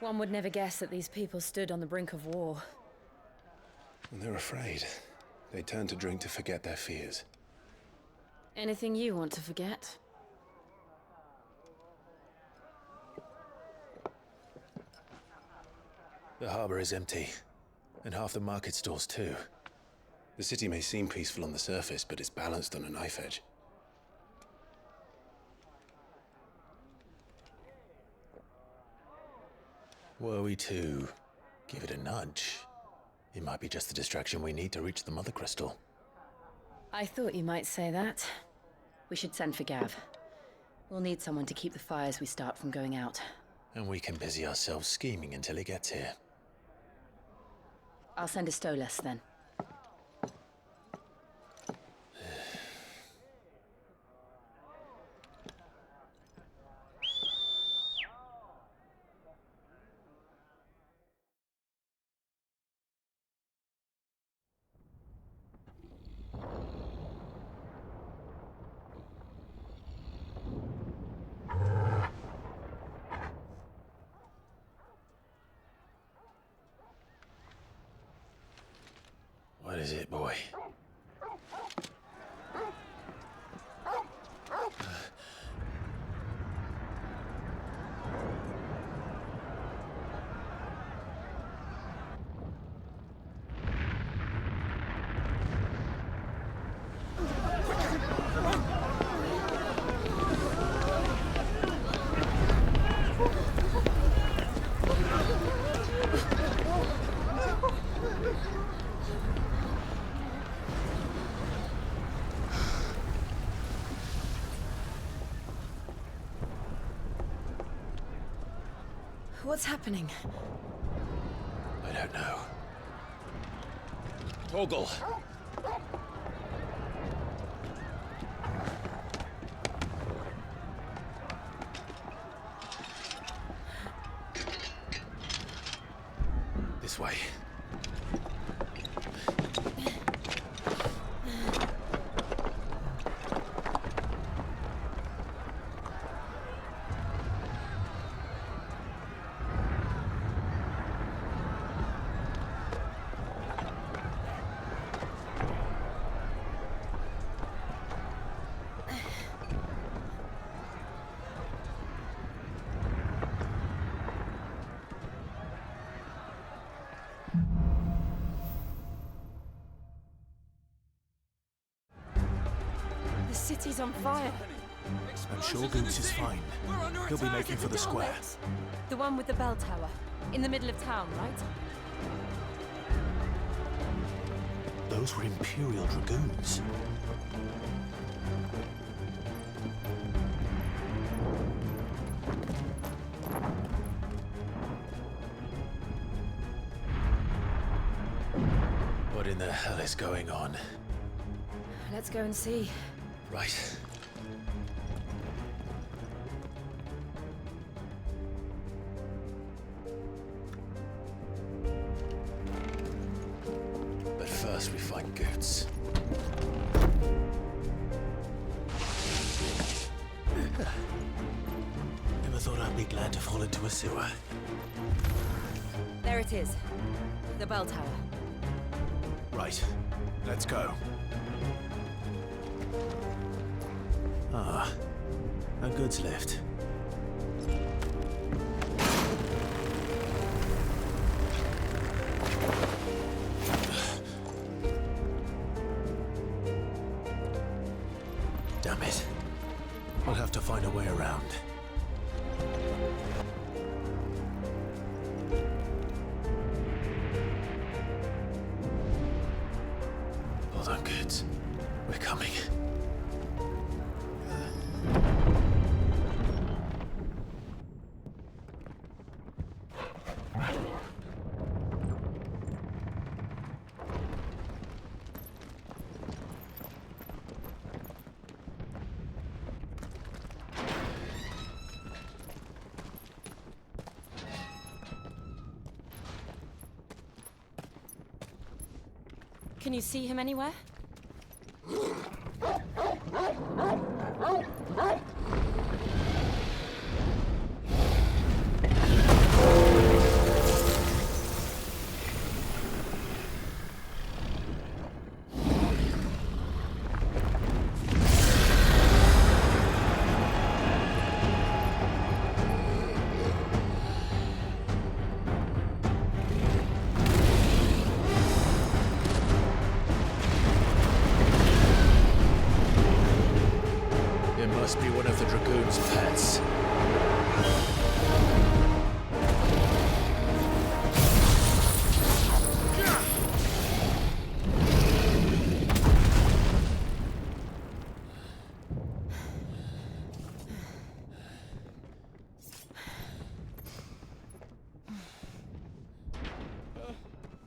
One would never guess that these people stood on the brink of war. And they're afraid. They turn to drink to forget their fears. Anything you want to forget? The harbor is empty, and half the market stalls too. The city may seem peaceful on the surface, but it's balanced on a knife edge. Were we to give it a nudge, it might be just the distraction we need to reach the Mothercrystal. I thought you might say that. We should send for Gav. We'll need someone to keep the fires we start from going out. And we can busy ourselves scheming until he gets here. I'll send a Stolas then. What is it, boy? What's happening? I don't know. Toggle! This way. The city's on fire. I'm sure Goose is fine. He'll be making for the square. The one with the bell tower. In the middle of town, right? Those were Imperial Dragoons. What in the hell is going on? Let's go and see. Right. But first we find Goots. Never thought I'd be glad to fall into a sewer. There it is. The bell tower. Right. Let's go. Ah, a goods lift. Damn it. We'll have to find a way around. Hold on, Goots. We're coming. Can you see him anywhere? Must be one of the Dragoon's pets.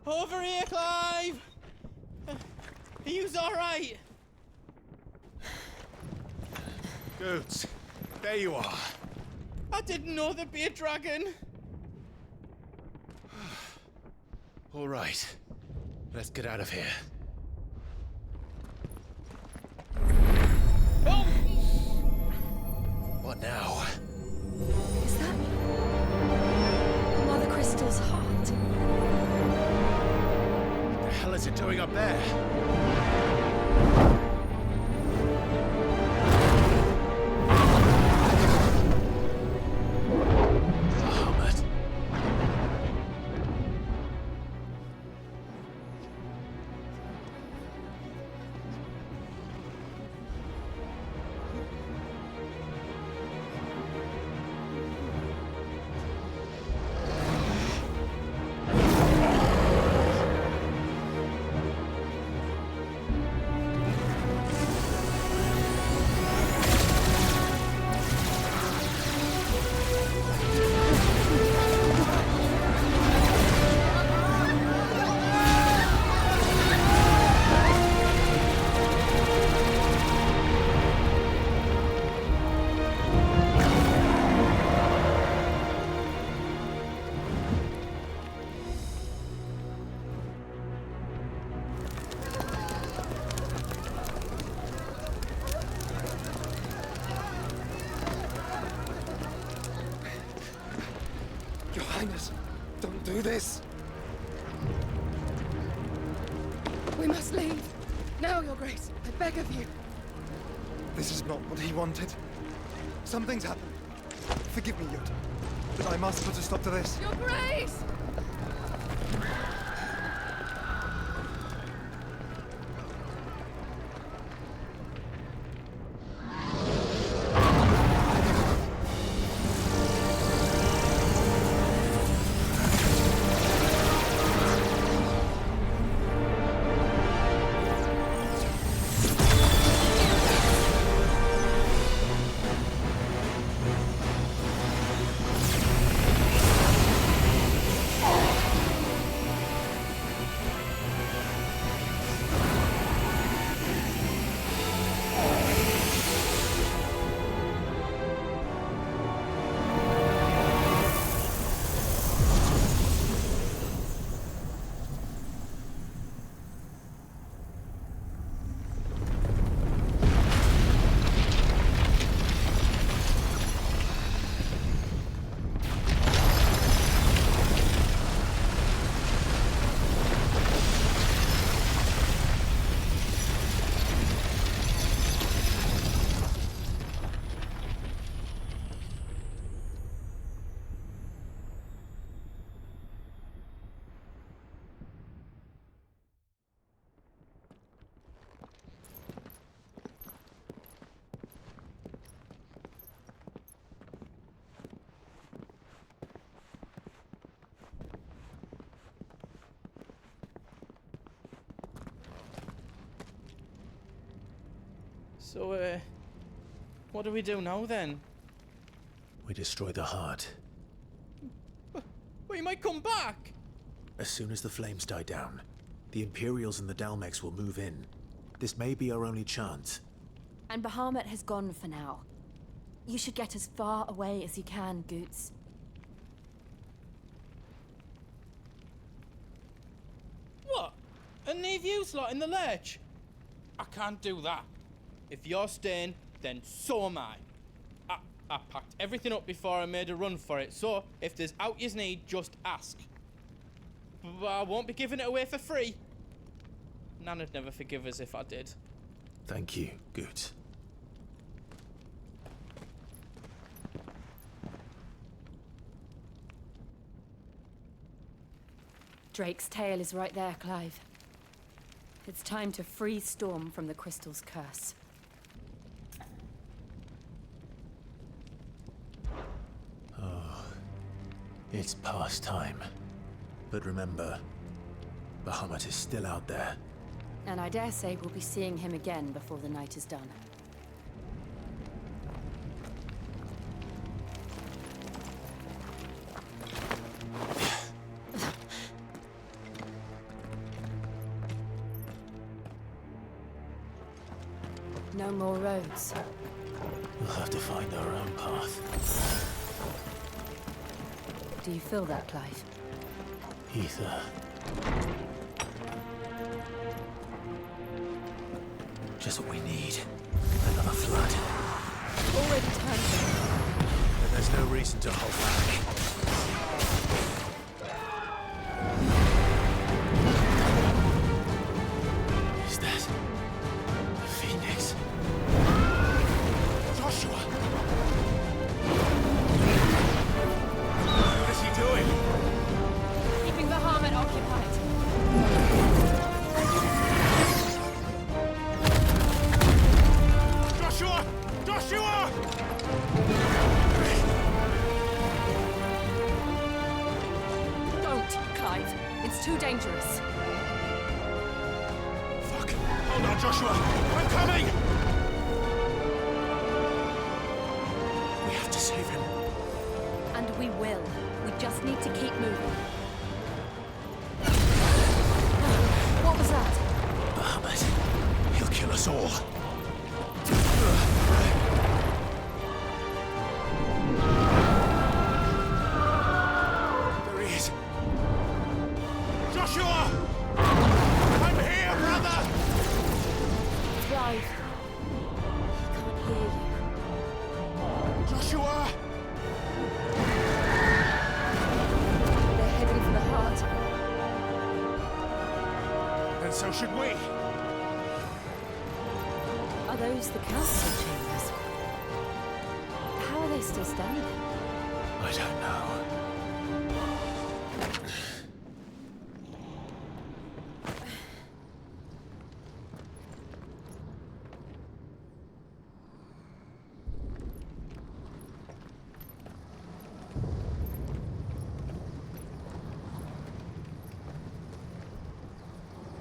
Over here, Clive! Are you alright? Goods, there you are. I didn't know there'd be a dragon. All right. Let's get out of here. Oh! What now? Is that Mothercrystals' heart? What the hell is it doing up there? Your Highness, don't do this. We must leave. Now, Your Grace, I beg of you. This is not what he wanted. Something's happened. Forgive me, Yoda, but I must put a stop to this. Your Grace! So, what do we do now then? We destroy the heart. We might come back! As soon as the flames die down, the Imperials and the Dalmex will move in. This may be our only chance. And Bahamut has gone for now. You should get as far away as you can, Goots. What? And leave you lot in the lurch? I can't do that. If you're staying, then so am I. I packed everything up before I made a run for it, so if there's out you need, just ask. But I won't be giving it away for free. Nana'd never forgive us if I did. Thank you, Goots. Drake's tail is right there, Clive. It's time to free Storm from the crystal's curse. It's past time. But remember, Bahamut is still out there. And I dare say we'll be seeing him again before the night is done. No more roads. We'll have to find our own path. Do you feel that, Clive? Aether. Just what we need. Another flood. Already turned. And there's no reason to hold back. Is that a phoenix? Joshua! What is he doing? Keeping the Harmon occupied. Joshua! Joshua! Don't, Clive. It's too dangerous. Fuck! Hold on, Joshua! I'm coming! We have to save him. And we will. We just need to keep moving. What was that? Bahamut. He'll kill us all. There he is. Joshua! I'm here, brother! Clive. I can't hear you. Joshua! They're heading for the heart. And so should we. Are those the council chambers? How are they still standing? I don't know.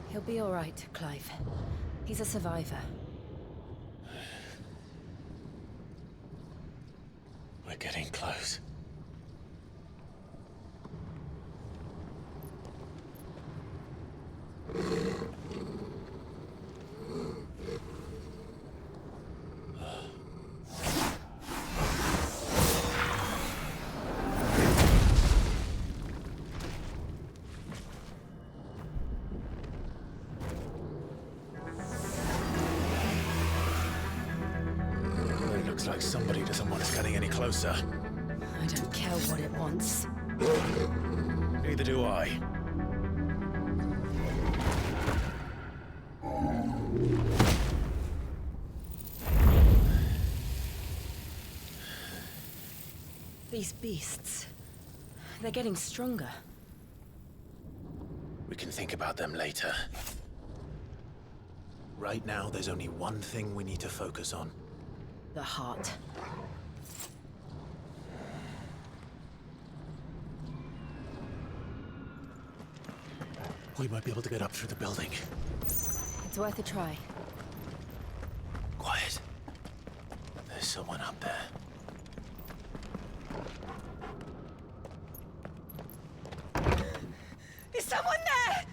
He'll be all right, Clive. He's a survivor. We're getting close. It looks like somebody doesn't want us getting any closer. I don't care what it wants. Neither do I. These beasts. They're getting stronger. We can think about them later. Right now, there's only one thing we need to focus on. The heart. We might be able to get up through the building. It's worth a try. Quiet. There's someone up there. Is someone there?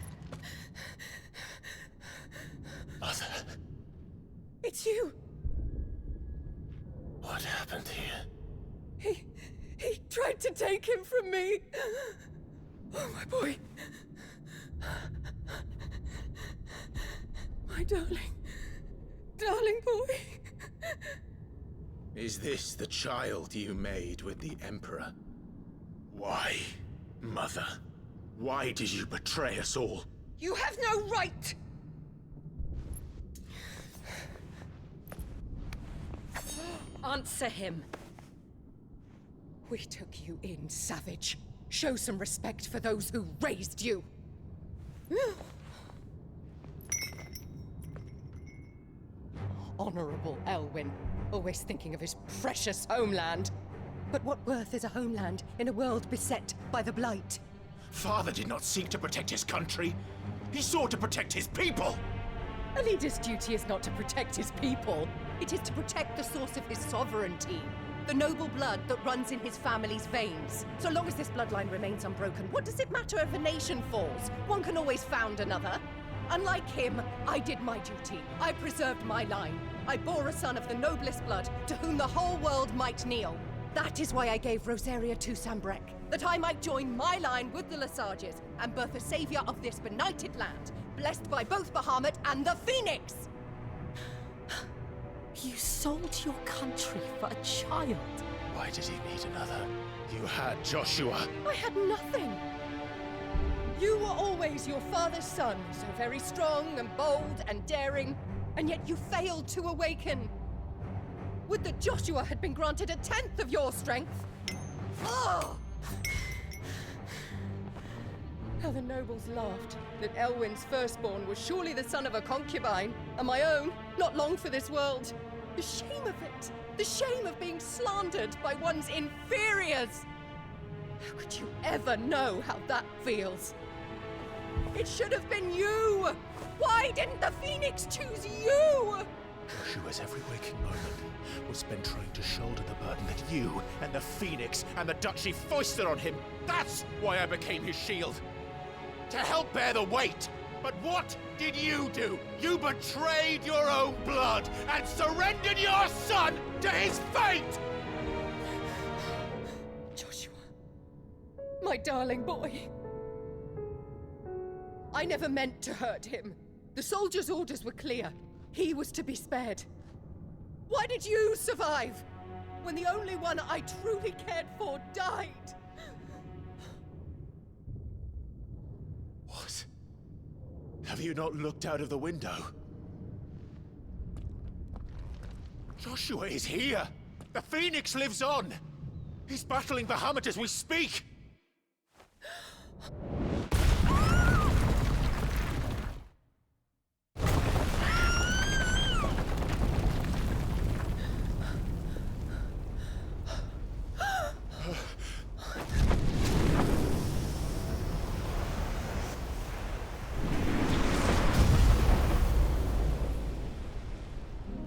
Mother, It's you. what happened here? He tried to take him from me. Oh, my boy. My darling. Darling boy. Is this the child you made with the Emperor? Why, Mother? Why did you betray us all? You have no right. Answer him. We took you in, savage. Show some respect for those who raised you. Honorable Elwyn, always thinking of his precious homeland. But what worth is a homeland in a world beset by the Blight? Father did not seek to protect his country. He sought to protect his people. A leader's duty is not to protect his people. It is to protect the source of his sovereignty. The noble blood that runs in his family's veins. So long as this bloodline remains unbroken, what does it matter if a nation falls? One can always found another. Unlike him, I did my duty. I preserved my line. I bore a son of the noblest blood, to whom the whole world might kneel. That is why I gave Rosaria to Sambrek, that I might join my line with the Lesages and birth a savior of this benighted land, blessed by both Bahamut and the Phoenix! You sold your country for a child. Why did he need another? You had Joshua. I had nothing. You were always your father's son, so very strong and bold and daring, and yet you failed to awaken. Would that Joshua had been granted 1/10 of your strength? Oh! How the nobles laughed that Elwyn's firstborn was surely the son of a concubine, and my own, not long for this world. The shame of it! The shame of being slandered by one's inferiors! How could you ever know how that feels? It should have been you! Why didn't the Phoenix choose you? Joshua's every waking moment was spent trying to shoulder the burden that you and the Phoenix and the Duchy foisted on him. That's why I became his shield. To help bear the weight. But what did you do? You betrayed your own blood and surrendered your son to his fate! Joshua, my darling boy. I never meant to hurt him. The soldiers' orders were clear. He was to be spared. Why did you survive when the only one I truly cared for died? What? Have you not looked out of the window? Joshua is here! The Phoenix lives on! He's battling Bahamut as we speak!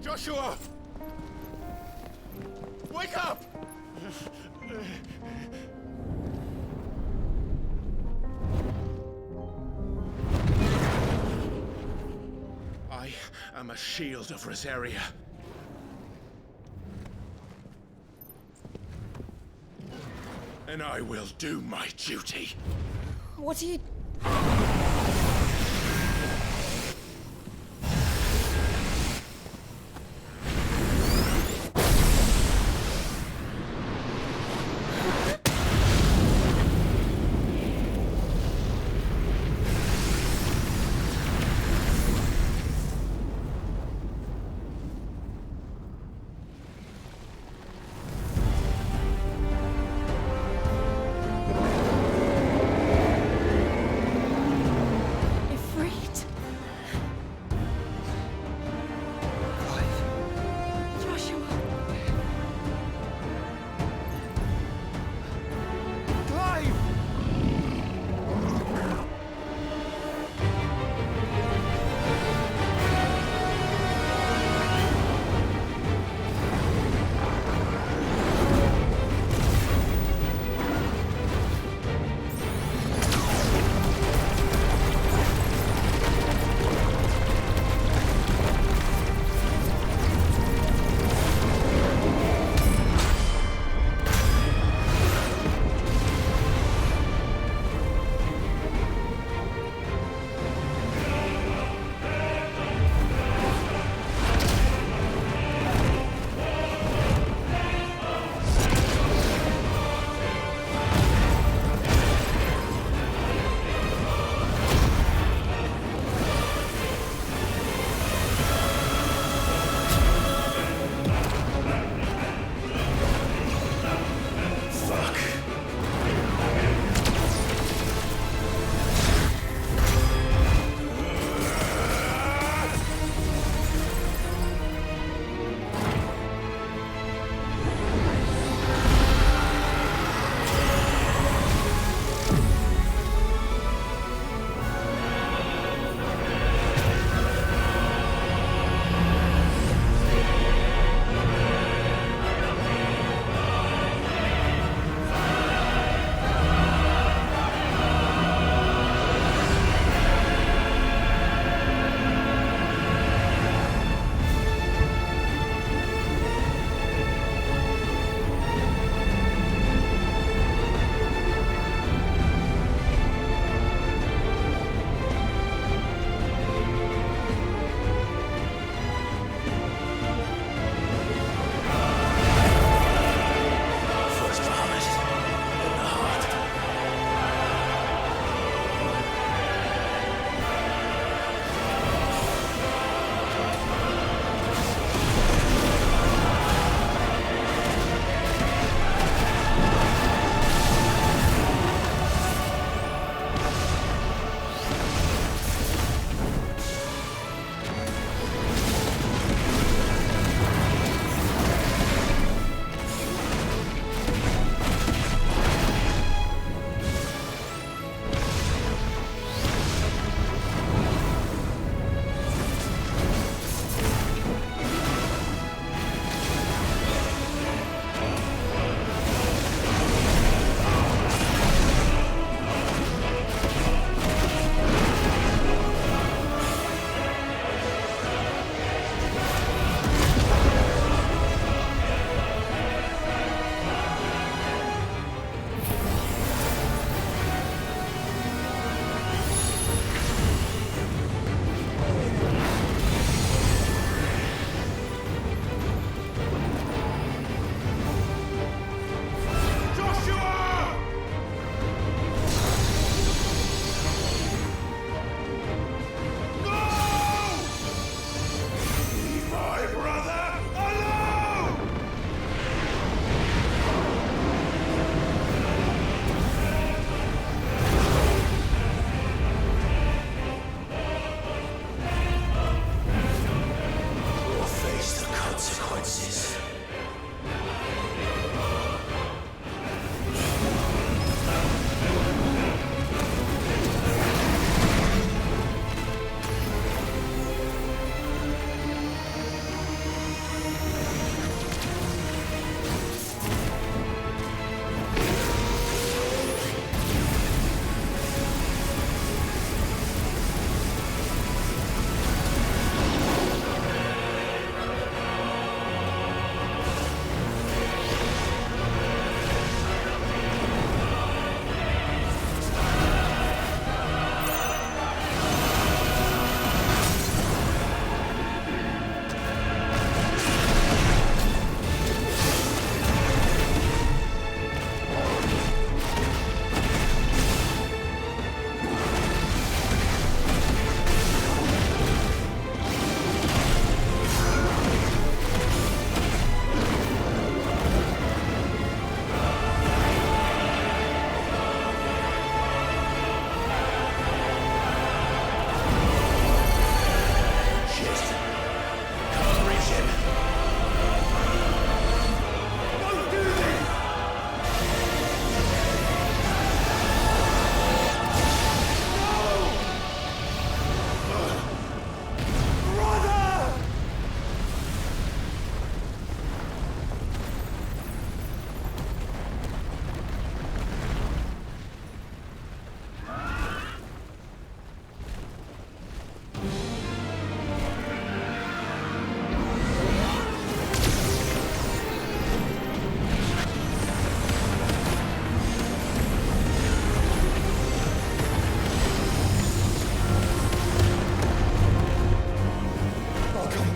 Joshua! Wake up! I am a shield of Rosaria. And I will do my duty. What are you...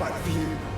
fight for you.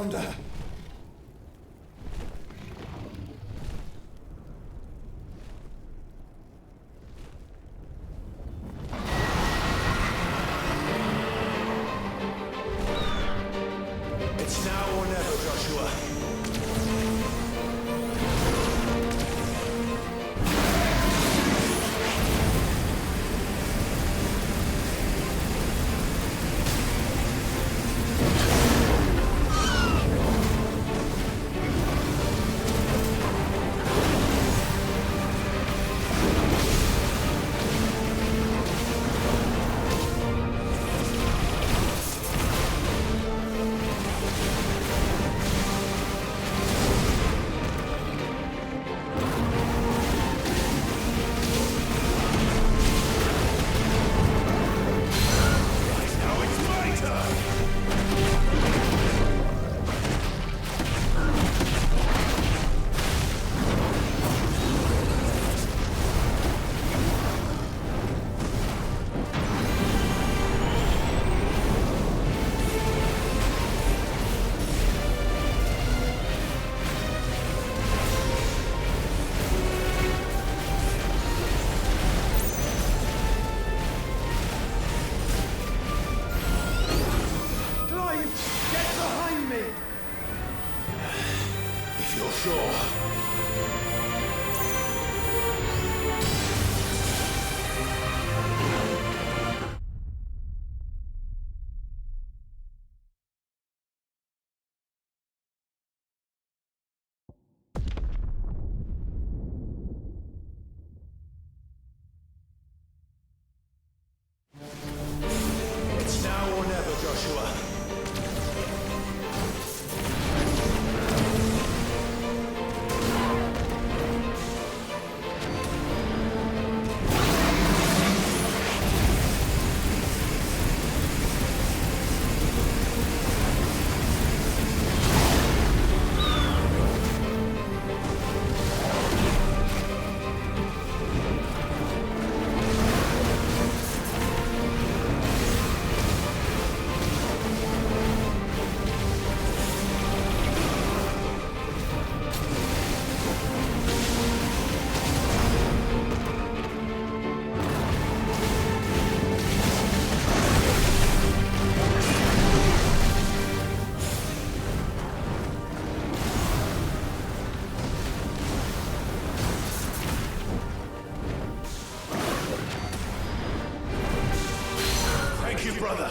found her. It's now or never, Joshua. It's now or never, Joshua. Thank you, brother.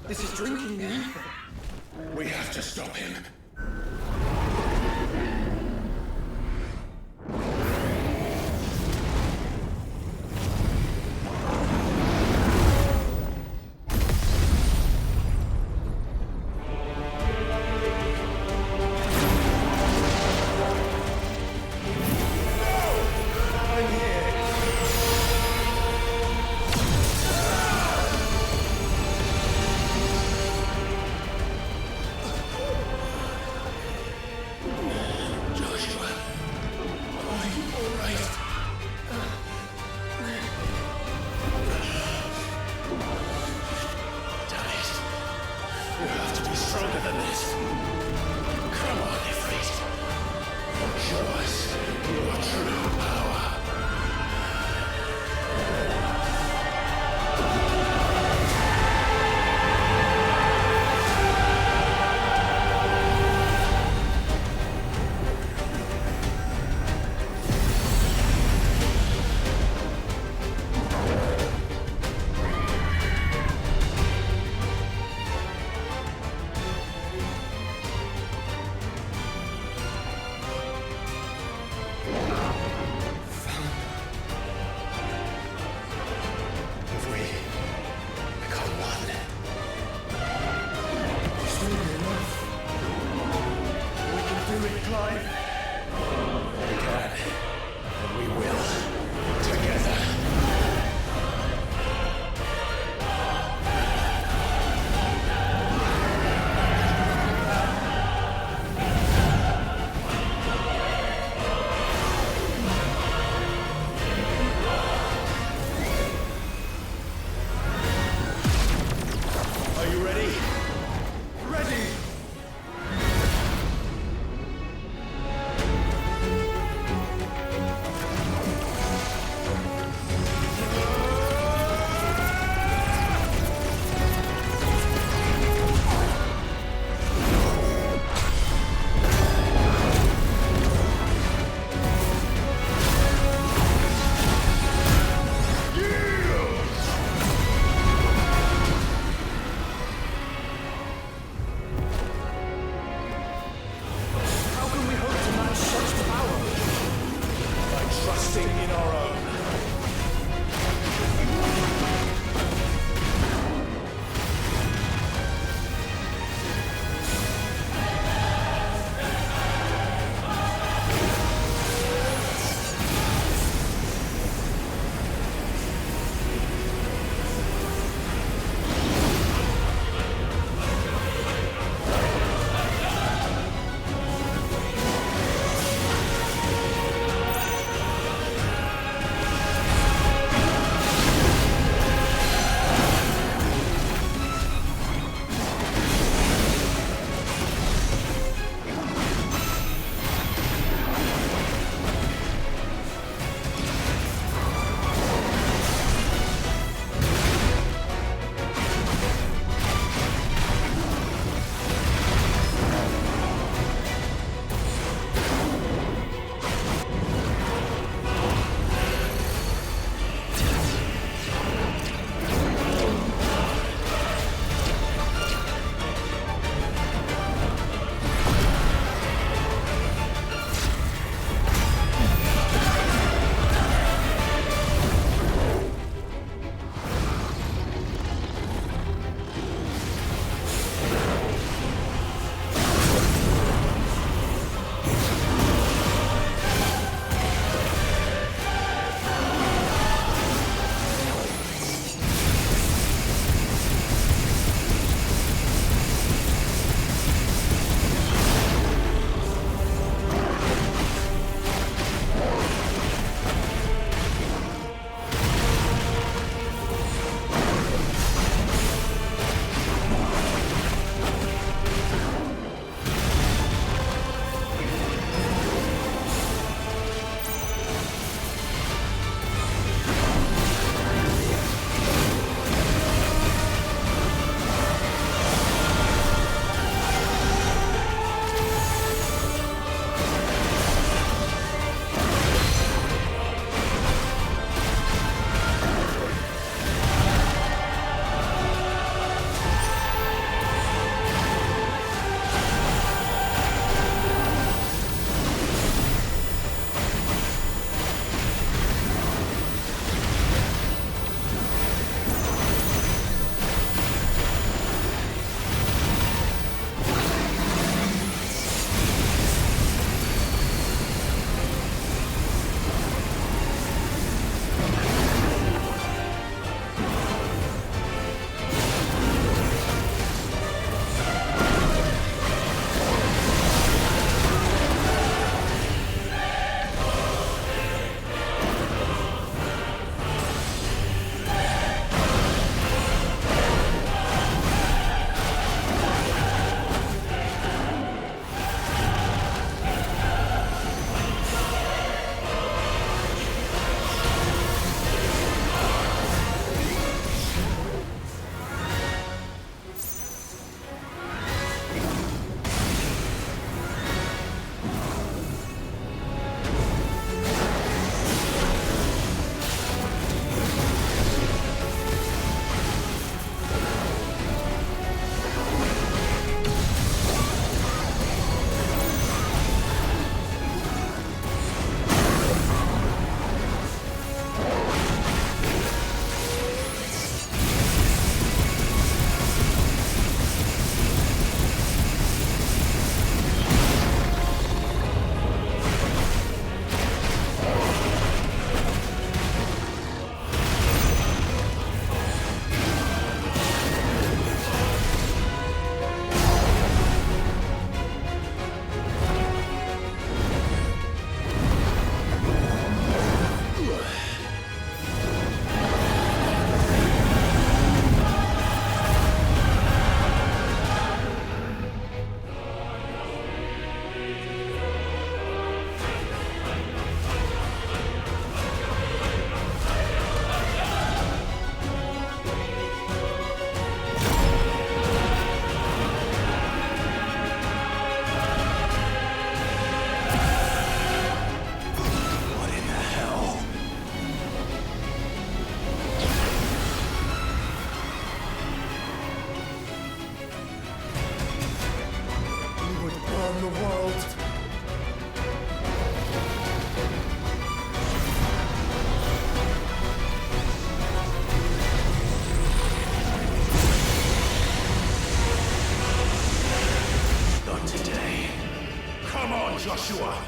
This is drinking the ether. We have to stop him. Stronger than this. Come on, Ifrit. Show us your true power. world. Not today. Come on, Joshua!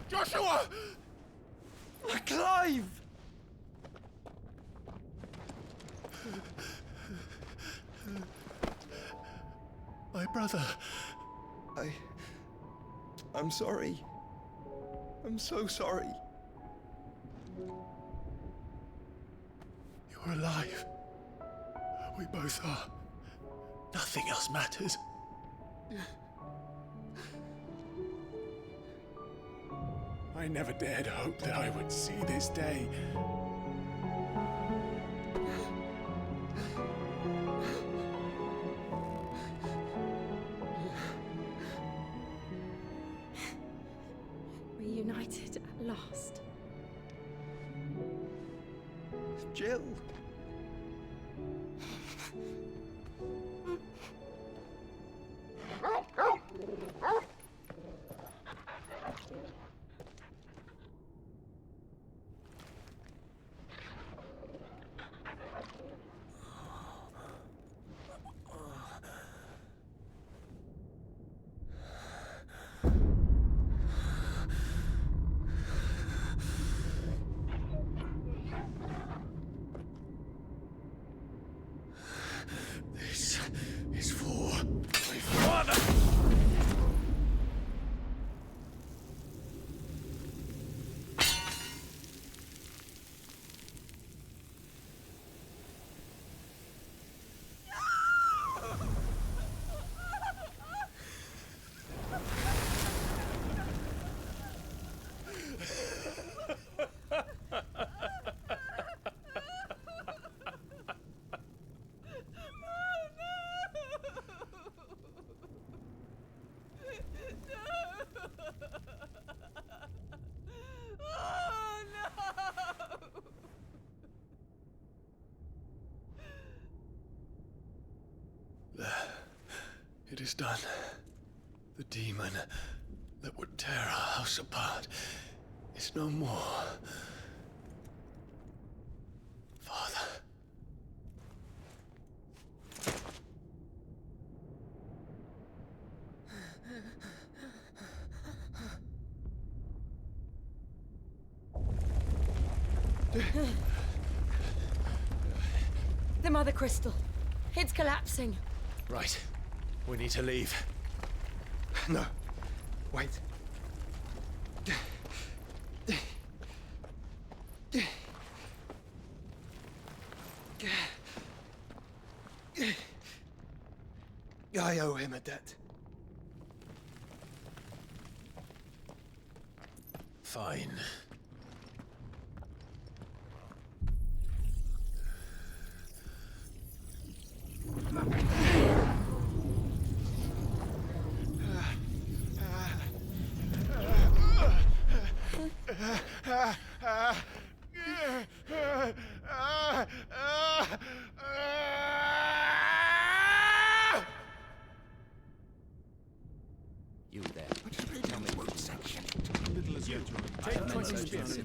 Joshua! Clive! My brother. I'm sorry. I'm so sorry. You're alive. We both are. Nothing else matters. I never dared hope that I would see this day. Reunited at last. Jill. This is for my father! It is done. The demon that would tear our house apart is no more. Father, The Mother Crystal. It's collapsing. Right. We need to leave. No. Wait. I owe him a debt. Fine. You there. Tell me what section.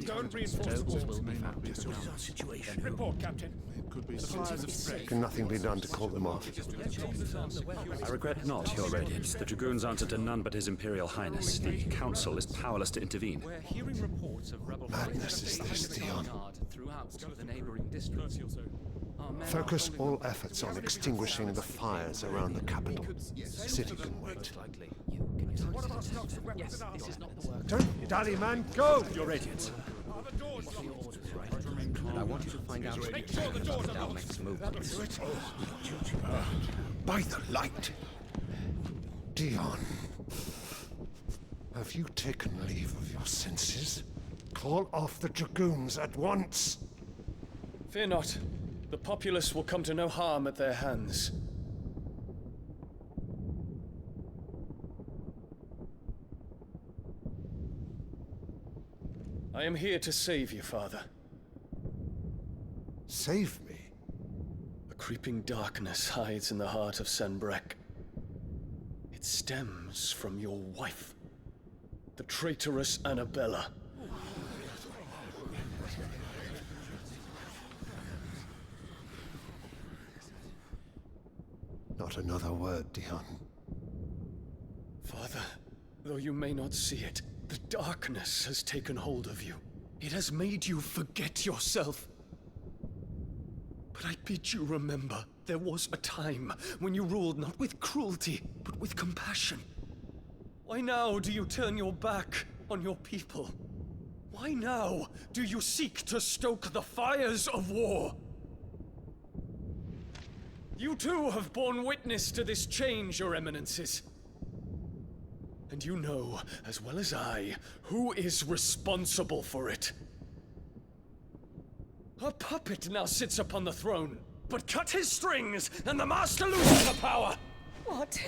Don't reinforce will be found. What is our situation? Report, Captain. It could be signs of strength. Can nothing be done to call them off? I regret not, Your Radiance. The Dragoons answer to none but His Imperial Highness. The Council is powerless to intervene. We're hearing reports of rebel Madness is this, Dion. throughout the neighboring districts. Focus all efforts on extinguishing the fires around the capital. The city can wait. Don't dally, man, go! Your Radiance. And I want you to find out about Dalmec's movements. By the light! Dion, have you taken leave of your senses? Call off the Dragoons at once! Fear not. The populace will come to no harm at their hands. I am here to save you, Father. Save me? A creeping darkness hides in the heart of Sanbreque. It stems from your wife, the traitorous Annabella. Not another word, Dion. Father, though you may not see it, the darkness has taken hold of you. It has made you forget yourself. But I bid you remember, there was a time when you ruled not with cruelty, but with compassion. Why now do you turn your back on your people? Why now do you seek to stoke the fires of war? You too have borne witness to this change, Your Eminences. And you know, as well as I, who is responsible for it. A puppet now sits upon the throne, but cut his strings, and the master loses the power! What?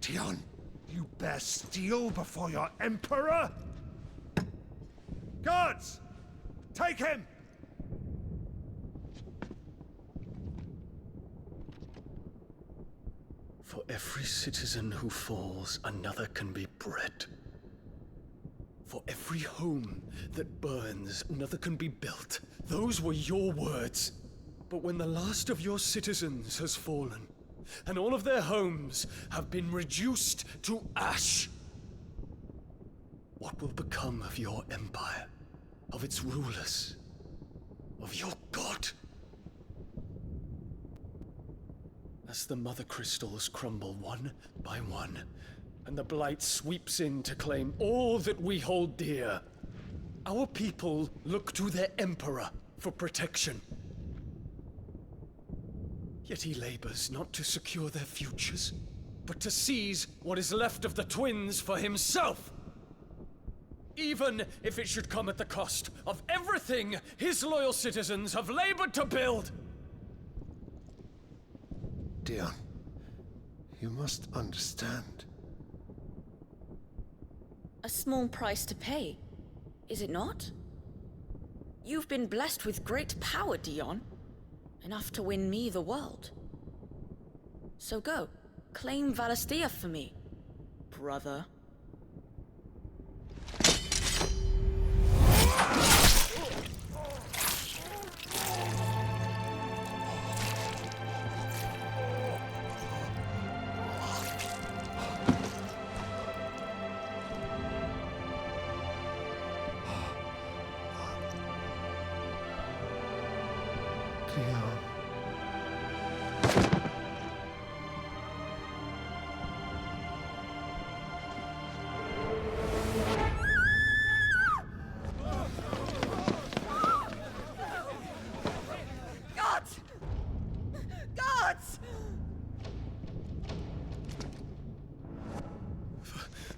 Dion, you bear steel before your Emperor? Guards! Take him! For every citizen who falls, another can be bred. For every home that burns, another can be built. Those were your words. But when the last of your citizens has fallen, and all of their homes have been reduced to ash, what will become of your empire, of its rulers, of your god? As the Mothercrystals crumble one by one, and the Blight sweeps in to claim all that we hold dear, our people look to their Emperor for protection. Yet he labors not to secure their futures, but to seize what is left of the twins for himself. Even if it should come at the cost of everything his loyal citizens have labored to build. Dion, you must understand. A small price to pay, is it not? You've been blessed with great power, Dion. Enough to win me the world. So go, claim Valisthea for me, brother. Dion. Gods! Gods!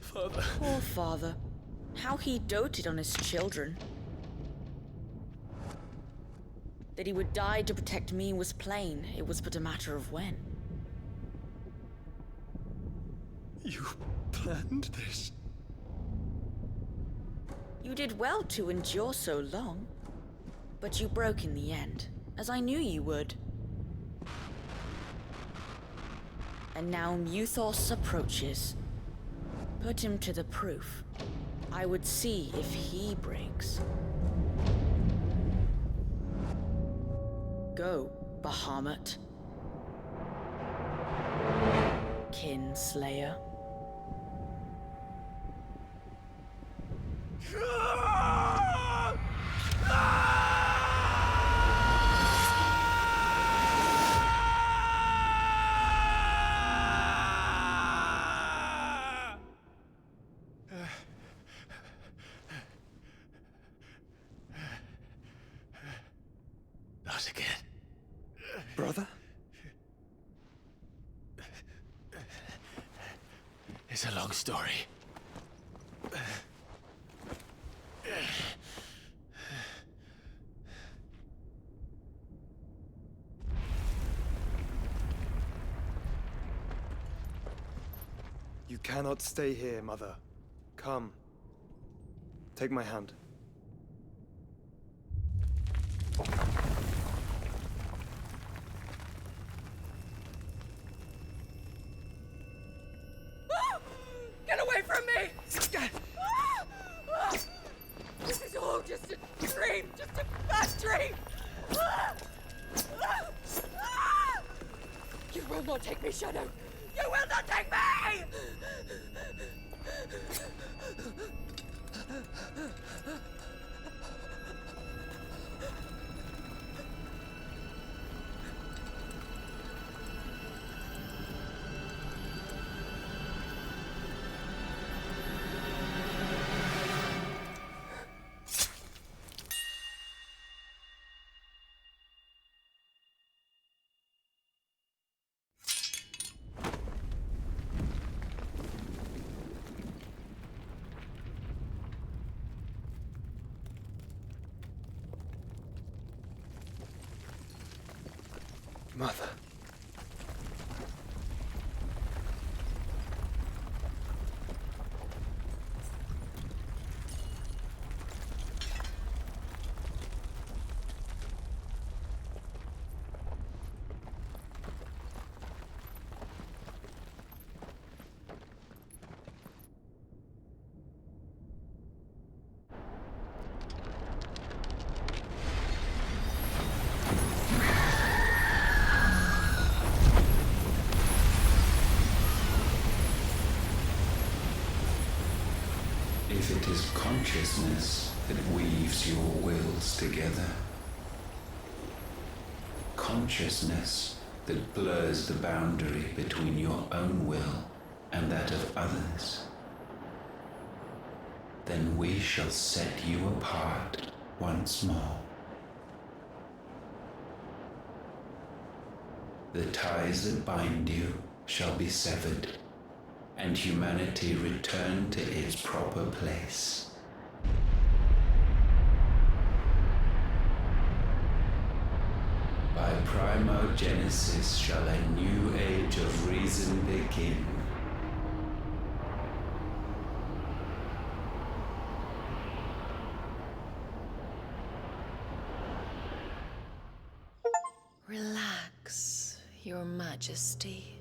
Father. Poor father. How he doted on his children. That he would die to protect me was plain. It was but a matter of when. You planned this? You did well to endure so long. But you broke in the end, as I knew you would. And now Muthos approaches. Put him to the proof. I would see if he breaks. Go, Bahamut. Kinslayer. Not again. Brother? It's a long story. You cannot stay here, Mother. Come. Take my hand. Get away from me! This is all just a dream, just a bad dream! You will not take me, Shadow! You will not take me! Mother. If it is consciousness that weaves your wills together, consciousness that blurs the boundary between your own will and that of others, then we shall set you apart once more. The ties that bind you shall be severed, and humanity return to its proper place. By primogenesis shall a new age of reason begin. Relax, Your Majesty.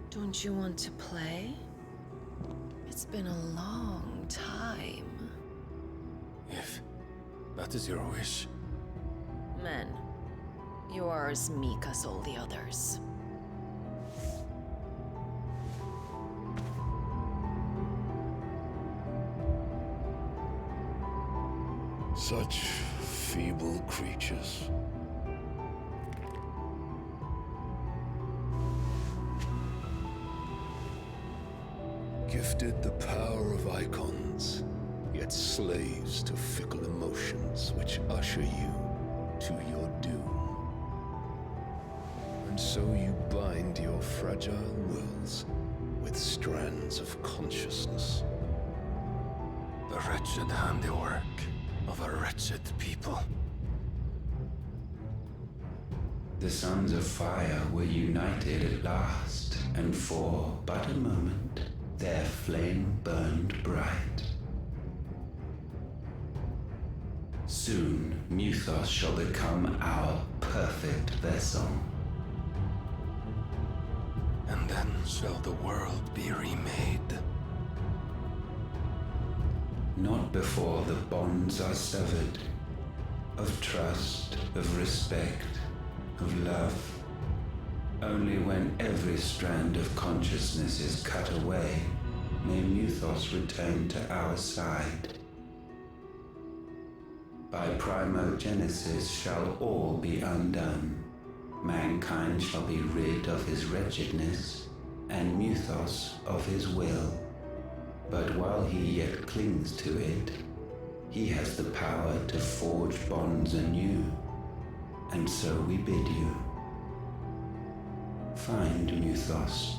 Don't you want to play? It's been a long time. That is your wish. Men, you are as meek as all the others. Such feeble creatures. Gifted the power of Eikons, yet slaves to fickle emotions which usher you to your doom. And so you bind your fragile wills with strands of consciousness. The wretched handiwork of a wretched people. The Sons of Fire were united at last, and for but a moment, their flame burned bright. Soon, Muthos shall become our perfect vessel. And then shall the world be remade. Not before the bonds are severed, of trust, of respect, of love. Only when every strand of consciousness is cut away, may Muthos return to our side. By primogenesis shall all be undone. Mankind shall be rid of his wretchedness, and Muthos of his will. But while he yet clings to it, he has the power to forge bonds anew. And so we bid you. Find Muthos,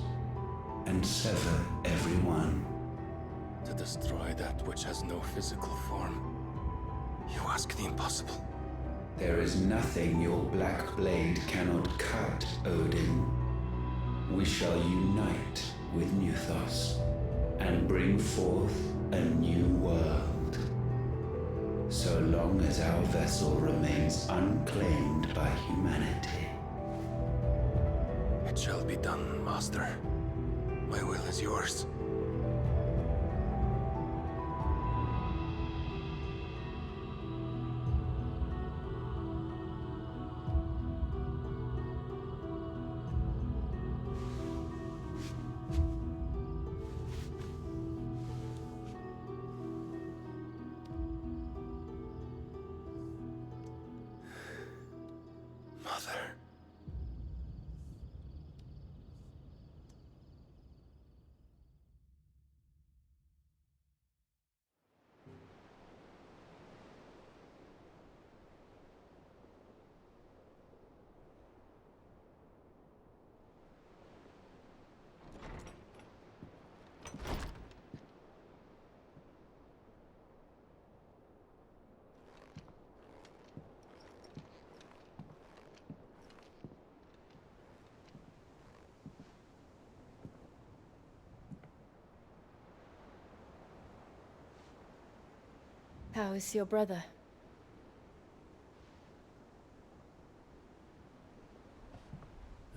and sever every one. To destroy that which has no physical form. You ask the impossible. There is nothing your black blade cannot cut, Odin. We shall unite with Muthos, and bring forth a new world. So long as our vessel remains unclaimed by humanity. It shall be done, Master. My will is yours. How is your brother?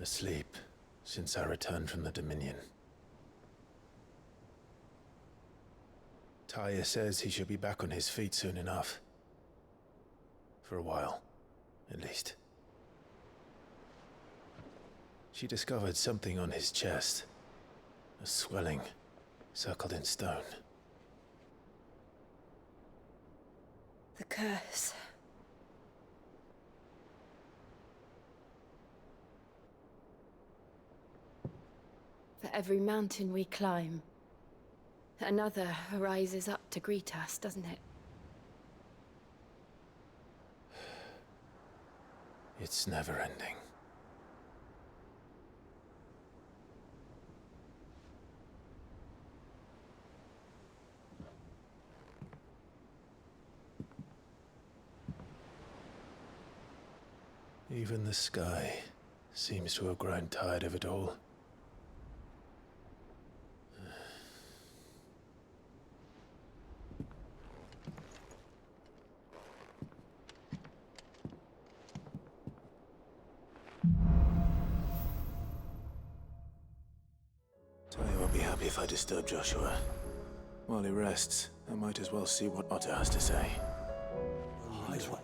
Asleep since I returned from the Dominion. Tyre says he should be back on his feet soon enough. For a while, at least. She discovered something on his chest. A swelling, circled in stone. The curse. For every mountain we climb, another rises up to greet us, doesn't it? It's never ending. Even the sky seems to have grown tired of it all. Tyre won't be happy if I disturb Joshua. While he rests, I might as well see what Otter has to say. this way.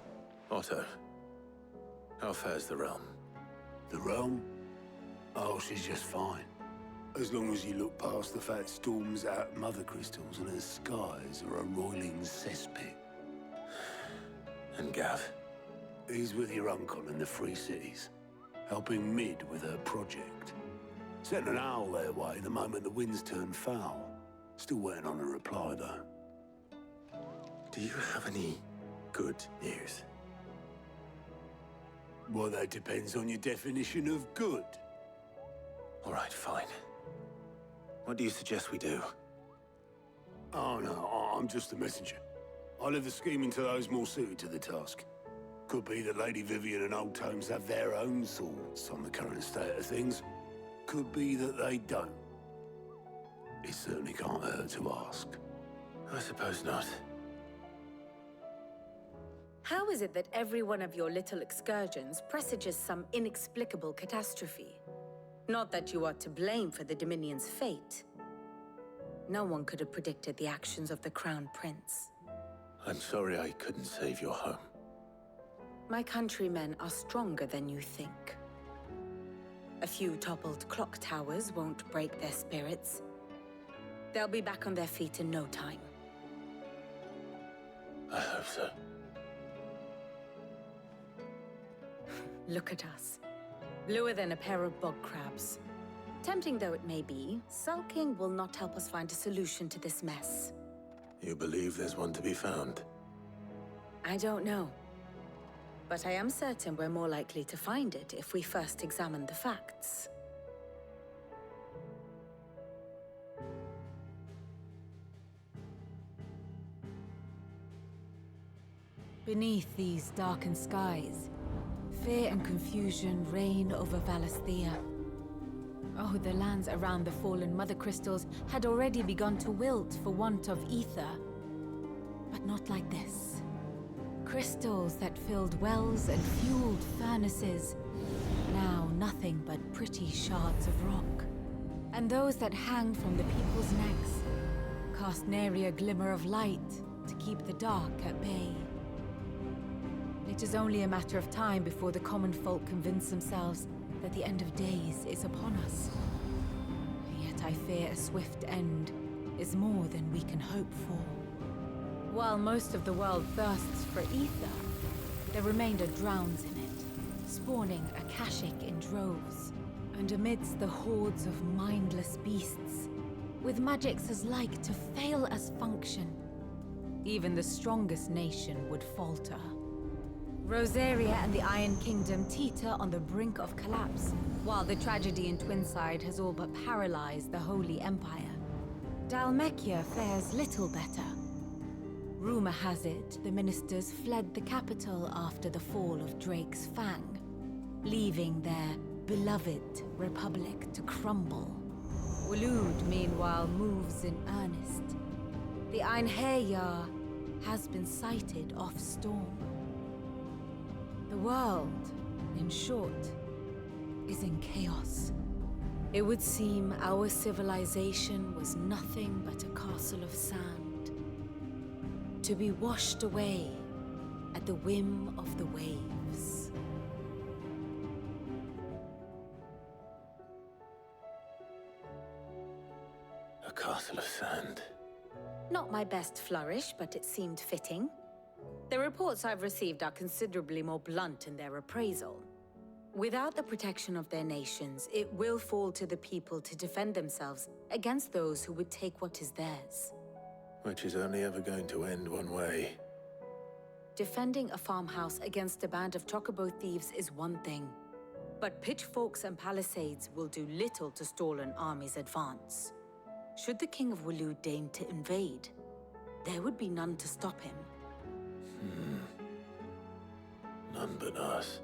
Otto, how fares the realm? The realm? Oh, she's just fine. As long as you look past the fat storms out Mothercrystals and her skies are a roiling cesspit. And Gav? He's with your uncle in the Free Cities, helping Mid with her project. Sent an owl their way the moment the winds turned foul. Still waiting on a reply, though. Do you have any good news? Well, that depends on your definition of good. All right, fine. What do you suggest we do? Oh, no, I'm just a messenger. I leave the scheming to those more suited to the task. Could be that Lady Vivian and Old Tomes have their own thoughts on the current state of things. Could be that they don't. It certainly can't hurt to ask. I suppose not. How is it that every one of your little excursions presages some inexplicable catastrophe? Not that you are to blame for the Dominion's fate. No one could have predicted the actions of the Crown Prince. I'm sorry I couldn't save your home. My countrymen are stronger than you think. A few toppled clock towers won't break their spirits. They'll be back on their feet in no time. I hope so. Look at us. Bluer than a pair of bog crabs. Tempting though it may be, sulking will not help us find a solution to this mess. You believe there's one to be found? I don't know. But I am certain we're more likely to find it if we first examine the facts. Beneath these darkened skies, fear and confusion reign over Valisthea. Oh, the lands around the fallen Mothercrystals had already begun to wilt for want of ether. But not like this. Crystals that filled wells and fueled furnaces. Now nothing but pretty shards of rock. And those that hang from the people's necks cast nary a glimmer of light to keep the dark at bay. It is only a matter of time before the common folk convince themselves that the end of days is upon us. Yet I fear a swift end is more than we can hope for. While most of the world thirsts for ether, the remainder drowns in it, spawning Akashic in droves. And amidst the hordes of mindless beasts, with magics as like to fail as function, even the strongest nation would falter. Rosaria and the Iron Kingdom teeter on the brink of collapse, while the tragedy in Twinside has all but paralyzed the Holy Empire. Dalmekia fares little better. Rumor has it the ministers fled the capital after the fall of Drake's Fang, leaving their beloved republic to crumble. Waloed, meanwhile, moves in earnest. The Einherjar has been sighted off-storm. The world, in short, is in chaos. It would seem our civilization was nothing but a castle of sand, to be washed away at the whim of the waves. A castle of sand. Not my best flourish, but it seemed fitting. The reports I've received are considerably more blunt in their appraisal. Without the protection of their nations, it will fall to the people to defend themselves against those who would take what is theirs. Which is only ever going to end one way. Defending a farmhouse against a band of chocobo thieves is one thing, but pitchforks and palisades will do little to stall an army's advance. Should the King of Waloed deign to invade, there would be none to stop him. None but us.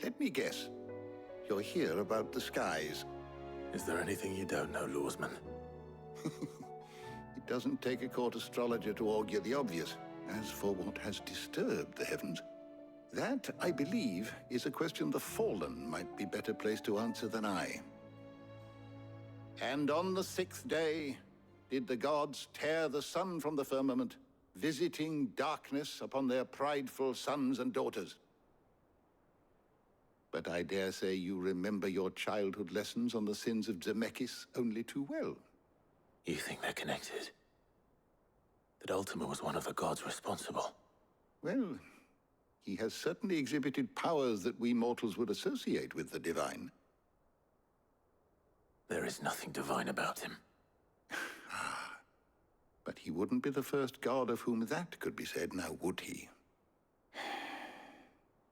Let me guess. You're here about the skies. Is there anything you don't know, Lawsman? It doesn't take a court astrologer to augur the obvious. As for what has disturbed the heavens, that, I believe, is a question the Fallen might be better placed to answer than I. And on the 6th day, did the gods tear the sun from the firmament visiting darkness upon their prideful sons and daughters. But I dare say you remember your childhood lessons on the sins of Zemeckis only too well. You think they're connected? That Ultima was one of the gods responsible? Well, he has certainly exhibited powers that we mortals would associate with the divine. There is nothing divine about him. But he wouldn't be the first god of whom that could be said, now would he?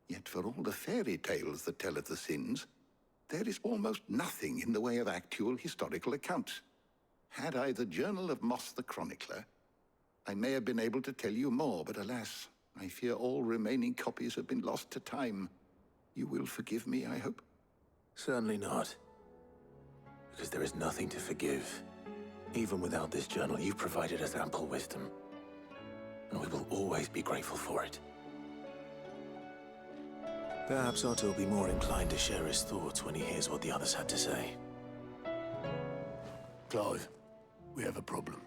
Yet for all the fairy tales that tell of the sins, there is almost nothing in the way of actual historical accounts. Had I the Journal of Moss the Chronicler, I may have been able to tell you more, but alas, I fear all remaining copies have been lost to time. You will forgive me, I hope? Certainly not. Because there is nothing to forgive. Even without this journal, you provided us ample wisdom. And we will always be grateful for it. Perhaps Otto will be more inclined to share his thoughts when he hears what the others had to say. Clive, we have a problem.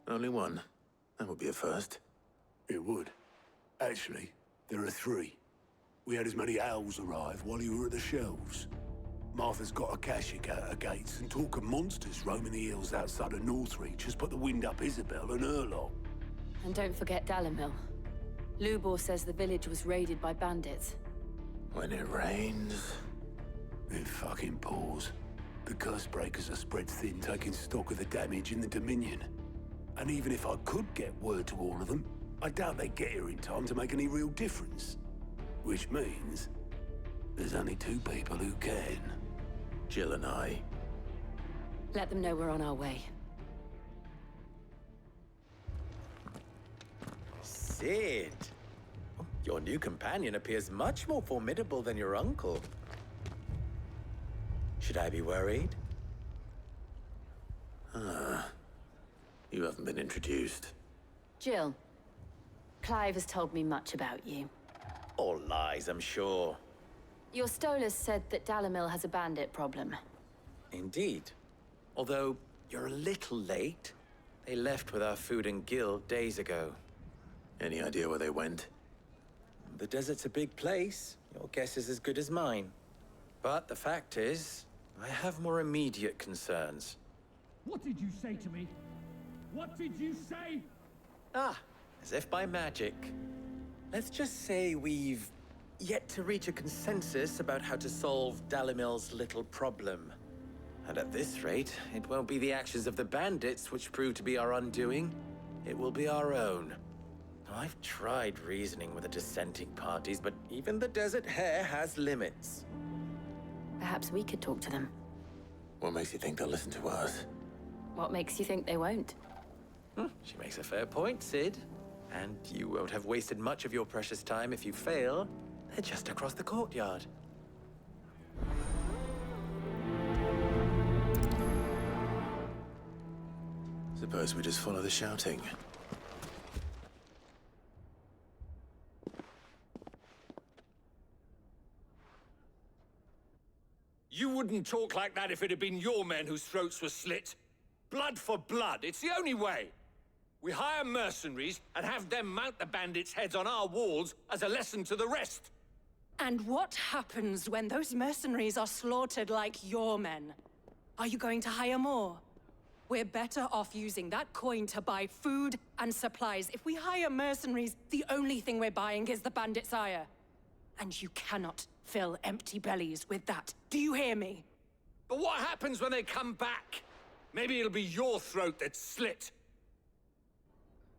Only one. That would be a first. It would. Actually, there are three. We had as many owls arrive while you were at the shelves. Martha's got a Akashic at her gates, and talk of monsters roaming the hills outside of Northreach has put the wind up Isabel and her lot. And don't forget Dalimil. Lubor says the village was raided by bandits. When it rains... It fucking pours. The curse breakers are spread thin, taking stock of the damage in the Dominion. And even if I could get word to all of them, I doubt they'd get here in time to make any real difference. Which means... there's only two people who can. Jill and I. Let them know we're on our way. Sid! Your new companion appears much more formidable than your uncle. Should I be worried? You haven't been introduced. Jill. Clive has told me much about you. All lies, I'm sure. Your Stolas said that Dalimil has a bandit problem. Indeed. Although, you're a little late. They left with our food and guild days ago. Any idea where they went? The desert's a big place. Your guess is as good as mine. But the fact is, I have more immediate concerns. What did you say to me? What did you say? Ah, as if by magic. Let's just say we've yet to reach a consensus about how to solve Dalimil's little problem. And at this rate, it won't be the actions of the bandits which prove to be our undoing. It will be our own. I've tried reasoning with the dissenting parties, but even the Desert Hare has limits. Perhaps we could talk to them. What makes you think they'll listen to us? What makes you think they won't? She makes a fair point, Sid. And you won't have wasted much of your precious time if you fail. They're just across the courtyard. Suppose we just follow the shouting. You wouldn't talk like that if it had been your men whose throats were slit. Blood for blood, it's the only way. We hire mercenaries and have them mount the bandits' heads on our walls as a lesson to the rest. And what happens when those mercenaries are slaughtered like your men? Are you going to hire more? We're better off using that coin to buy food and supplies. If we hire mercenaries, the only thing we're buying is the bandits' ire. And you cannot fill empty bellies with that. Do you hear me? But what happens when they come back? Maybe it'll be your throat that's slit.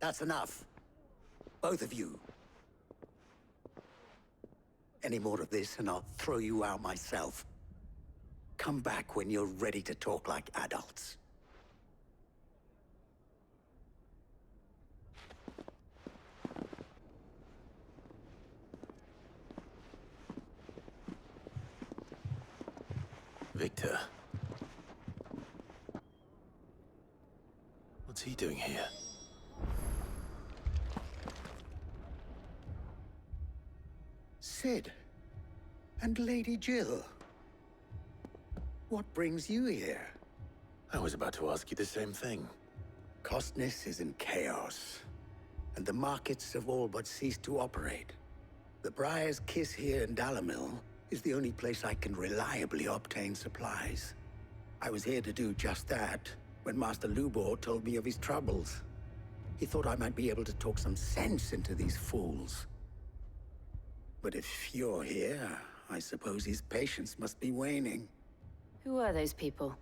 That's enough. Both of you. Any more of this and I'll throw you out myself. Come back when you're ready to talk like adults. Victor. What's he doing here? Sid. And Lady Jill. What brings you here? I was about to ask you the same thing. Costness is in chaos. and the markets have all but ceased to operate. The Briar's Kiss here in Dalimil is the only place I can reliably obtain supplies. I was here to do just that when Master Lubor told me of his troubles. He thought I might be able to talk some sense into these fools. But if you're here, I suppose his patience must be waning. Who are those people?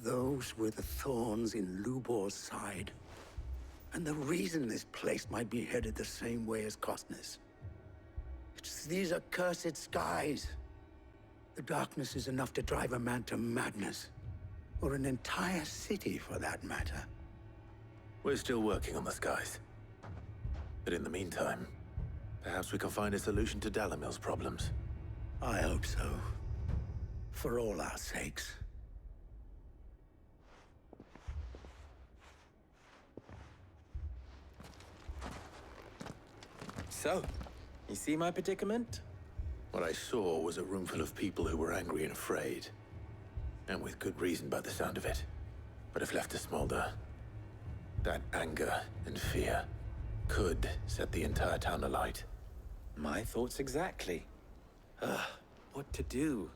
Those were the thorns in Lubor's side. And the reason this place might be headed the same way as Costner's. It's these accursed skies. The darkness is enough to drive a man to madness. Or an entire city, for that matter. We're still working on the skies. But in the meantime, perhaps we can find a solution to Dalimil's problems. I hope so. For all our sakes. So, you see my predicament? What I saw was a room full of people who were angry and afraid. And with good reason by the sound of it. But if left to smolder, that anger and fear could set the entire town alight. My thoughts exactly. What to do?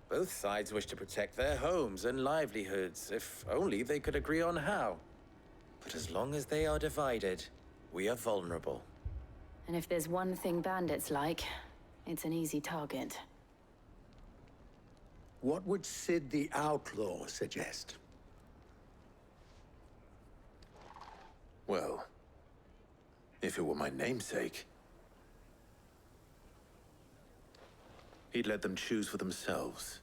Both sides wish to protect their homes and livelihoods, if only they could agree on how. But as long as they are divided, we are vulnerable. And if there's one thing bandits like, it's an easy target. What would Sid the Outlaw suggest? Well, if it were my namesake, he'd let them choose for themselves,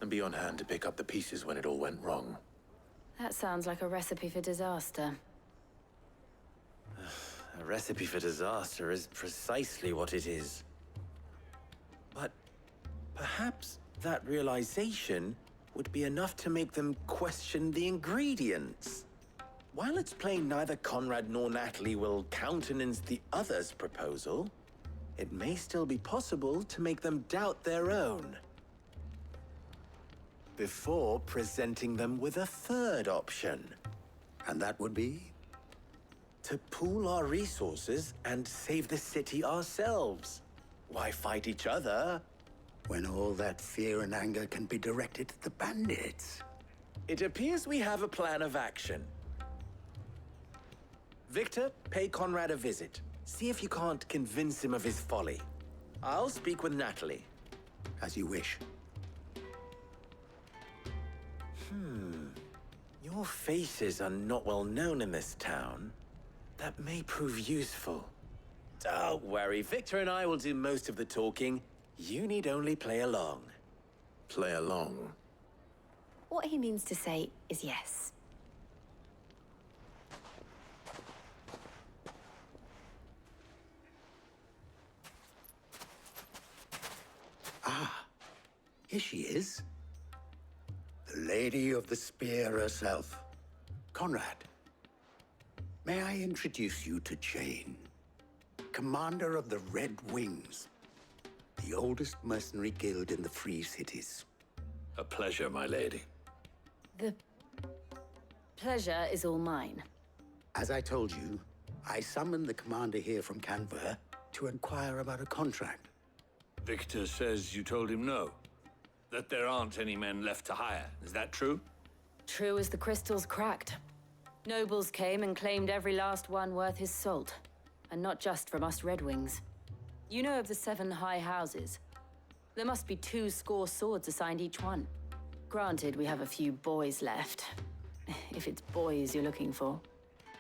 and be on hand to pick up the pieces when it all went wrong. That sounds like a recipe for disaster. A recipe for disaster is precisely what it is. But perhaps that realization would be enough to make them question the ingredients. While it's plain neither Conrad nor Natalie will countenance the other's proposal, it may still be possible to make them doubt their own. Before presenting them with a third option. And that would be? To pool our resources and save the city ourselves. Why fight each other? When all that fear and anger can be directed at the bandits. It appears we have a plan of action. Victor, pay Conrad a visit. See if you can't convince him of his folly. I'll speak with Natalie. As you wish. Your faces are not well known in this town. That may prove useful. Don't worry, Victor and I will do most of the talking. You need only play along. Play along? What he means to say is yes. Ah, here she is. The Lady of the Spear herself. Conrad, may I introduce you to Jane, commander of the Red Wings, the oldest mercenary guild in the Free Cities. A pleasure, my lady. The pleasure is all mine. As I told you, I summoned the commander here from Canver to inquire about a contract. Victor says you told him no. That there aren't any men left to hire. Is that true? True as the crystals cracked. Nobles came and claimed every last one worth his salt. And not just from us Red Wings. You know of the 7 high houses. There must be 2 swords assigned each one. Granted, we have a few boys left. If it's boys you're looking for.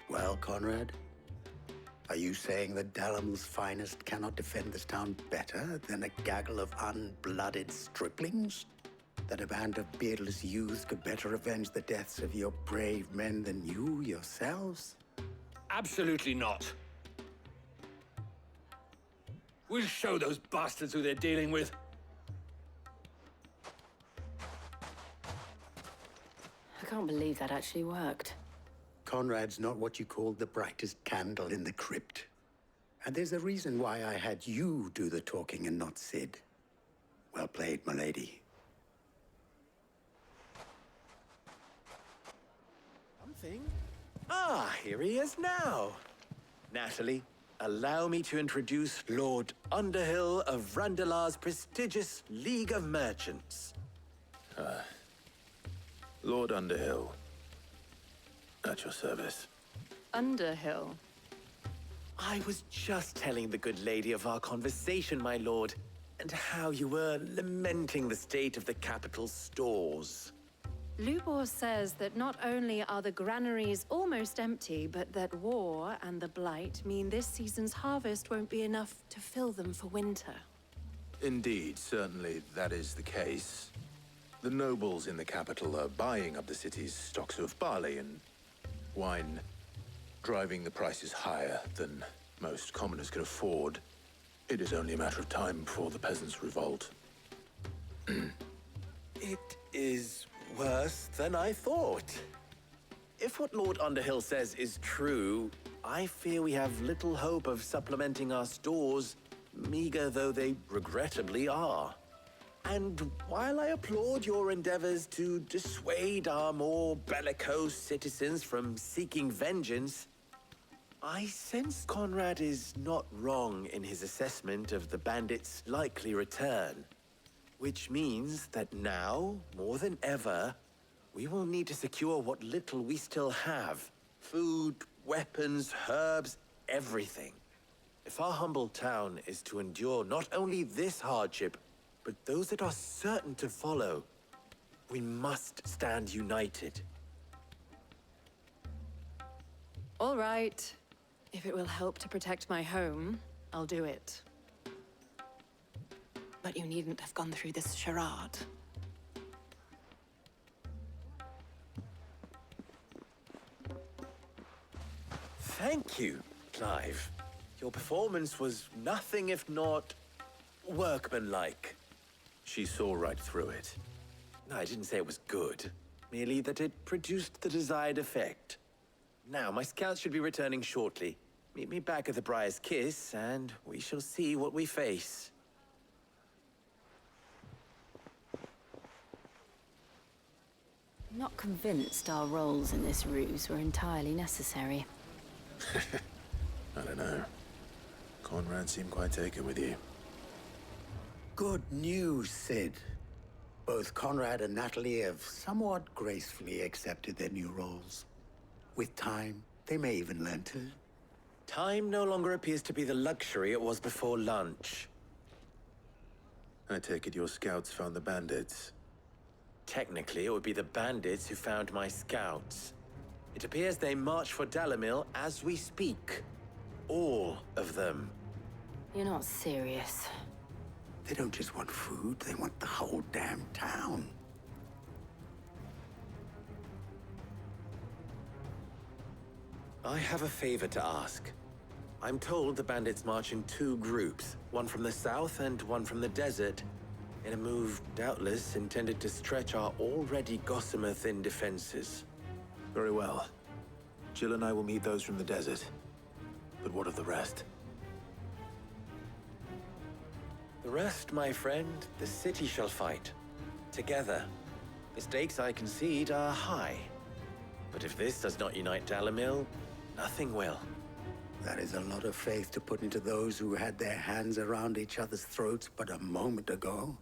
Well, Conrad, are you saying that Dalimil's finest cannot defend this town better than a gaggle of unblooded striplings? That a band of beardless youths could better avenge the deaths of your brave men than you yourselves? Absolutely not. We'll show those bastards who they're dealing with. I can't believe that actually worked. Conrad's not what you call the brightest candle in the crypt. And there's a reason why I had you do the talking and not Sid. Well played, my lady. Something? Ah, here he is now. Natalie, allow me to introduce Lord Underhill of Randalar's prestigious League of Merchants. Lord Underhill. At your service. Underhill? I was just telling the good lady of our conversation, my lord, and how you were lamenting the state of the capital's stores. Lubor says that not only are the granaries almost empty, but that war and the Blight mean this season's harvest won't be enough to fill them for winter. Indeed, certainly that is the case. The nobles in the capital are buying up the city's stocks of barley and wine, driving the prices higher than most commoners can afford. It is only a matter of time before the peasants revolt. It is worse than I thought. If what Lord Underhill says is true, I fear we have little hope of supplementing our stores, meager though they regrettably are. And while I applaud your endeavors to dissuade our more bellicose citizens from seeking vengeance, I sense Conrad is not wrong in his assessment of the bandits' likely return. Which means that now, more than ever, we will need to secure what little we still have. Food, weapons, herbs, everything. If our humble town is to endure not only this hardship, but those that are certain to follow, we must stand united. All right. If it will help to protect my home, I'll do it. But you needn't have gone through this charade. Thank you, Clive. Your performance was nothing if not workmanlike. She saw right through it. No, I didn't say it was good. Merely that it produced the desired effect. Now, my scouts should be returning shortly. Meet me back at the Briar's Kiss, and we shall see what we face. I'm not convinced our roles in this ruse were entirely necessary. I don't know. Conrad seemed quite taken with you. Good news, Sid. Both Conrad and Natalie have somewhat gracefully accepted their new roles. With time, they may even learn to. Time no longer appears to be the luxury it was before lunch. I take it your scouts found the bandits. Technically, it would be the bandits who found my scouts. It appears they march for Dalimil as we speak. All of them. You're not serious. They don't just want food, they want the whole damn town. I have a favor to ask. I'm told the bandits march in two groups, one from the south and one from the desert, in a move doubtless intended to stretch our already gossamer-thin defenses. Very well. Jill and I will meet those from the desert. But what of the rest? The rest, my friend, the city shall fight. Together. The stakes, I concede, are high. But if this does not unite Dalimil, nothing will. That is a lot of faith to put into those who had their hands around each other's throats but a moment ago.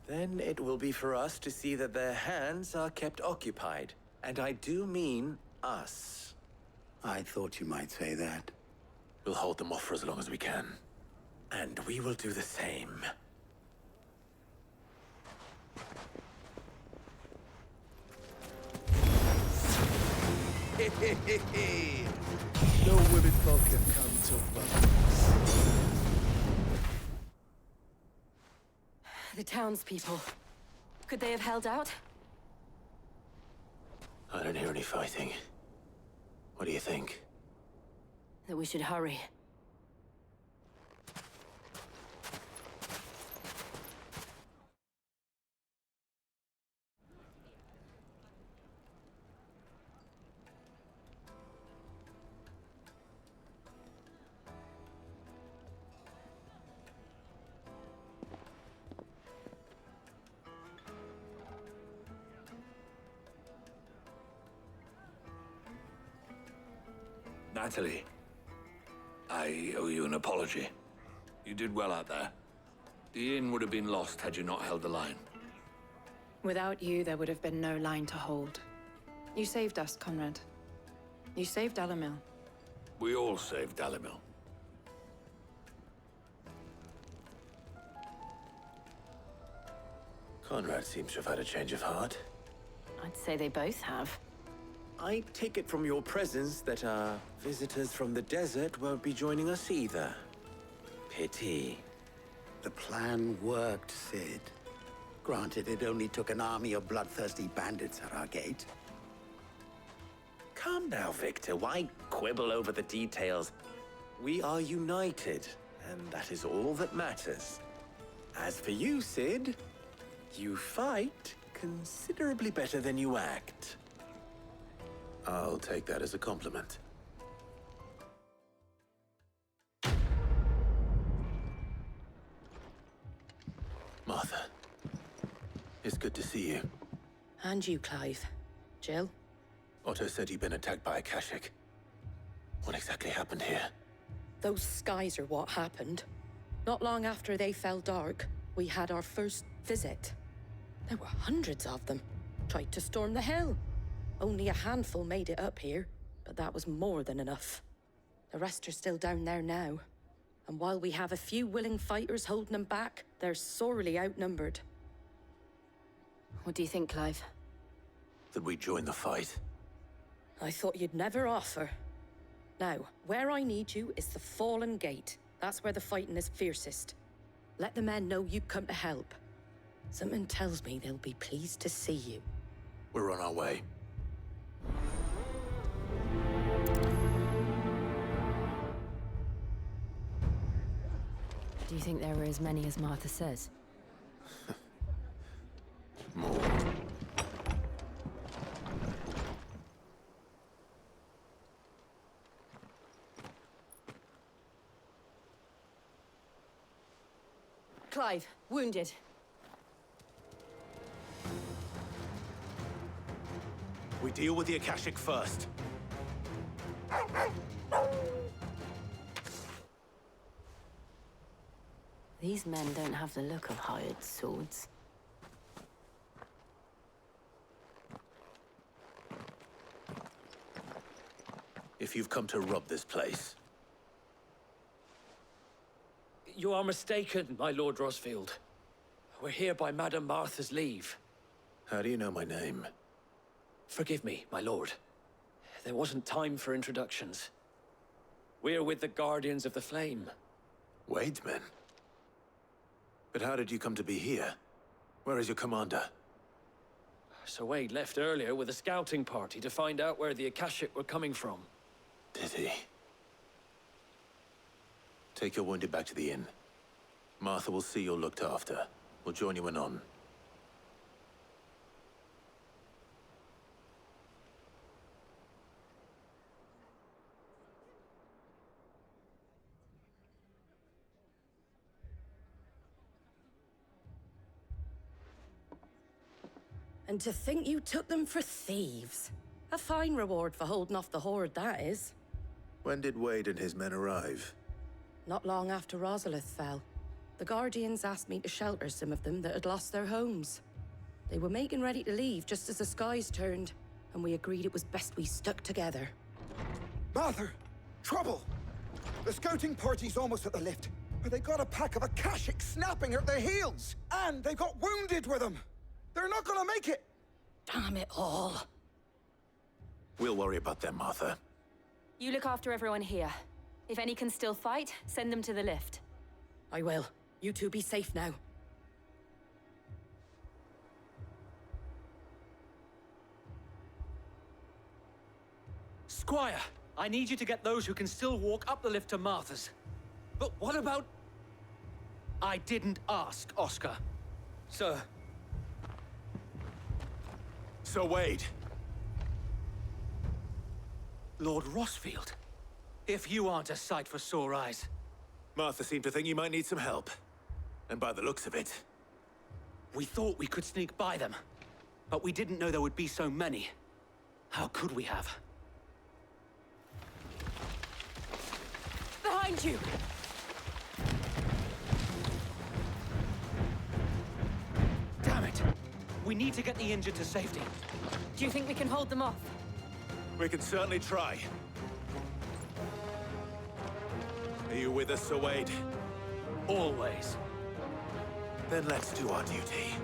Then it will be for us to see that their hands are kept occupied. And I do mean us. I thought you might say that. We'll hold them off for as long as we can. And we will do the same. No women folk have come to Butler. The townspeople. Could they have held out? I don't hear any fighting. What do you think? That we should hurry. Natalie, I owe you an apology. You did well out there. The inn would have been lost had you not held the line. Without you, there would have been no line to hold. You saved us, Conrad. You saved Dalimil. We all saved Dalimil. Conrad seems to have had a change of heart. I'd say they both have. I take it from your presence that our visitors from the desert won't be joining us either. Pity. The plan worked, Sid. Granted, it only took an army of bloodthirsty bandits at our gate. Calm now, Victor. Why quibble over the details? We are united, and that is all that matters. As for you, Sid, you fight considerably better than you act. I'll take that as a compliment. Martha, it's good to see you. And you, Clive. Jill? Otto said you'd been attacked by a Kashik. What exactly happened here? Those skies are what happened. Not long after they fell dark, we had our first visit. There were hundreds of them. Tried to storm the hill. Only a handful made it up here, but that was more than enough. The rest are still down there now. And while we have a few willing fighters holding them back, they're sorely outnumbered. What do you think, Clive? That we join the fight? I thought you'd never offer. Now, where I need you is the Fallen Gate. That's where the fighting is fiercest. Let the men know you come to help. Something tells me they'll be pleased to see you. We're on our way. Do you think there were as many as Martha says? More. Clive, wounded. We deal with the Akashic first. These men don't have the look of hired swords. If you've come to rob this place, You are mistaken, my Lord Rosfield. We're here by Madame Martha's leave. how do you know my name? Forgive me, my lord. There wasn't time for introductions. We're with the Guardians of the Flame. Wade's men? But how did you come to be here? Where is your commander? Sir Wade left earlier with a scouting party to find out where the Akashic were coming from. Did he? Take your wounded back to the inn. Martha will see you're looked after. We'll join you anon. And to think you took them for thieves. A fine reward for holding off the horde, that is. When did Wade and his men arrive? Not long after Rosalith fell. The Guardians asked me to shelter some of them that had lost their homes. They were making ready to leave just as the skies turned, and we agreed it was best we stuck together. Martha! Trouble! The scouting party's almost at the lift, but they got a pack of Akashic snapping at their heels! And they got wounded with them! They're not gonna make it! Damn it all. We'll worry about them, Martha. You look after everyone here. If any can still fight, send them to the lift. I will. You two be safe now. Squire, I need you to get those who can still walk up the lift to Martha's. But what about... I didn't ask, Oscar. Sir. Sir Wade. Lord Rosfield. If you aren't a sight for sore eyes. Martha seemed to think you might need some help. And by the looks of it... We thought we could sneak by them. But we didn't know there would be so many. How could we have? Behind behind you! Damn it! We need to get the injured to safety. Do you think we can hold them off? We can certainly try. Are you with us, Sir Wade? Always. Then let's do our duty.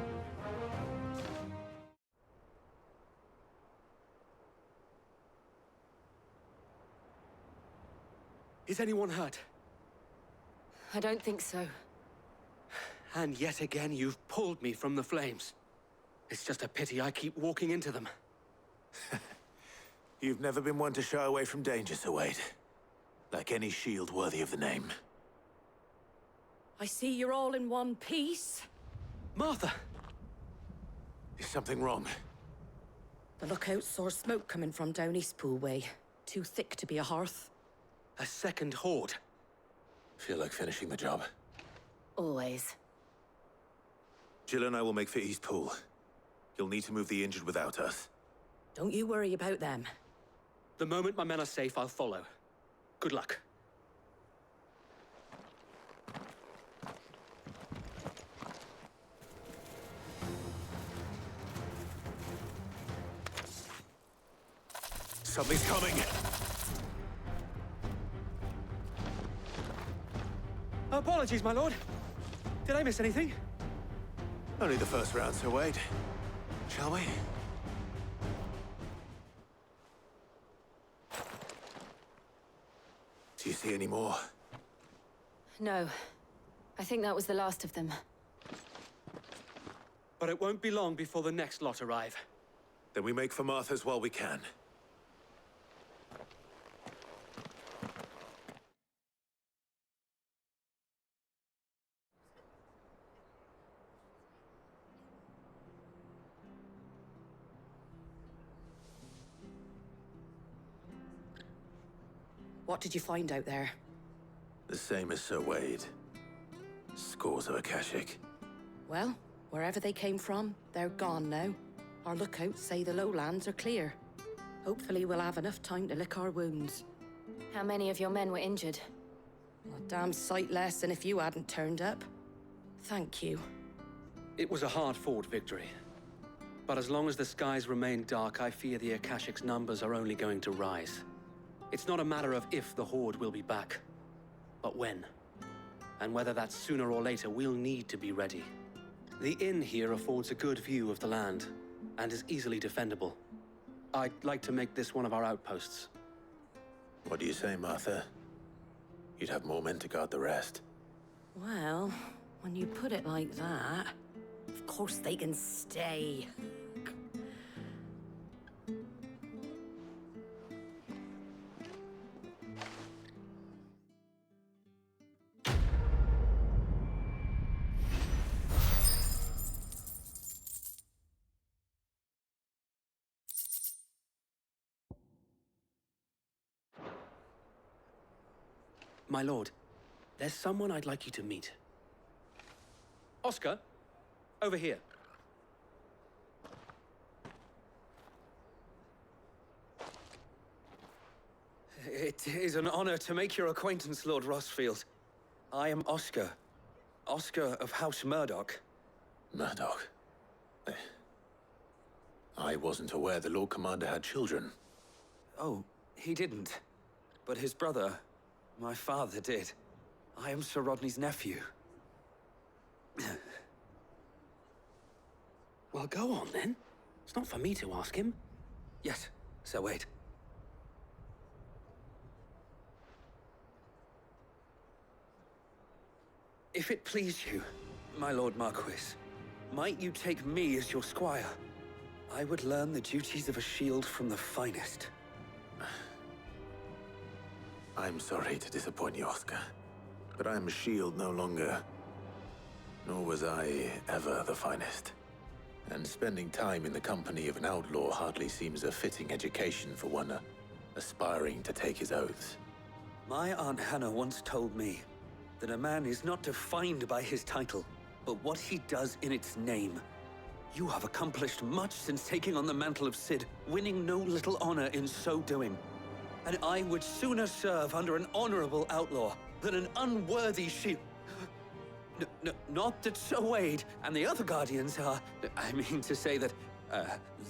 Is anyone hurt? I don't think so. And yet again, you've pulled me from the flames. It's just a pity I keep walking into them. You've never been one to shy away from danger, Sir Wade. Like any shield worthy of the name. I see you're all in one piece. Martha! Is something wrong? The lookout saw smoke coming from down East Pool way. Too thick to be a hearth. A second horde. Feel like finishing the job? Always. Jill and I will make for East Pool. You'll need to move the injured without us. Don't you worry about them. The moment my men are safe, I'll follow. Good luck. Something's coming! Apologies, my lord. Did I miss anything? Only the first round, Sir Wade. Shall we? Do you see any more? No. I think that was the last of them. But it won't be long before the next lot arrive. Then we make for Martha's while we can. What did you find out there? The same as Sir Wade. Scores of Akashic. Well, wherever they came from, they're gone now. Our lookouts say the lowlands are clear. Hopefully we'll have enough time to lick our wounds. How many of your men were injured? A damn sight less than if you hadn't turned up. Thank you. It was a hard-fought victory. But as long as the skies remain dark, I fear the Akashic's numbers are only going to rise. It's not a matter of if the Horde will be back, but when. And whether that's sooner or later, we'll need to be ready. The inn here affords a good view of the land, and is easily defendable. I'd like to make this one of our outposts. What do you say, Martha? You'd have more men to guard the rest. Well, when you put it like that, of course they can stay. My lord, there's someone I'd like you to meet. Oscar, over here. It is an honor to make your acquaintance, Lord Rossfield. I am Oscar. Oscar of House Murdoch. Murdoch? I wasn't aware the Lord Commander had children. Oh, he didn't. But his brother, my father, did. I am Sir Rodney's nephew. Well, go on then. It's not for me to ask him. Yes, Sir Wade. If it please you, my Lord Marquis, might you take me as your squire? I would learn the duties of a shield from the finest. I'm sorry to disappoint you, Oscar, but I'm a shield no longer. Nor was I ever the finest. And spending time in the company of an outlaw hardly seems a fitting education for one aspiring to take his oaths. My Aunt Hannah once told me that a man is not defined by his title, but what he does in its name. You have accomplished much since taking on the mantle of Cid, winning no little honor in so doing. And I would sooner serve under an honorable outlaw, that an unworthy shield... not that Sir Wade and the other Guardians are... I mean to say that,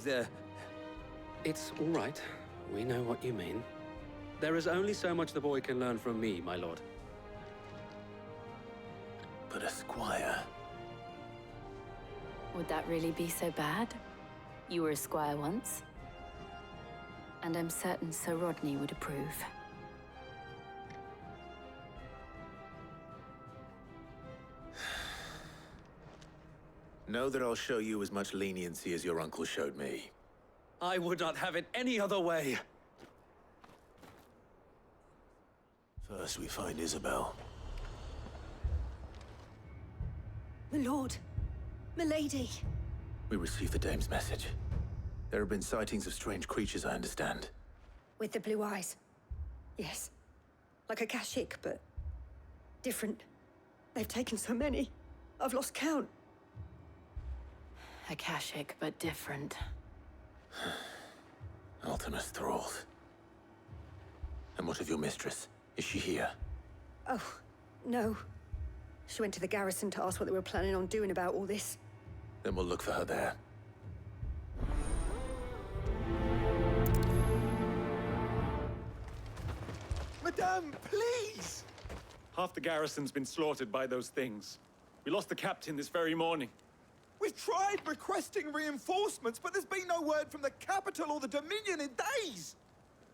they're... It's all right. We know what you mean. There is only so much the boy can learn from me, my lord. But a squire... Would that really be so bad? You were a squire once. And I'm certain Sir Rodney would approve. Know that I'll show you as much leniency as your uncle showed me. I would not have it any other way. First we find Isabel. My lord. Milady. We received the dame's message. There have been sightings of strange creatures, I understand. With the blue eyes. Yes. Like a Kashik, but different. They've taken so many. I've lost count. Akashic, but different. Ultimus thralls. And what of your mistress? Is she here? Oh, no. She went to the garrison to ask what they were planning on doing about all this. Then we'll look for her there. Madame, please! Half the garrison's been slaughtered by those things. We lost the captain this very morning. We've tried requesting reinforcements, but there's been no word from the capital or the Dominion in days!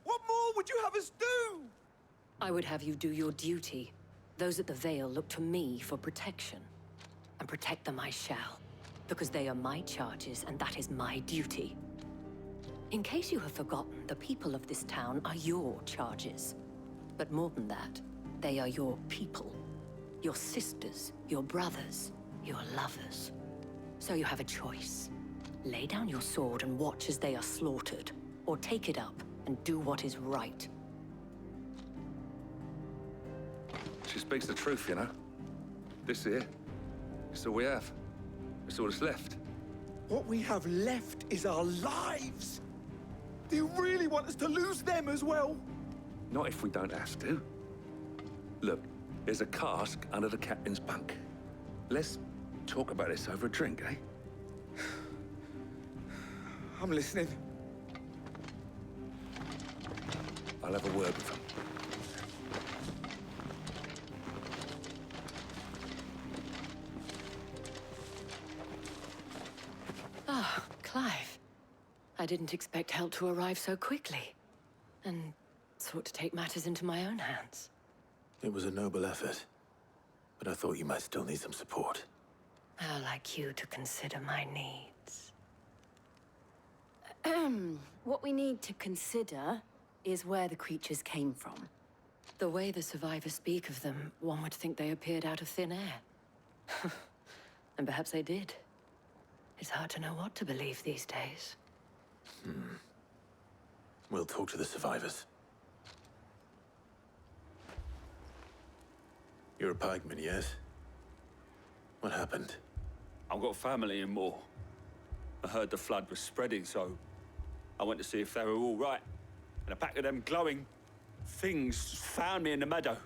What more would you have us do? I would have you do your duty. Those at the Vale look to me for protection. And protect them I shall. Because they are my charges, and that is my duty. In case you have forgotten, the people of this town are your charges. But more than that, they are your people. Your sisters, your brothers, your lovers. So you have a choice. Lay down your sword and watch as they are slaughtered, or take it up and do what is right. She speaks the truth, you know. This here, it's all we have. It's all that's left. What we have left is our lives! Do you really want us to lose them as well? Not if we don't have to. Look, there's a cask under the captain's bunk. Let's talk about this over a drink, eh? I'm listening. I'll have a word with him. Ah, Clive. I didn't expect help to arrive so quickly. And sought to take matters into my own hands. It was a noble effort, but I thought you might still need some support. How like you to consider my needs. What we need to consider is where the creatures came from. The way the survivors speak of them, one would think they appeared out of thin air. And perhaps they did. It's hard to know what to believe these days. We'll talk to the survivors. You're a pikeman, yes? What happened? I've got family in Moor. I heard the flood was spreading, so I went to see if they were all right. And a pack of them glowing things found me in the meadow.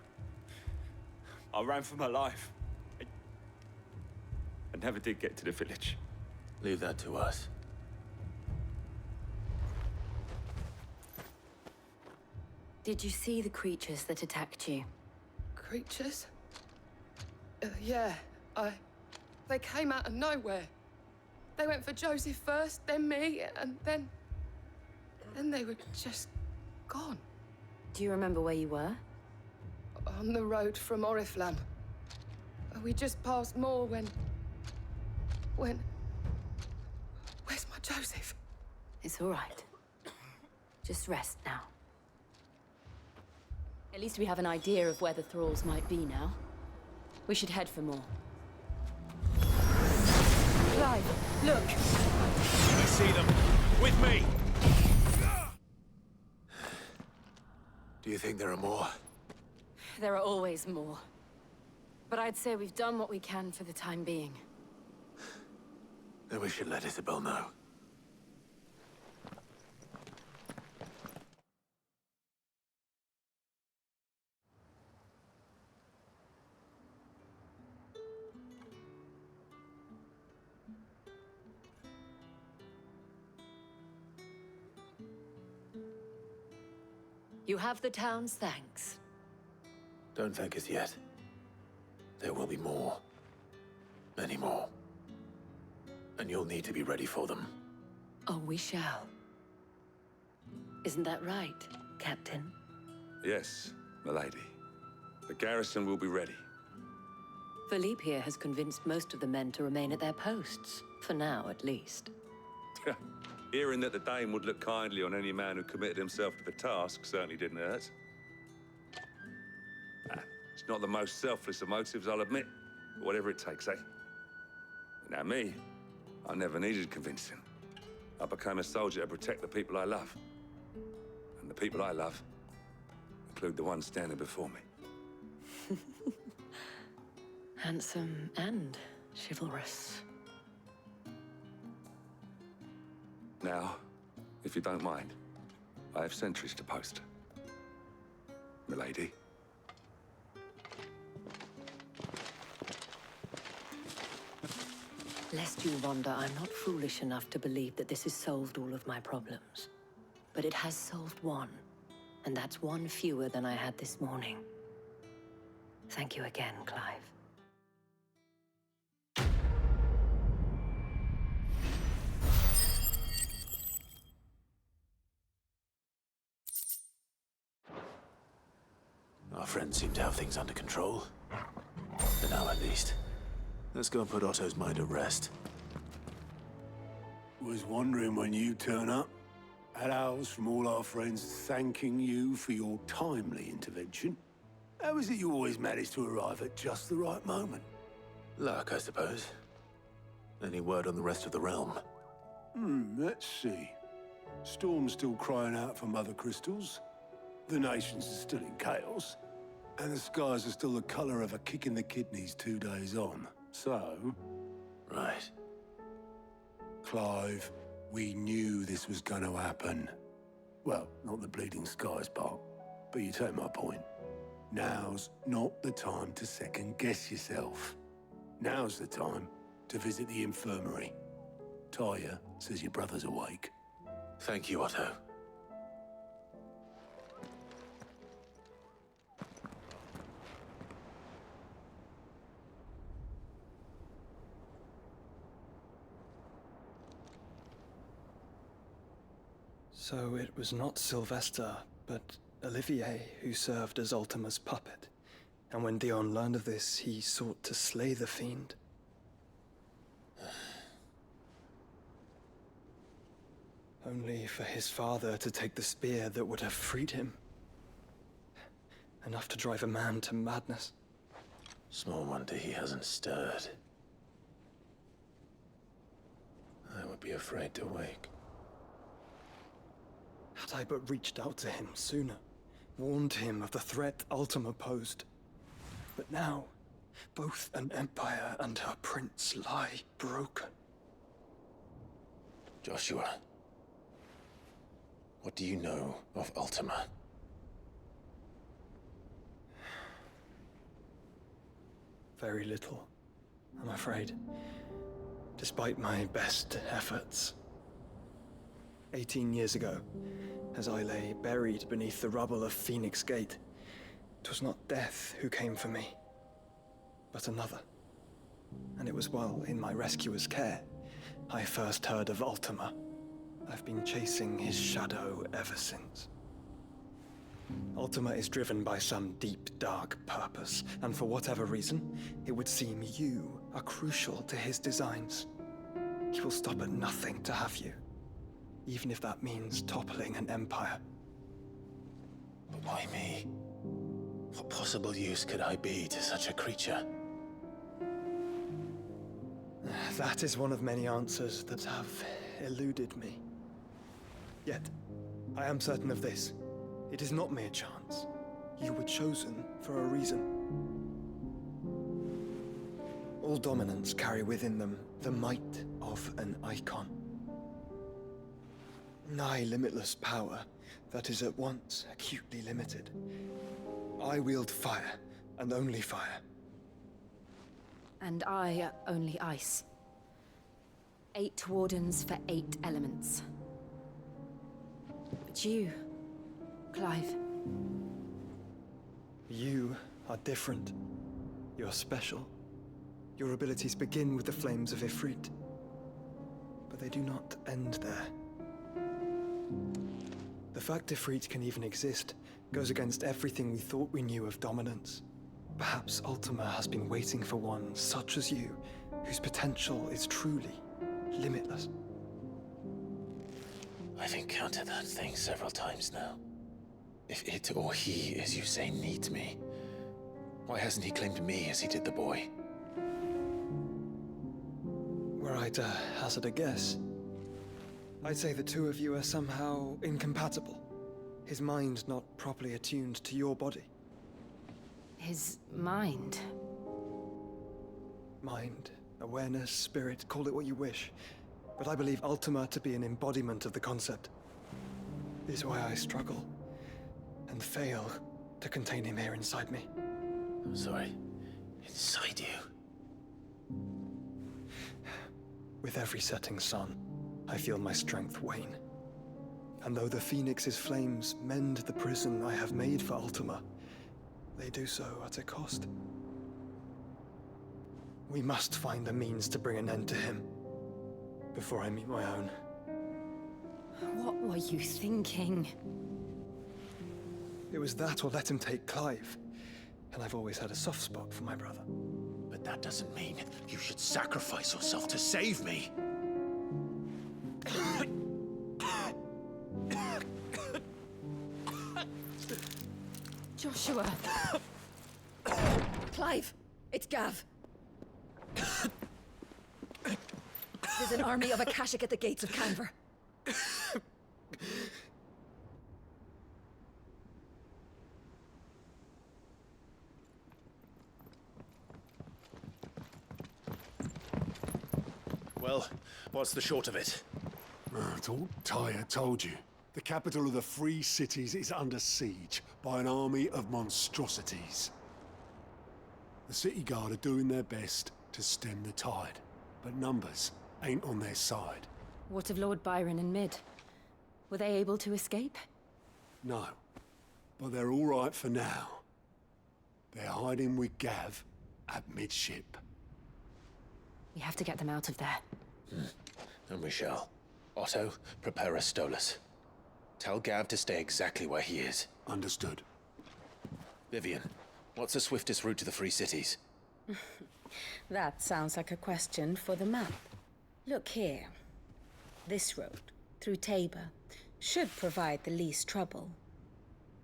I ran for my life. I never did get to the village. Leave that to us. Did you see the creatures that attacked you? Creatures? Yeah, they came out of nowhere. They went for Joseph first, then me, and then they were just gone. Do you remember where you were? On the road from Oriflamme. We just passed Moor when... Where's my Joseph? It's all right. Just rest now. At least we have an idea of where the thralls might be now. We should head for more. Clive, look! I see them. With me! Do you think there are more? There are always more. But I'd say we've done what we can for the time being. Then we should let Isabel know. You have the town's thanks. Don't thank us yet. There will be more. Many more. And you'll need to be ready for them. Oh, we shall. Isn't that right, Captain? Yes, milady. The garrison will be ready. Philippe here has convinced most of the men to remain at their posts. For now, at least. Hearing that the Dane would look kindly on any man who committed himself to the task certainly didn't hurt. It's not the most selfless of motives, I'll admit. But whatever it takes, eh? Now me, I never needed convincing. I became a soldier to protect the people I love. And the people I love include the ones standing before me. Handsome and chivalrous. Now, if you don't mind, I have sentries to post. Milady. Lest you wonder, I'm not foolish enough to believe that this has solved all of my problems. But it has solved one, and that's one fewer than I had this morning. Thank you again, Clive. Our friends seem to have things under control. For now, at least. Let's go and put Otto's mind at rest. Was wondering when you turn up. Had owls from all our friends thanking you for your timely intervention. How is it you always manage to arrive at just the right moment? Luck, I suppose. Any word on the rest of the realm? Let's see. Storm's still crying out for Mothercrystals. The nations are still in chaos. And the skies are still the color of a kick in the kidneys 2 days on. So... Right. Clive, we knew this was going to happen. Well, not the bleeding skies part, but you take my point. Now's not the time to second-guess yourself. Now's the time to visit the infirmary. Taya says your brother's awake. Thank you, Otto. So it was not Sylvester, but Olivier who served as Ultima's puppet. And when Dion learned of this, he sought to slay the fiend. Only for his father to take the spear that would have freed him. Enough to drive a man to madness. Small wonder he hasn't stirred. I would be afraid to wake. Had I but reached out to him sooner, warned him of the threat Ultima posed. But now, both an empire and her prince lie broken. Joshua, what do you know of Ultima? Very little, I'm afraid. Despite my best efforts. 18 years ago, as I lay buried beneath the rubble of Phoenix Gate, 'twas not death who came for me, but another. And it was while in my rescuer's care, I first heard of Ultima. I've been chasing his shadow ever since. Ultima is driven by some deep, dark purpose, and for whatever reason, it would seem you are crucial to his designs. He will stop at nothing to have you. Even if that means toppling an empire. But why me? What possible use could I be to such a creature? That is one of many answers that have eluded me. Yet, I am certain of this. It is not mere chance. You were chosen for a reason. All dominants carry within them the might of an Eikon. Nigh limitless power that is at once acutely limited. I wield fire, and only fire. And I only ice. 8 wardens for 8 elements. But you, Clive, are different. You're special. Your abilities begin with the flames of Ifrit. But they do not end there. The fact Ifrit can even exist goes against everything we thought we knew of dominance. Perhaps Ultima has been waiting for one such as you, whose potential is truly limitless. I've encountered that thing several times now. If it or he, as you say, needs me, why hasn't he claimed me as he did the boy? Were I to hazard a guess, I'd say the two of you are somehow incompatible. His mind not properly attuned to your body. His mind? Mind, awareness, spirit, call it what you wish. But I believe Ultima to be an embodiment of the concept. This is why I struggle and fail to contain him here inside me. I'm sorry. Inside you? With every setting sun, I feel my strength wane. And though the Phoenix's flames mend the prison I have made for Ultima, they do so at a cost. We must find a means to bring an end to him before I meet my own. What were you thinking? It was that or let him take Clive. And I've always had a soft spot for my brother. But that doesn't mean you should sacrifice yourself to save me. Joshua! Clive! It's Gav! There's an army of Akashic at the gates of Canver. Well, what's the short of it? Tyre told you. The capital of the Free Cities is under siege by an army of monstrosities. The city guard are doing their best to stem the tide, but numbers ain't on their side. What of Lord Byron and Mid? Were they able to escape? No, but they're all right for now. They're hiding with Gav at midship. We have to get them out of there. And we shall. Otto, prepare a Stolas. Tell Gav to stay exactly where he is. Understood. Vivian, what's the swiftest route to the Free Cities? That sounds like a question for the map. Look here. This road, through Tabor, should provide the least trouble.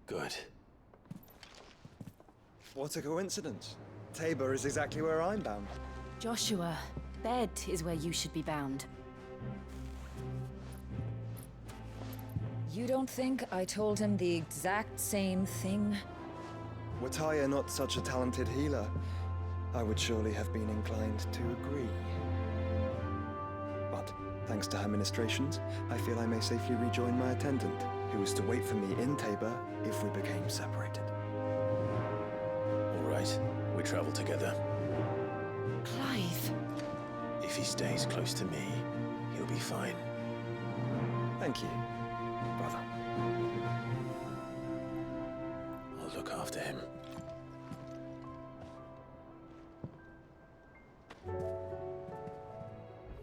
Good. What a coincidence. Tabor is exactly where I'm bound. Joshua, bed is where you should be bound. You don't think I told him the exact same thing? Were Tyre not such a talented healer, I would surely have been inclined to agree. But, thanks to her ministrations, I feel I may safely rejoin my attendant, who is to wait for me in Tabor if we became separated. All right, we travel together. Clive! If he stays close to me, he'll be fine. Thank you, brother. I'll look after him.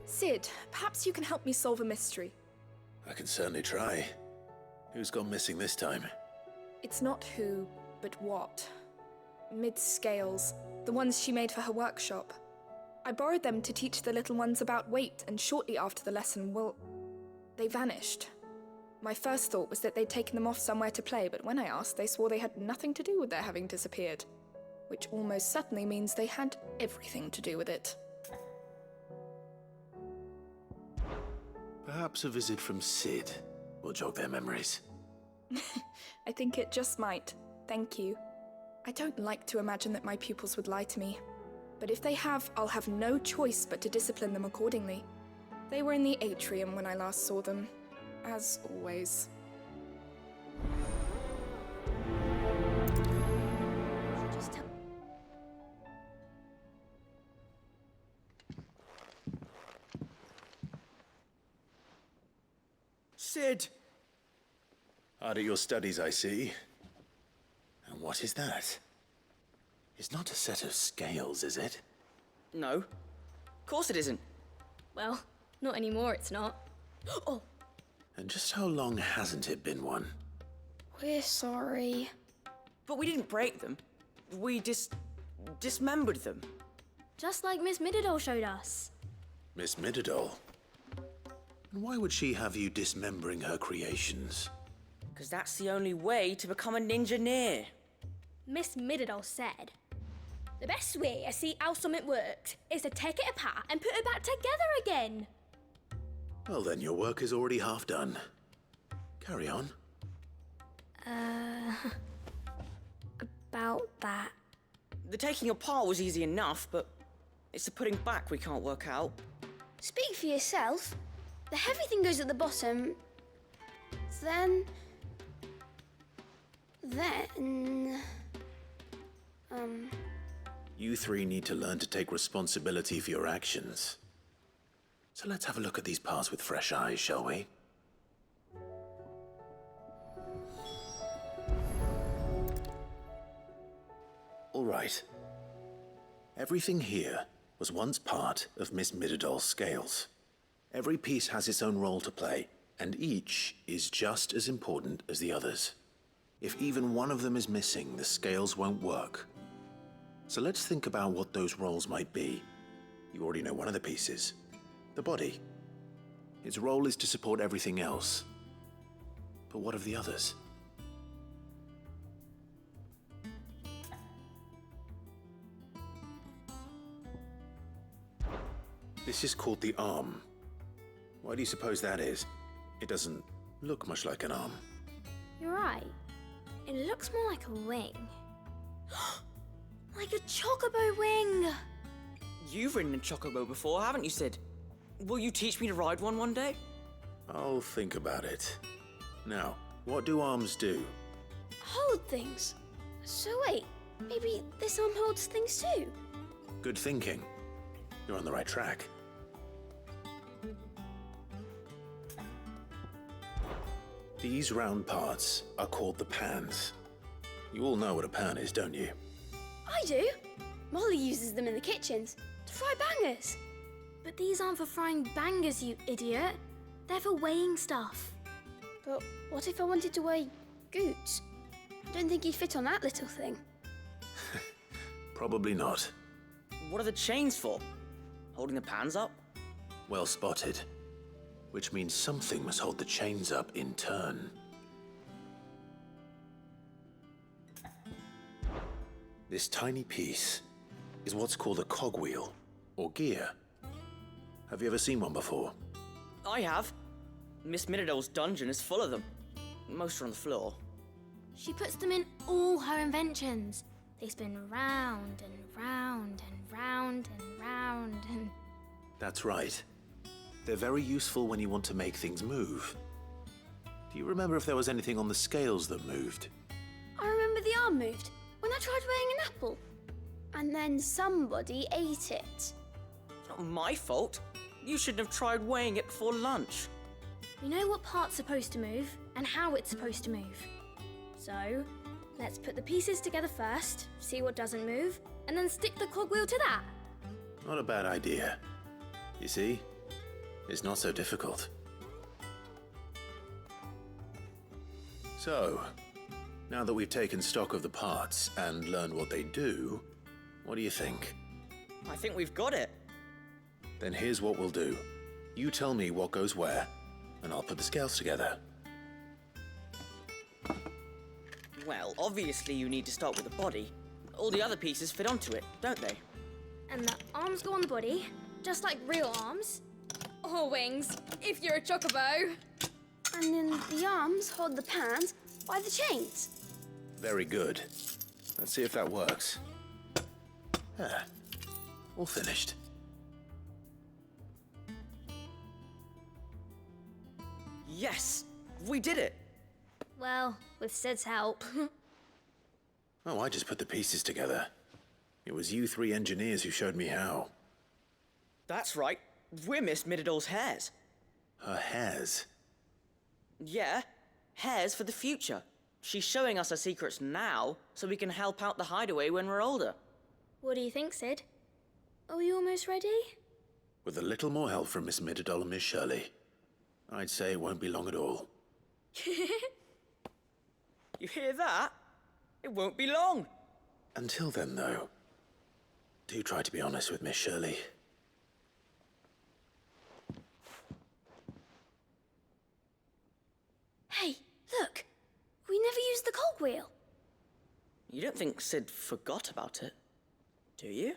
Sid, perhaps you can help me solve a mystery. I can certainly try. Who's gone missing this time? It's not who, but what. Mid's scales, the ones she made for her workshop. I borrowed them to teach the little ones about weight, and shortly after the lesson, well, they vanished. My first thought was that they'd taken them off somewhere to play, but when I asked, they swore they had nothing to do with their having disappeared. Which almost certainly means they had everything to do with it. Perhaps a visit from Sid will jog their memories. I think it just might. Thank you. I don't like to imagine that my pupils would lie to me. But if they have, I'll have no choice but to discipline them accordingly. They were in the atrium when I last saw them, as always. Sid! Hard at your studies, I see. And what is that? It's not a set of scales, is it? No. Of course it isn't. Well, not anymore, it's not. Oh! And just how long hasn't it been one? We're sorry. But we didn't break them. We dismembered them. Just like Miss Mididol showed us. Miss Mididol? And why would she have you dismembering her creations? Because that's the only way to become a ninja-near. Miss Mididol said, the best way to see how something works is to take it apart and put it back together again. Well then, your work is already half done. Carry on. About that. The taking apart was easy enough, but it's the putting back we can't work out. Speak for yourself. The heavy thing goes at the bottom. Then... You three need to learn to take responsibility for your actions. So let's have a look at these parts with fresh eyes, shall we? All right. Everything here was once part of Miss Mididol's scales. Every piece has its own role to play, and each is just as important as the others. If even one of them is missing, the scales won't work. So let's think about what those roles might be. You already know one of the pieces. The body. Its role is to support everything else. But what of the others? This is called the arm. Why do you suppose that is? It doesn't look much like an arm. You're right. It looks more like a wing. Like a chocobo wing! You've ridden a chocobo before, haven't you, Sid? Will you teach me to ride one day? I'll think about it. Now, what do arms do? Hold things. So wait, maybe this arm holds things too? Good thinking. You're on the right track. These round parts are called the pans. You all know what a pan is, don't you? I do. Molly uses them in the kitchens to fry bangers. But these aren't for frying bangers, you idiot. They're for weighing stuff. But what if I wanted to weigh Goots? I don't think he'd fit on that little thing. Probably not. What are the chains for? Holding the pans up? Well spotted. Which means something must hold the chains up in turn. This tiny piece is what's called a cogwheel, or gear. Have you ever seen one before? I have. Miss Mididol's dungeon is full of them. Most are on the floor. She puts them in all her inventions. They spin round and round and round and round and... That's right. They're very useful when you want to make things move. Do you remember if there was anything on the scales that moved? I remember the arm moved when I tried weighing an apple. And then somebody ate it. It's not my fault. You shouldn't have tried weighing it before lunch. We know what part's supposed to move and how it's supposed to move. So, let's put the pieces together first, see what doesn't move, and then stick the cogwheel to that. Not a bad idea. You see? It's not so difficult. So, now that we've taken stock of the parts and learned what they do, what do you think? I think we've got it. Then here's what we'll do. You tell me what goes where, and I'll put the scales together. Well, obviously you need to start with the body. All the other pieces fit onto it, don't they? And the arms go on the body, just like real arms. Or wings, if you're a chocobo. And then the arms hold the pans by the chains. Very good. Let's see if that works. Ah, all finished. Yes! We did it! Well, with Sid's help. Oh, I just put the pieces together. It was you three engineers who showed me how. That's right. We're Miss Mididol's heirs. Her hairs? Yeah, heirs for the future. She's showing us her secrets now, so we can help out the hideaway when we're older. What do you think, Sid? Are we almost ready? With a little more help from Miss Middledol and Miss Shirley, I'd say it won't be long at all. You hear that? It won't be long. Until then, though, do try to be honest with Miss Shirley. Hey, look! We never used the cogwheel. You don't think Sid forgot about it, do you?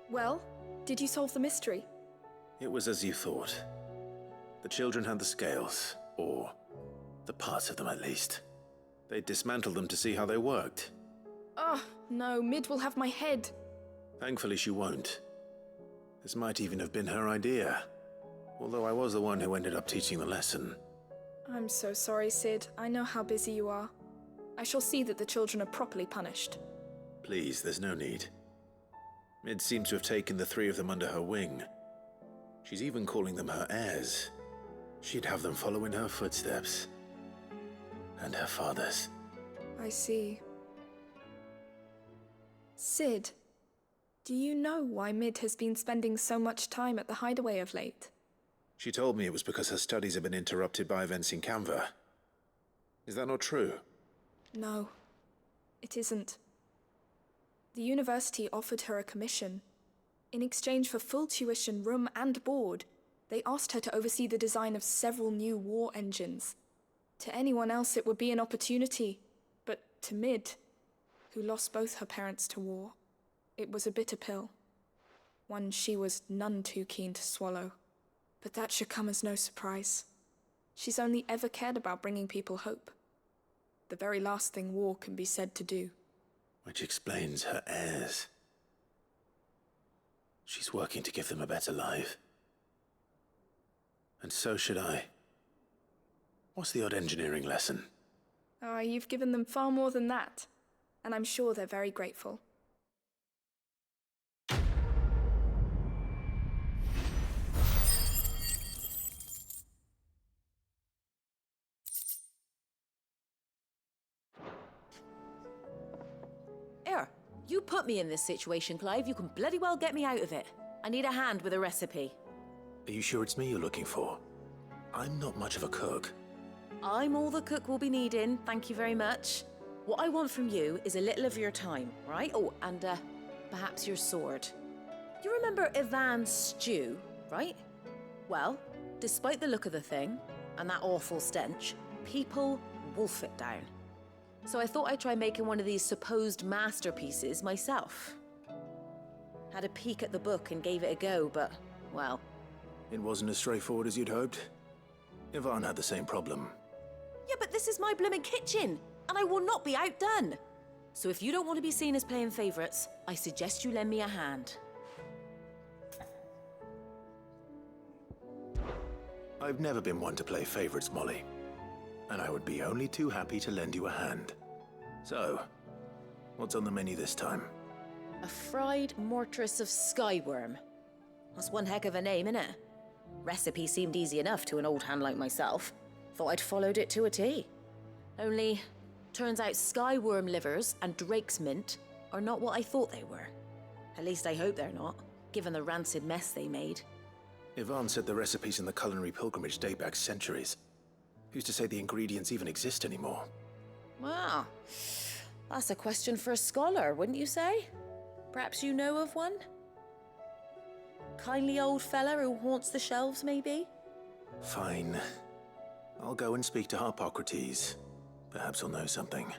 Well, did you solve the mystery? It was as you thought. The children had the scales, or the parts of them at least. They dismantled them to see how they worked. Oh, no, Mid will have my head. Thankfully she won't. This might even have been her idea. Although I was the one who ended up teaching the lesson. I'm so sorry, Sid. I know how busy you are. I shall see that the children are properly punished. Please, there's no need. Mid seems to have taken the three of them under her wing. She's even calling them her heirs. She'd have them follow in her footsteps. And her father's. I see. Sid, do you know why Mid has been spending so much time at the hideaway of late? She told me it was because her studies have been interrupted by events in Canva. Is that not true? No, it isn't. The university offered her a commission. In exchange for full tuition, room and board, they asked her to oversee the design of several new war engines. To anyone else it would be an opportunity, but to Mid, who lost both her parents to war, it was a bitter pill. One she was none too keen to swallow. But that should come as no surprise. She's only ever cared about bringing people hope. The very last thing war can be said to do. Which explains her heirs. She's working to give them a better life. And so should I. What's the odd engineering lesson? Oh, you've given them far more than that. And I'm sure they're very grateful. Here, you put me in this situation, Clive. You can bloody well get me out of it. I need a hand with a recipe. Are you sure it's me you're looking for? I'm not much of a cook. I'm all the cook will be needing, thank you very much. What I want from you is a little of your time, right? Oh, and perhaps your sword. You remember Ivan's stew, right? Well, despite the look of the thing, and that awful stench, people wolf it down. So I thought I'd try making one of these supposed masterpieces myself. Had a peek at the book and gave it a go, but, well... It wasn't as straightforward as you'd hoped? Ivan had the same problem. Yeah, but this is my blooming kitchen, and I will not be outdone. So if you don't want to be seen as playing favourites, I suggest you lend me a hand. I've never been one to play favourites, Molly. And I would be only too happy to lend you a hand. So, what's on the menu this time? A fried mortress of skyworm. That's one heck of a name, innit? Recipe seemed easy enough to an old hand like myself. Thought I'd followed it to a T. Only, turns out skyworm livers and drake's mint are not what I thought they were. At least I hope they're not, given the rancid mess they made. Ivan said the recipes in the culinary pilgrimage date back centuries. Who's to say the ingredients even exist anymore? Wow. That's a question for a scholar, wouldn't you say? Perhaps you know of one? Kindly old fella who haunts the shelves, maybe? Fine. I'll go and speak to Harpocrates. Perhaps he'll know something.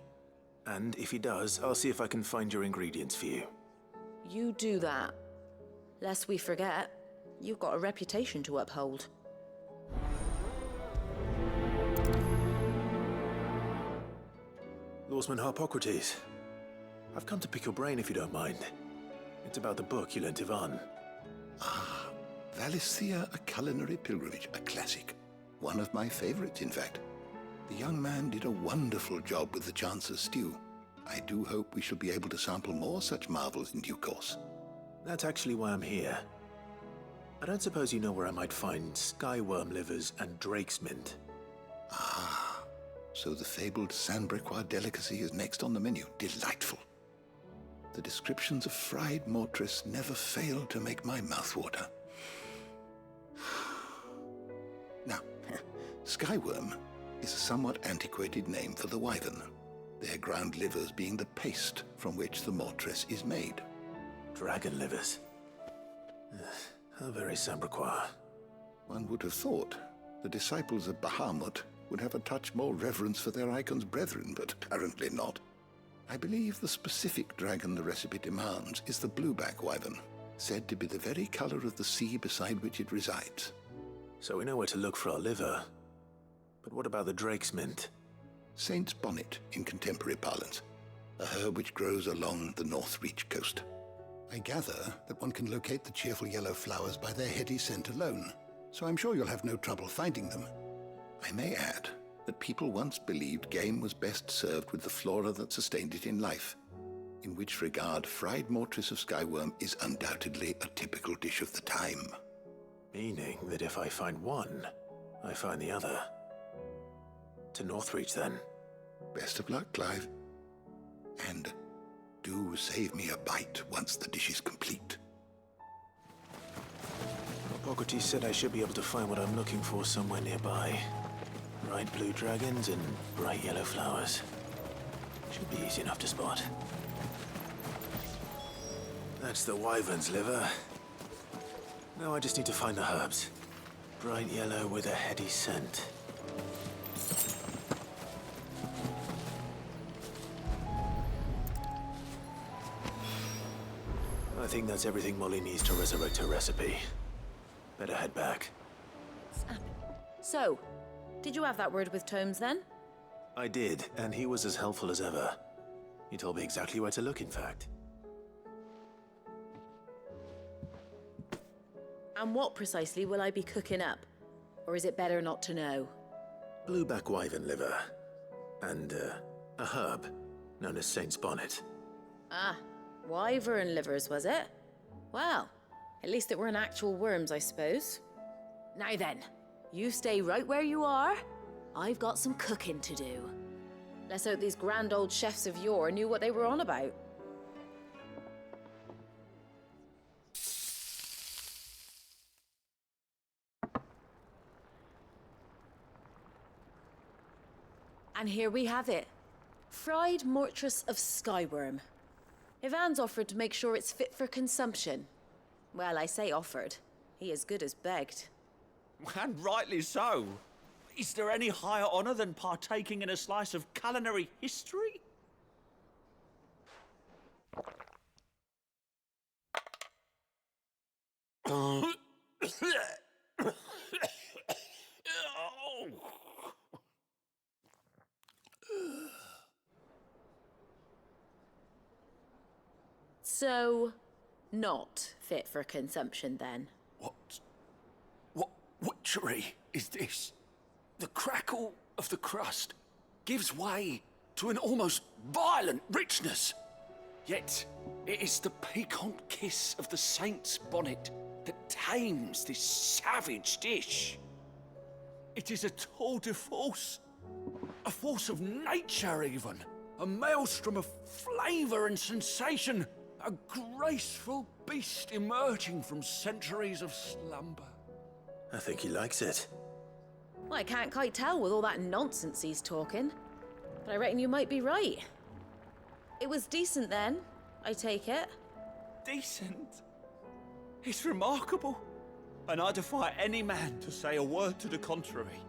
And if he does, I'll see if I can find your ingredients for you. You do that. Lest we forget, you've got a reputation to uphold. Lawsman Harpocrates. I've come to pick your brain if you don't mind. It's about the book you lent Ivan. Ah, Valisthea, a culinary pilgrimage, a classic. One of my favorites, in fact. The young man did a wonderful job with the Chance's stew. I do hope we shall be able to sample more such marvels in due course. That's actually why I'm here. I don't suppose you know where I might find skyworm livers and drake's mint. Ah, so the fabled Sandbrequois delicacy is next on the menu. Delightful. The descriptions of fried mortress never fail to make my mouth water. Now, skyworm is a somewhat antiquated name for the wyvern, their ground livers being the paste from which the mortress is made. Dragon livers. How very Sandbrequois. One would have thought the disciples of Bahamut would have a touch more reverence for their Eikon's brethren, but apparently not. I believe the specific dragon the recipe demands is the blueback wyvern, said to be the very color of the sea beside which it resides. So we know where to look for our liver. But what about the drake's mint? Saint's bonnet in contemporary parlance, a herb which grows along the North Reach coast. I gather that one can locate the cheerful yellow flowers by their heady scent alone, so I'm sure you'll have no trouble finding them. I may add that people once believed game was best served with the flora that sustained it in life, in which regard fried mortress of skyworm is undoubtedly a typical dish of the time. Meaning that if I find one, I find the other. To Northreach, then. Best of luck, Clive. And do save me a bite once the dish is complete. Hippocrates said I should be able to find what I'm looking for somewhere nearby. Bright blue dragons and bright yellow flowers. Should be easy enough to spot. That's the wyvern's liver. Now I just need to find the herbs. Bright yellow with a heady scent. I think that's everything Molly needs to resurrect her recipe. Better head back. So, did you have that word with Tomes then? I did, and he was as helpful as ever. He told me exactly where to look, in fact. And what precisely will I be cooking up? Or is it better not to know? Blueback wyvern liver. And, a herb known as Saint's bonnet. Ah, wyvern livers, was it? Well, at least it weren't actual worms, I suppose. Now then, you stay right where you are. I've got some cooking to do. Let's hope these grand old chefs of yore knew what they were on about. And here we have it. Fried mortress of skyworm. Ivan's offered to make sure it's fit for consumption. Well, I say offered. He as good as begged. And rightly so. Is there any higher honor than partaking in a slice of culinary history? So, not fit for consumption then? What witchery is this? The crackle of the crust gives way to an almost violent richness. Yet, it is the piquant kiss of the saint's bonnet that tames this savage dish. It is a tour de force. A force of nature, even. A maelstrom of flavor and sensation. A graceful beast emerging from centuries of slumber. I think he likes it. Well, I can't quite tell with all that nonsense he's talking. But I reckon you might be right. It was decent then, I take it. Decent? It's remarkable. And I defy any man to say a word to the contrary.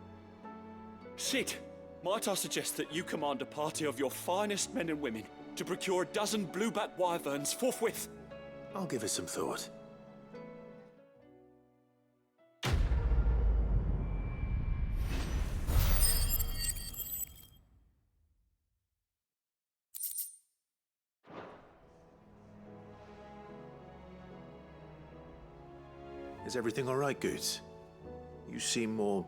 Sid, might I suggest that you command a party of your finest men and women to procure a dozen blueback wyverns forthwith? I'll give it some thought. Is everything all right, Goots? You seem more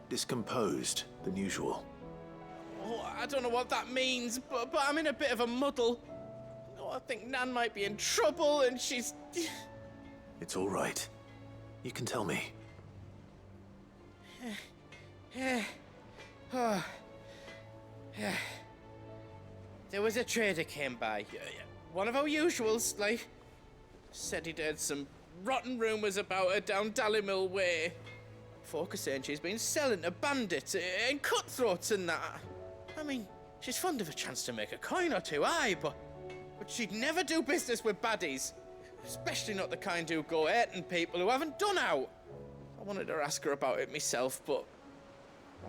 discomposed than usual. Oh, I don't know what that means, but I'm in a bit of a muddle. Oh, I think Nan might be in trouble, and she's... It's all right. You can tell me. Oh. There was a trader came by. One of our usuals, like. Said he'd heard some rotten rumours about her down Dalimil way. Folk are saying she's been selling to bandits and cutthroats and that. I mean, she's fond of a chance to make a coin or two, aye, but she'd never do business with baddies. Especially not the kind who go hurting people who haven't done out. I wanted to ask her about it myself, but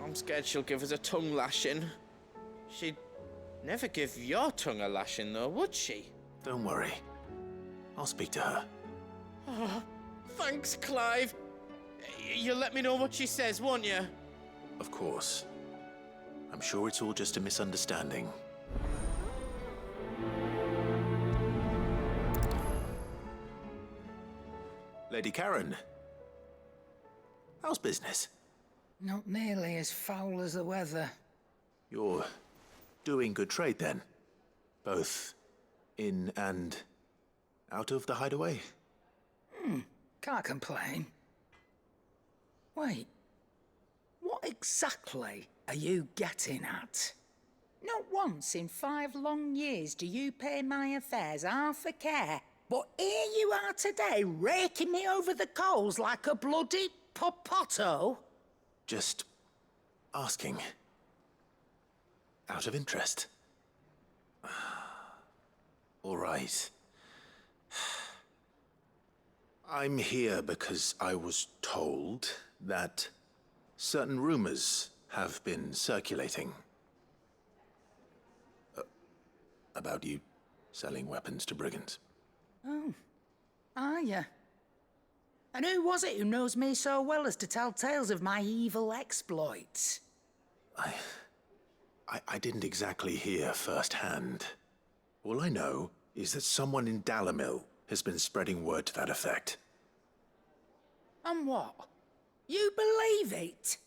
I'm scared she'll give us a tongue lashing. She'd never give your tongue a lashing, though, would she? Don't worry. I'll speak to her. Oh, thanks, Clive. You'll let me know what she says, won't you? Of course. I'm sure it's all just a misunderstanding. Lady Karen. How's business? Not nearly as foul as the weather. You're doing good trade, then? Both in and out of the hideaway? Can't complain. Wait. What exactly are you getting at? Not once in 5 long years do you pay my affairs half a care, but here you are today, raking me over the coals like a bloody popoto? Just asking. Out of interest. All right. I'm here because I was told that certain rumors have been circulating. About you selling weapons to brigands. Oh, are you? And who was it who knows me so well as to tell tales of my evil exploits? I didn't exactly hear firsthand. All I know is that someone in Dalimil has been spreading word to that effect. And what? You believe it?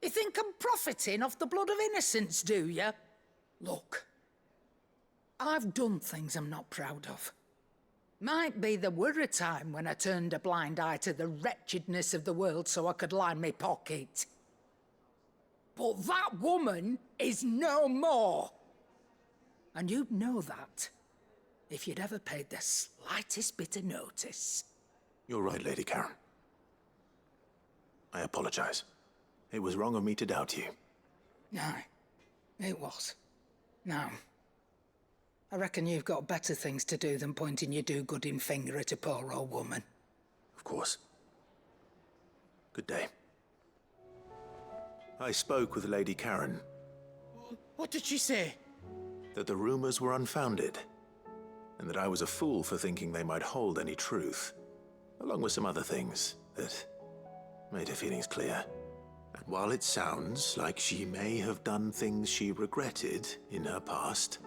You think I'm profiting off the blood of innocents, do you? Look, I've done things I'm not proud of. Might be there were a time when I turned a blind eye to the wretchedness of the world so I could line my pocket. But that woman is no more. And you'd know that if you'd ever paid the slightest bit of notice. You're right, Lady Karen. I apologize. It was wrong of me to doubt you. No, it was. Now, I reckon you've got better things to do than pointing your do-gooding finger at a poor old woman. Of course. Good day. I spoke with Lady Karen. What did she say? That the rumors were unfounded, and that I was a fool for thinking they might hold any truth, along with some other things that made her feelings clear. And while it sounds like she may have done things she regretted in her past,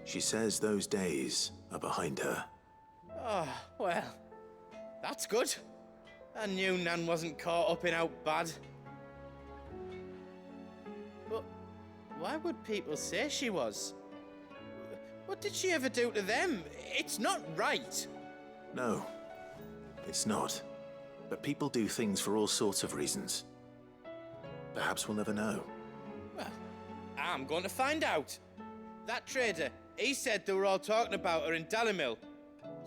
she says those days are behind her. Oh, well, that's good. I knew Nan wasn't caught up in out bad. But why would people say she was? What did she ever do to them? It's not right. No, it's not. But people do things for all sorts of reasons. Perhaps we'll never know. Well, I'm going to find out. That trader, he said they were all talking about her in Dalimil.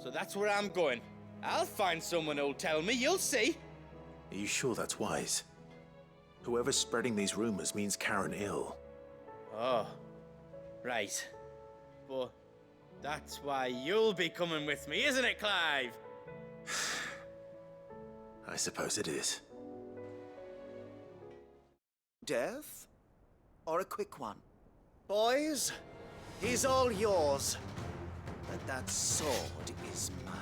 So that's where I'm going. I'll find someone who'll tell me, you'll see. Are you sure that's wise? Whoever's spreading these rumors means Karen ill. Oh, right. But that's why you'll be coming with me, isn't it, Clive? I suppose it is. Death? Or a quick one? Boys, he's all yours. But that sword is mine.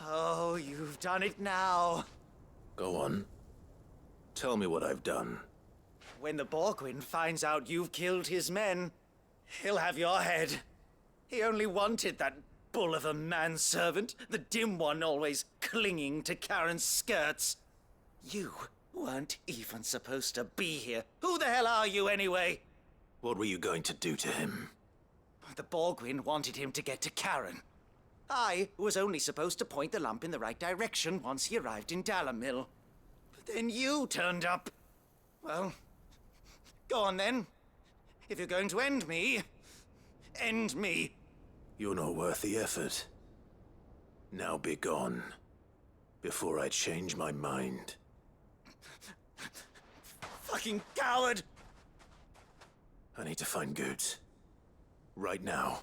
Oh, you've done it now. Go on. Tell me what I've done. When the Borgwyn finds out you've killed his men, he'll have your head. He only wanted that bull of a manservant, the dim one always clinging to Karen's skirts. You weren't even supposed to be here. Who the hell are you anyway? What were you going to do to him? The Borgwyn wanted him to get to Karen. I was only supposed to point the lamp in the right direction once he arrived in Dalamil. But then you turned up. Well, go on then. If you're going to end me, end me. You're not worth the effort. Now be gone, before I change my mind. Fucking coward! I need to find goods. Right now.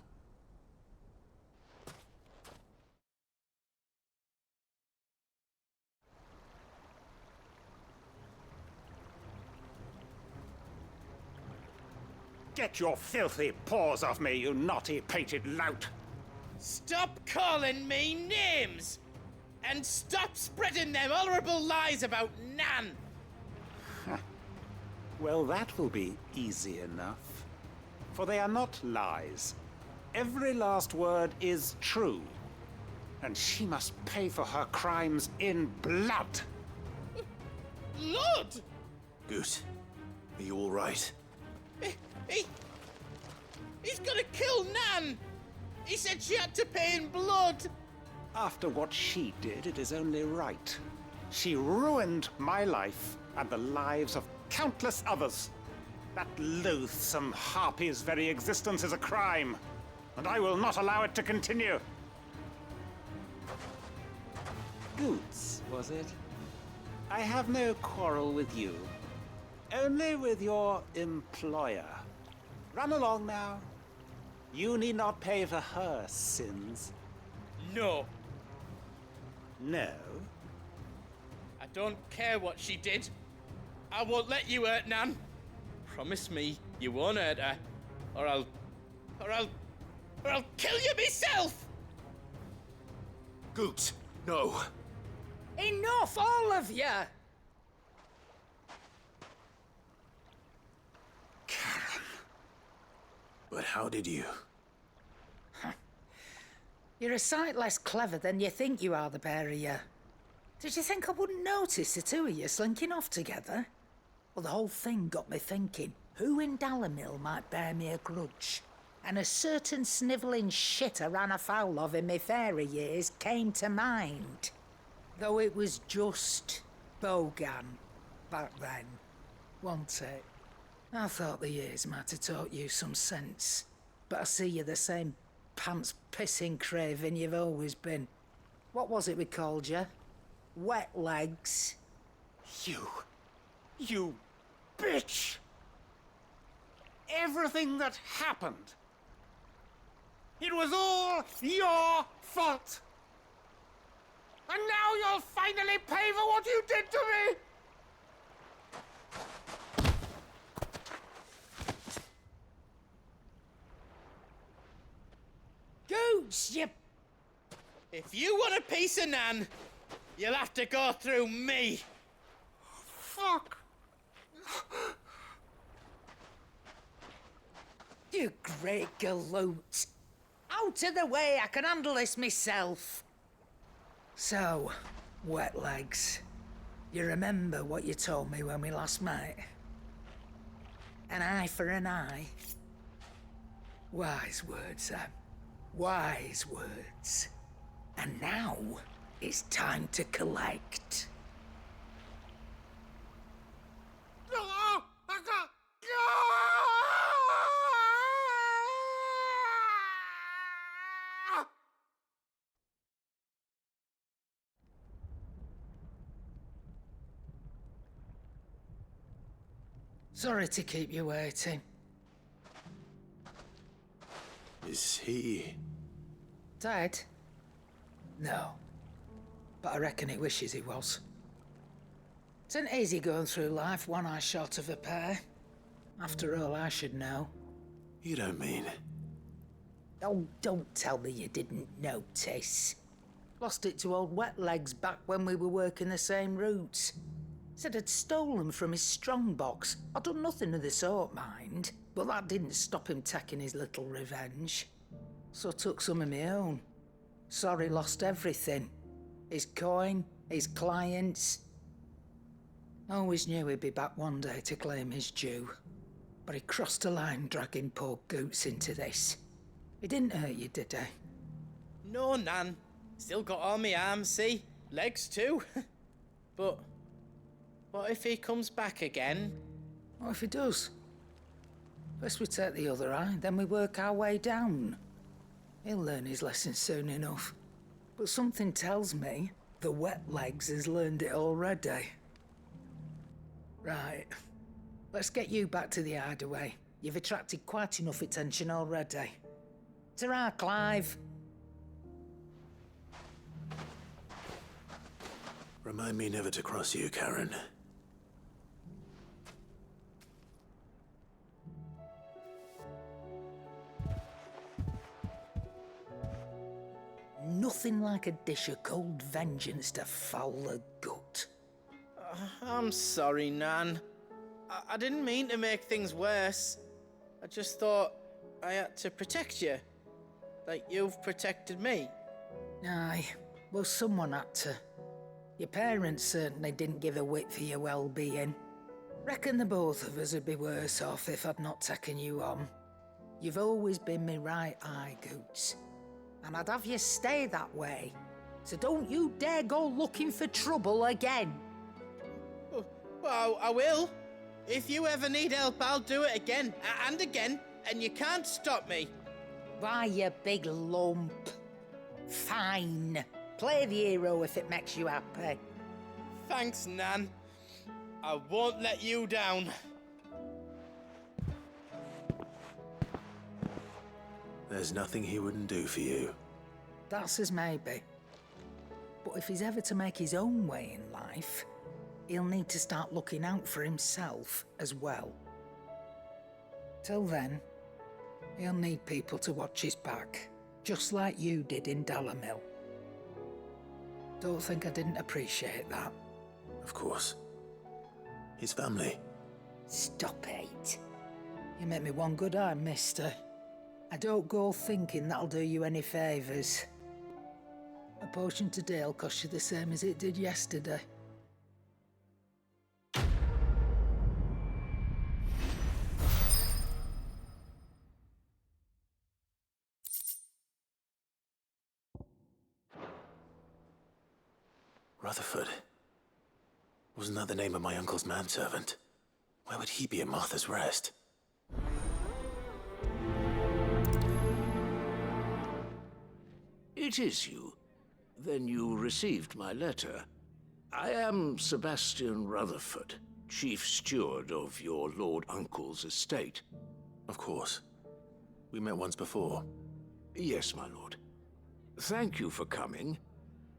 Get your filthy paws off me, you naughty painted lout! Stop calling me names! And stop spreading them horrible lies about Nan! Well, that will be easy enough. For they are not lies. Every last word is true. And she must pay for her crimes in blood. Blood? Goose, are you all right? He's gonna kill Nan! He said she had to pay in blood! After what she did, it is only right. She ruined my life and the lives of countless others. That loathsome harpy's very existence is a crime, and I will not allow it to continue. Goods, was it? I have no quarrel with you. Only with your employer. Run along now. You need not pay for her sins. No. No? I don't care what she did. I won't let you hurt Nan. Promise me you won't hurt her, or I'll kill you myself! Goots, no. Enough, all of you! But how did you? You're a sight less clever than you think you are, the pair of you. Did you think I wouldn't notice the two of you slinking off together? Well, the whole thing got me thinking, who in Dalamil might bear me a grudge? And a certain snivelling shit I ran afoul of in my fairy years came to mind. Though it was just Bogan back then, wasn't it? I thought the years might have taught you some sense, but I see you're the same pants-pissing craven you've always been. What was it we called you? Wet legs? You bitch! Everything that happened, it was all your fault! And now you'll finally pay for what you did to me! Goots, you... If you want a piece of Nan, you'll have to go through me. Fuck! You great galoot. Out of the way, I can handle this myself. So, wet legs, you remember what you told me when we last met? An eye for an eye. Wise words, Sam. Wise words. And now, it's time to collect. Sorry to keep you waiting. Is he... Dead? No. But I reckon he wishes he was. It's an easy going through life, one eye short of a pair. After all, I should know. You don't mean... Oh, don't tell me you didn't notice. Lost it to old Wet Legs back when we were working the same routes. Said I'd stolen from his strongbox. I'd done nothing of the sort, mind. But that didn't stop him taking his little revenge. So I took some of my own. Sorry, lost everything. His coin, his clients. I always knew he'd be back one day to claim his due. But he crossed a line dragging poor Goots into this. He didn't hurt you, did he? No, Nan. Still got all my arms, see? Legs too. But what if he comes back again? What if he does? First we take the other eye, then we work our way down. He'll learn his lesson soon enough. But something tells me the wet legs has learned it already. Right. Let's get you back to the hideaway. You've attracted quite enough attention already. Ta-ra, Clive. Remind me never to cross you, Karen. Nothing like a dish of cold vengeance to foul the gut. I'm sorry, Nan. I didn't mean to make things worse. I just thought I had to protect you. Like you've protected me. Aye, well, someone had to. Your parents certainly didn't give a whit for your well-being. Reckon the both of us would be worse off if I'd not taken you on. You've always been me right eye, Goots. And I'd have you stay that way. So don't you dare go looking for trouble again. Well, I will. If you ever need help, I'll do it again and again, and you can't stop me. Why, you big lump. Fine. Play the hero if it makes you happy. Thanks, Nan. I won't let you down. There's nothing he wouldn't do for you. That's as maybe. But if he's ever to make his own way in life, he'll need to start looking out for himself as well. Till then, he'll need people to watch his back, just like you did in Dalamil. Don't think I didn't appreciate that. Of course. His family. Stop it. You make me one good eye, mister. I don't go thinking that'll do you any favours. A potion today'll cost you the same as it did yesterday. Rutherford. Wasn't that the name of my uncle's manservant? Why would he be at Martha's Rest? It is you. Then you received my letter. I am Sebastian Rutherford, Chief Steward of your Lord Uncle's estate. Of course. We met once before. Yes, my lord. Thank you for coming.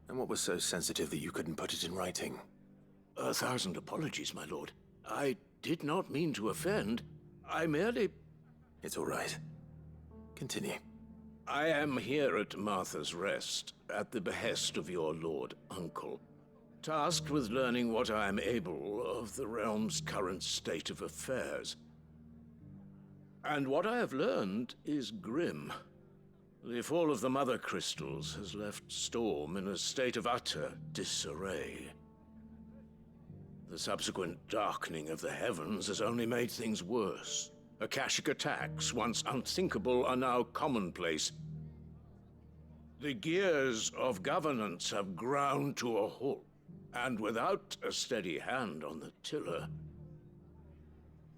And what was so sensitive that you couldn't put it in writing? 1,000 apologies, my lord. I did not mean to offend. I merely... It's all right. Continue. I am here at Martha's Rest, at the behest of your Lord Uncle, tasked with learning what I am able of the realm's current state of affairs. And what I have learned is grim. The fall of the Mothercrystals has left Storm in a state of utter disarray. The subsequent darkening of the heavens has only made things worse. Akashic attacks, once unthinkable, are now commonplace. The gears of governance have ground to a halt, and without a steady hand on the tiller,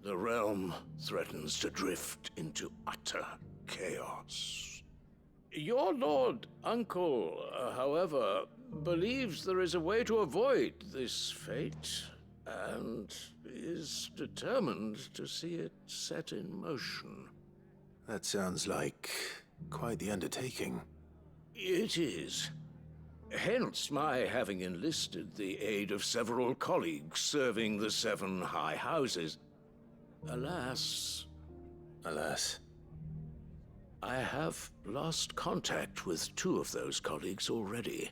the realm threatens to drift into utter chaos. Your Lord Uncle, however, believes there is a way to avoid this fate, and is determined to see it set in motion. That sounds like quite the undertaking. It is. Hence my having enlisted the aid of several colleagues serving the 7 high houses. Alas... Alas? I have lost contact with 2 of those colleagues already.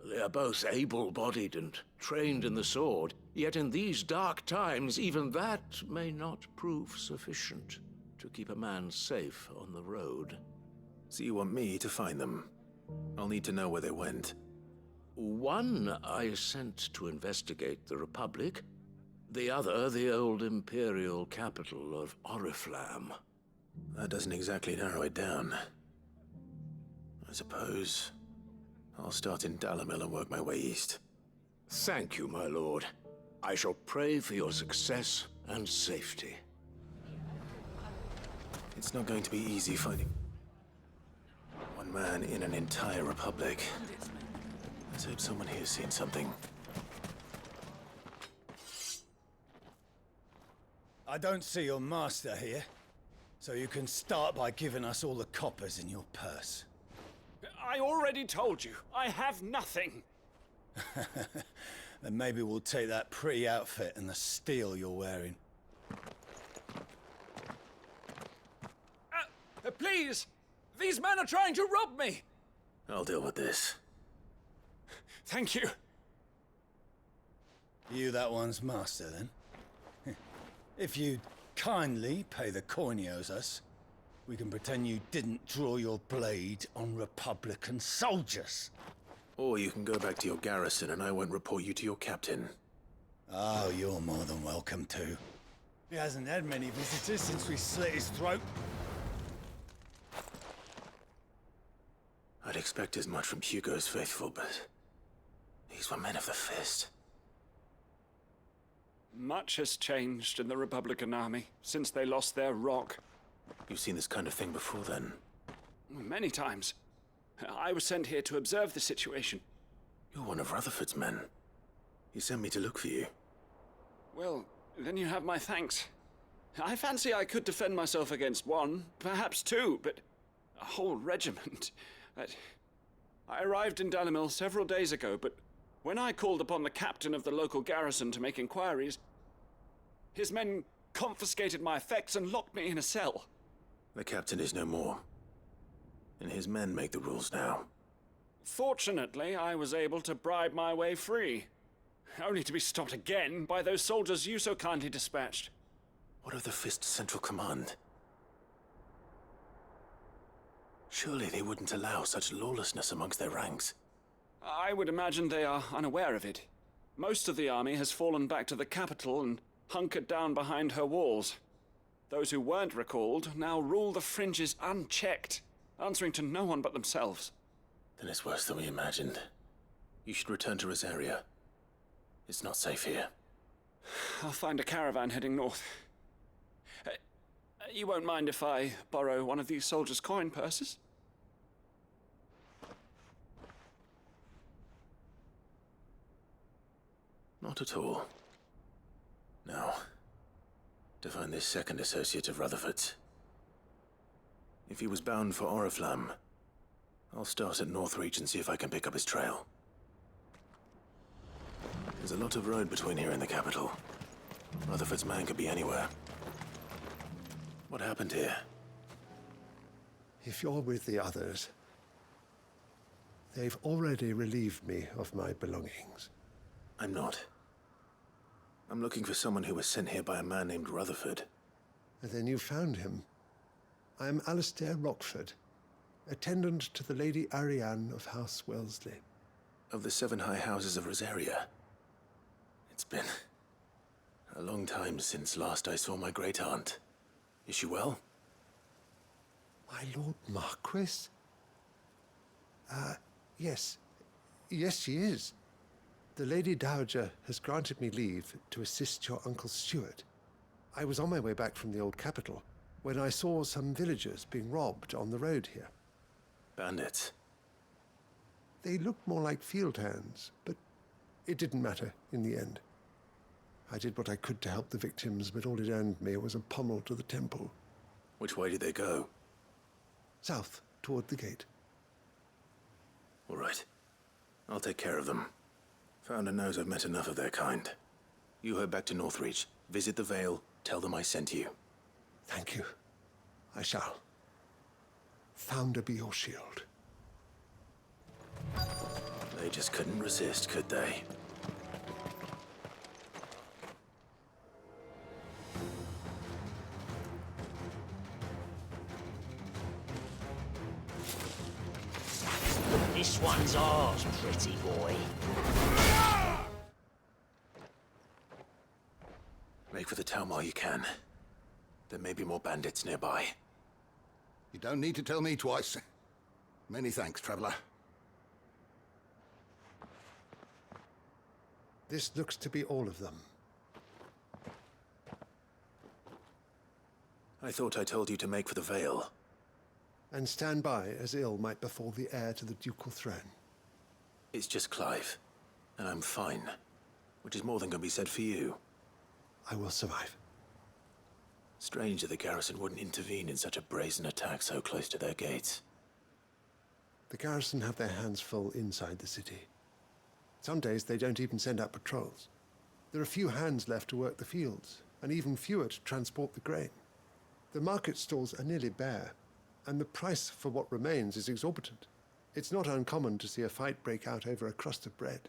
They are both able-bodied and trained in the sword, Yet in these dark times, even that may not prove sufficient to keep a man safe on the road. So you want me to find them? I'll need to know where they went. One I sent to investigate the Republic, the other the old Imperial capital of Oriflamme. That doesn't exactly narrow it down. I suppose I'll start in Dalimil and work my way east. Thank you, my lord. I shall pray for your success and safety. It's not going to be easy finding one man in an entire republic. Let's hope someone here's seen something. I don't see your master here, so you can start by giving us all the coppers in your purse. I already told you, I have nothing. Then maybe we'll take that pretty outfit and the steel you're wearing. Please! These men are trying to rob me! I'll deal with this. Thank you. You that one's master, then? If you'd kindly pay the coin he owes us, we can pretend you didn't draw your blade on Republican soldiers. Or you can go back to your garrison and I won't report you to your captain. Oh, you're more than welcome to. He hasn't had many visitors since we slit his throat. I'd expect as much from Hugo's faithful, but these were men of the fist. Much has changed in the Republican army since they lost their rock. You've seen this kind of thing before, then? Many times. I was sent here to observe the situation. You're one of Rutherford's men. He sent me to look for you. Well, then you have my thanks. I fancy I could defend myself against one, perhaps two, but a whole regiment. I arrived in Dalimil several days ago, but when I called upon the captain of the local garrison to make inquiries, his men confiscated my effects and locked me in a cell. The captain is no more, and his men make the rules now. Fortunately, I was able to bribe my way free, only to be stopped again by those soldiers you so kindly dispatched. What of the Fist's central command? Surely they wouldn't allow such lawlessness amongst their ranks. I would imagine they are unaware of it. Most of the army has fallen back to the capital and hunkered down behind her walls. Those who weren't recalled now rule the fringes unchecked, answering to no one but themselves. Then it's worse than we imagined. You should return to Rosaria. It's not safe here. I'll find a caravan heading north. You won't mind if I borrow one of these soldiers' coin purses? Not at all. Now, to find this second associate of Rutherford's. If he was bound for Oriflamme, I'll start at Northreach and see if I can pick up his trail. There's a lot of road between here and the capital. Rutherford's man could be anywhere. What happened here? If you're with the others, they've already relieved me of my belongings. I'm not. I'm looking for someone who was sent here by a man named Rutherford. And then you found him. I am Alistair Rockford, attendant to the Lady Ariane of House Wellesley. Of the 7 high houses of Rosaria. It's been a long time since last I saw my great-aunt. Is she well? My Lord Marquis? Yes. Yes, she is. The Lady Dowager has granted me leave to assist your Uncle Stuart. I was on my way back from the old capital when I saw some villagers being robbed on the road here. Bandits? They looked more like field hands, but it didn't matter in the end. I did what I could to help the victims, but all it earned me was a pommel to the temple. Which way did they go? South, toward the gate. All right. I'll take care of them. Founder knows I've met enough of their kind. You head back to Northreach, visit the Vale, tell them I sent you. Thank you. I shall. Founder be your shield. They just couldn't resist, could they? This one's ours, pretty boy. Make for the town while you can. There may be more bandits nearby. You don't need to tell me twice. Many thanks, traveler. This looks to be all of them. I thought I told you to make for the Vale. And stand by as ill might befall the heir to the ducal throne. It's just Clive, and I'm fine. Which is more than can be said for you. I will survive. Strange that the garrison wouldn't intervene in such a brazen attack so close to their gates. The garrison have their hands full inside the city. Some days they don't even send out patrols. There are few hands left to work the fields, and even fewer to transport the grain. The market stalls are nearly bare, and the price for what remains is exorbitant. It's not uncommon to see a fight break out over a crust of bread.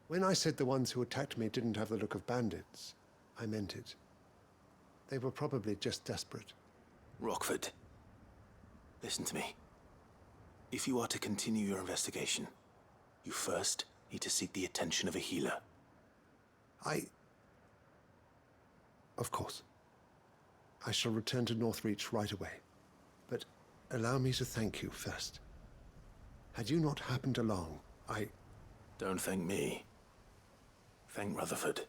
When I said the ones who attacked me didn't have the look of bandits, I meant it. They were probably just desperate. Rockford, listen to me. If you are to continue your investigation, you first need to seek the attention of a healer. Of course. I shall return to Northreach right away. But allow me to thank you first. Had you not happened along, Don't thank me. Thank Rutherford.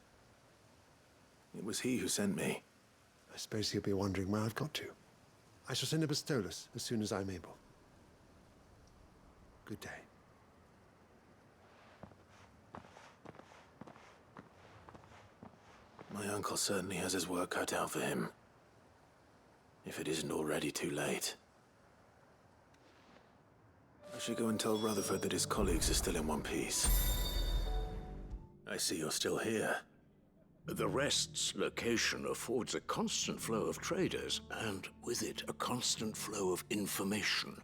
It was he who sent me. I suppose he'll be wondering where I've got to. I shall send a Bistolus as soon as I'm able. Good day. My uncle certainly has his work cut out for him. If it isn't already too late. I should go and tell Rutherford that his colleagues are still in one piece. I see you're still here. The Rest's location affords a constant flow of traders, and with it, a constant flow of information.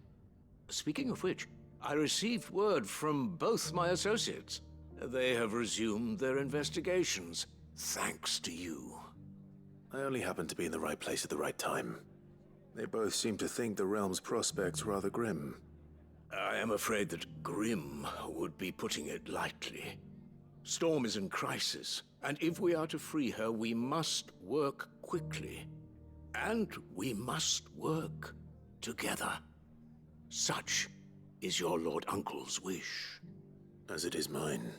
Speaking of which, I received word from both my associates. They have resumed their investigations, thanks to you. I only happened to be in the right place at the right time. They both seem to think the realm's prospects rather grim. I am afraid that grim would be putting it lightly. Storm is in crisis, and if we are to free her, we must work quickly. And we must work together. Such is your Lord Uncle's wish. As it is mine.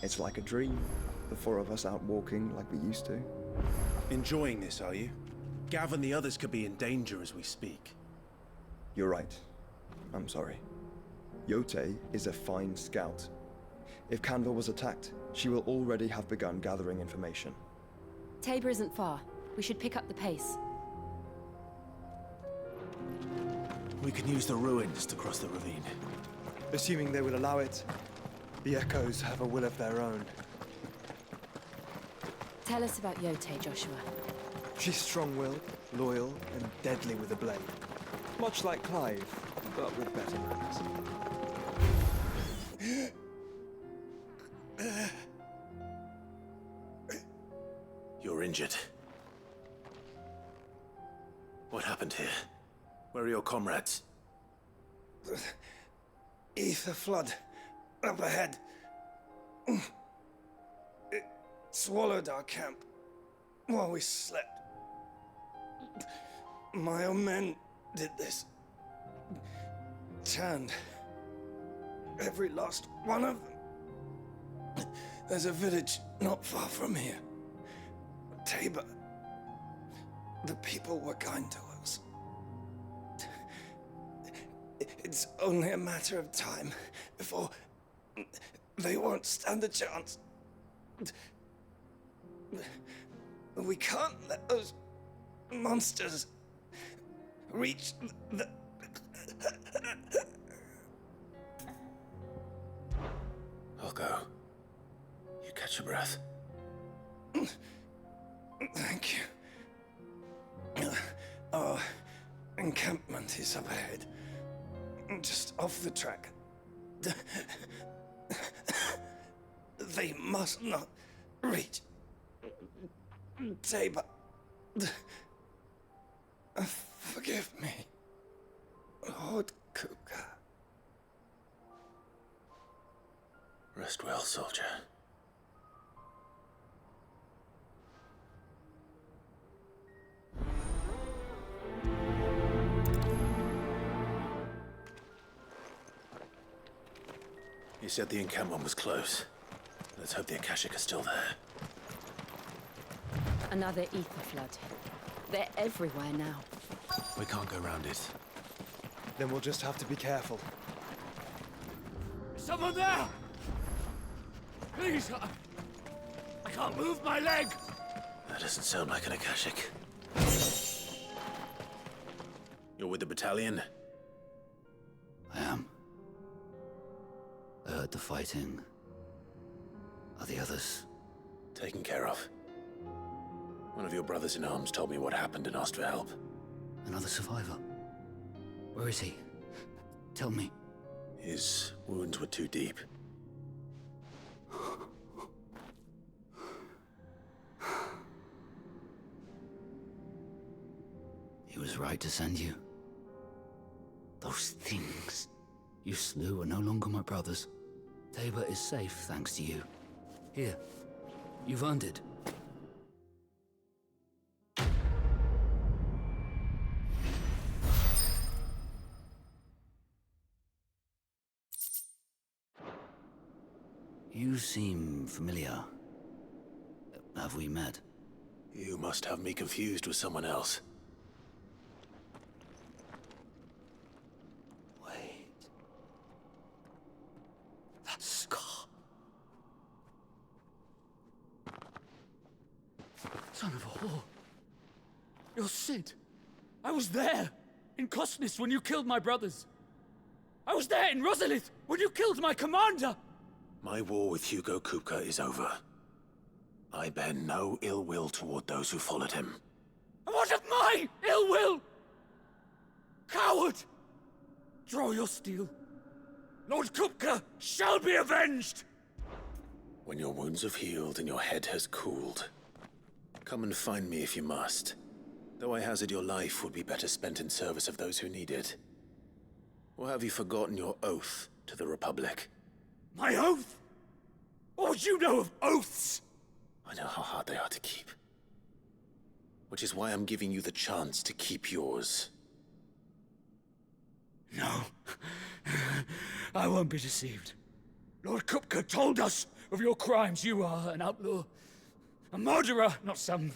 It's like a dream. The four of us out walking like we used to. Enjoying this, are you? Gav and the others could be in danger as we speak. You're right. I'm sorry. Yote is a fine scout. If Canva was attacked, she will already have begun gathering information. Tabor isn't far. We should pick up the pace. We can use the ruins to cross the ravine. Assuming they will allow it, the Echoes have a will of their own. Tell us about Yote, Joshua. She's strong-willed, loyal, and deadly with a blade. Much like Clive, but with better manners. You're injured. What happened here? Where are your comrades? The aether flood up ahead. It swallowed our camp while we slept. My own men did this. Turned every last one of them. There's a village not far from here. Tabor. The people were kind to us. It's only a matter of time before they won't stand a chance. We can't let those monsters reach the... I'll go. You catch your breath. Thank you. Our encampment is up ahead, just off the track. They must not reach Tabor. Forgive me, Lord Kupka. Rest well, soldier. You said the encampment was close. Let's hope the Akashic are still there. Another ether flood. They're everywhere now. We can't go around it. Then we'll just have to be careful. Is someone there? Please, I can't move my leg! That doesn't sound like an Akashic. You're with the battalion? I am. I heard the fighting. Are the others? Taken care of. One of your brothers in arms told me what happened and asked for help. Another survivor? Where is he? Tell me. His wounds were too deep. He was right to send you. Those things you slew are no longer my brothers. Tabor is safe thanks to you. Here, you've earned it. You seem familiar. Have we met? You must have me confused with someone else. Wait. That scar. Son of a whore. You're Sid. I was there in Cosnis when you killed my brothers. I was there in Rosalith when you killed my commander. My war with Hugo Kupka is over. I bear no ill will toward those who followed him. And what of my ill will? Coward! Draw your steel. Lord Kupka shall be avenged! When your wounds have healed and your head has cooled, come and find me if you must. Though I hazard your life would be better spent in service of those who need it. Or have you forgotten your oath to the Republic? My oath? What would you know of oaths? I know how hard they are to keep. Which is why I'm giving you the chance to keep yours. No. I won't be deceived. Lord Kupka told us of your crimes. You are an outlaw. A murderer, not some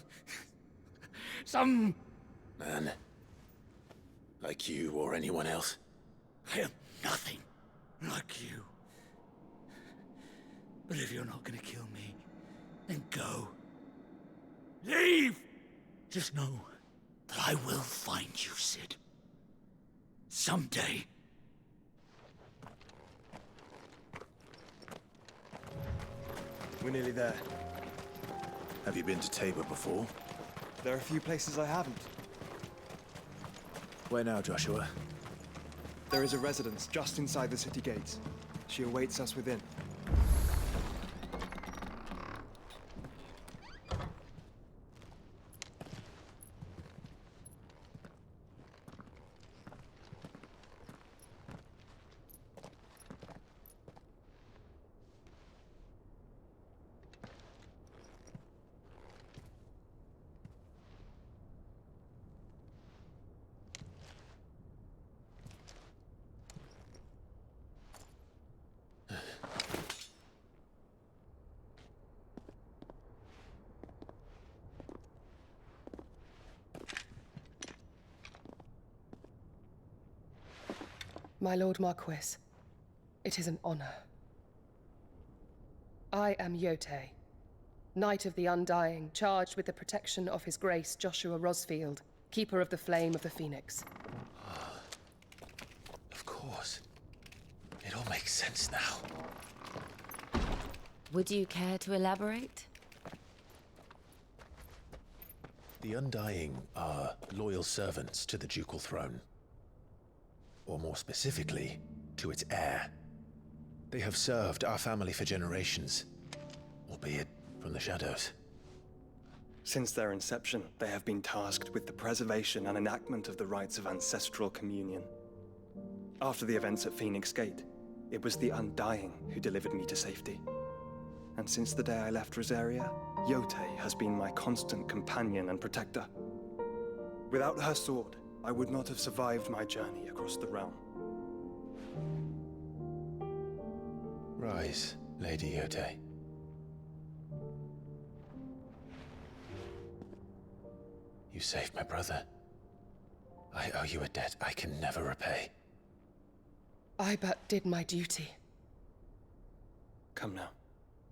man. Like you or anyone else. I am nothing like you. But if you're not gonna kill me, then go. Leave! Just know that I will find you, Sid. Someday. We're nearly there. Have you been to Tabor before? There are a few places I haven't. Where now, Joshua? There is a residence just inside the city gates. She awaits us within. My Lord Marquis, it is an honor. I am Yotei, Knight of the Undying, charged with the protection of His Grace Joshua Rosfield, Keeper of the Flame of the Phoenix. Of course. It all makes sense now. Would you care to elaborate? The Undying are loyal servants to the ducal throne. Or more specifically, to its heir. They have served our family for generations, albeit from the shadows. Since their inception, they have been tasked with the preservation and enactment of the rites of ancestral communion. After the events at Phoenix Gate, it was the Undying who delivered me to safety. And since the day I left Rosaria, Yotei has been my constant companion and protector. Without her sword, I would not have survived my journey across the realm. Rise, Lady Yotei. You saved my brother. I owe you a debt I can never repay. I but did my duty. Come now.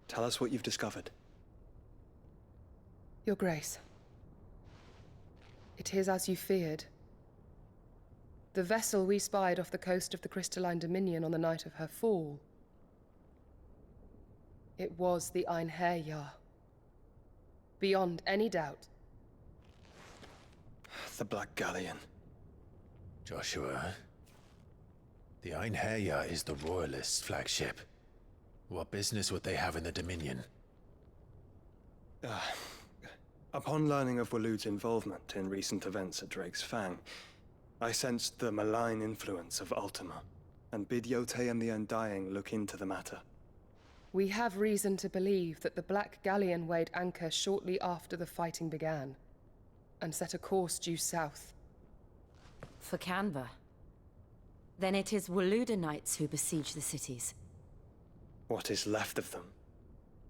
Tell us what you've discovered. Your Grace. It is as you feared. The vessel we spied off the coast of the Crystalline Dominion on the night of her fall. It was the Einherjar. Beyond any doubt. The Black Galleon. Joshua, the Einherjar is the Royalists' flagship. What business would they have in the Dominion? Upon learning of Waloed's involvement in recent events at Drake's Fang, I sensed the malign influence of Ultima, and bid Yotei and the Undying look into the matter. We have reason to believe that the Black Galleon weighed anchor shortly after the fighting began, and set a course due south. For Canva. Then it is Waloed Knights who besiege the cities. What is left of them,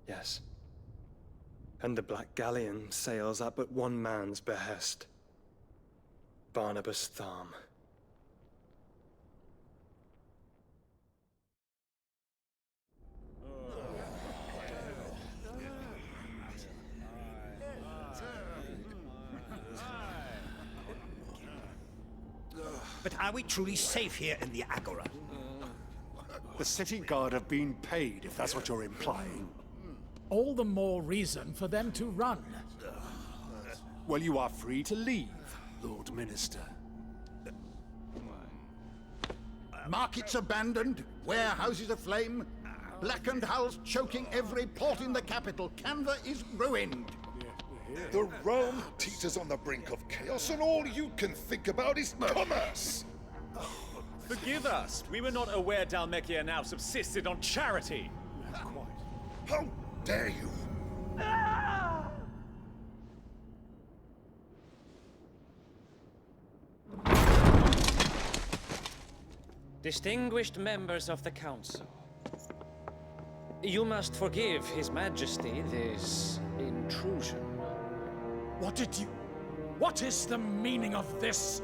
yes. And the Black Galleon sails at but one man's behest. Barnabas Tharm. But are we truly safe here in the Agora? The city guard have been paid, if that's what you're implying. All the more reason for them to run. Well, you are free to leave, Lord Minister. Markets abandoned, warehouses aflame, blackened hulls choking every port in the capital. Canva is ruined. The realm teeters on the brink of chaos, and all you can think about is commerce! Forgive us. We were not aware Dhalmekia now subsisted on charity. How dare you! Distinguished members of the Council, you must forgive His Majesty this intrusion. What is the meaning of this?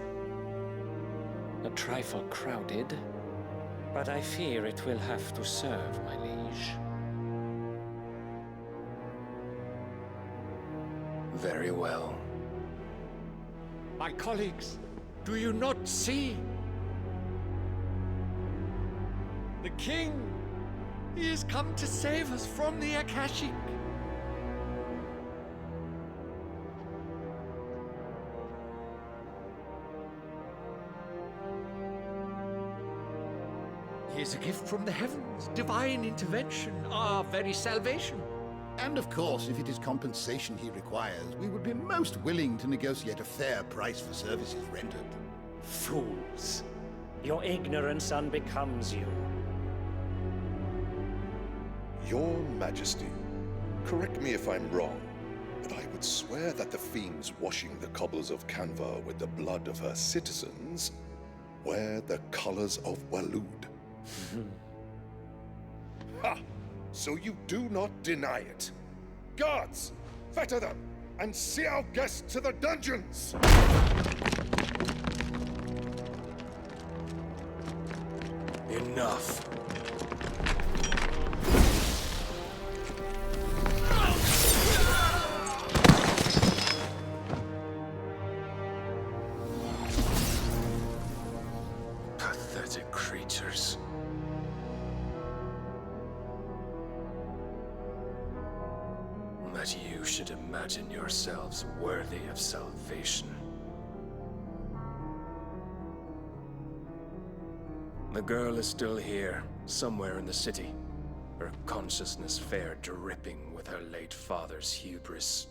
A trifle crowded, but I fear it will have to serve, my liege. Very well. My colleagues, do you not see? The king! He has come to save us from the Akashic! He is a gift from the heavens, divine intervention, our very salvation. And of course, if it is compensation he requires, we would be most willing to negotiate a fair price for services rendered. Fools! Your ignorance unbecomes you. Your Majesty, correct me if I'm wrong, but I would swear that the fiends washing the cobbles of Canva with the blood of her citizens wear the colors of Waloed. Ha! So you do not deny it. Guards, fetter them, and see our guests to the dungeons! Enough. Pathetic creatures. That you should imagine yourselves worthy of salvation. The girl is still here, somewhere in the city. Her consciousness fair dripping with her late father's hubris.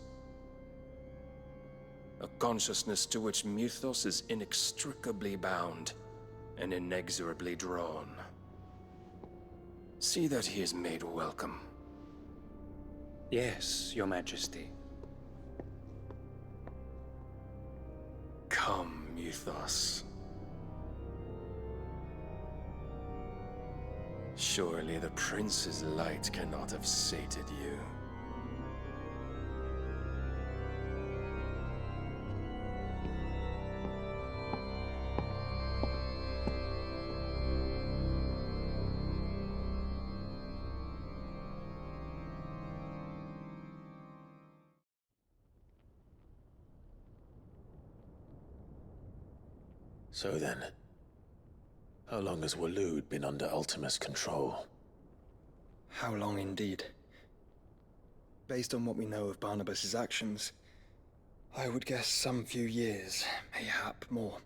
A consciousness to which Mythos is inextricably bound and inexorably drawn. See that he is made welcome. Yes, Your Majesty. Come, Mythos. Surely the prince's light cannot have sated you. So then, how long has Waloed been under Ultima's control? How long indeed? Based on what we know of Barnabas's actions, I would guess some few years, mayhap more.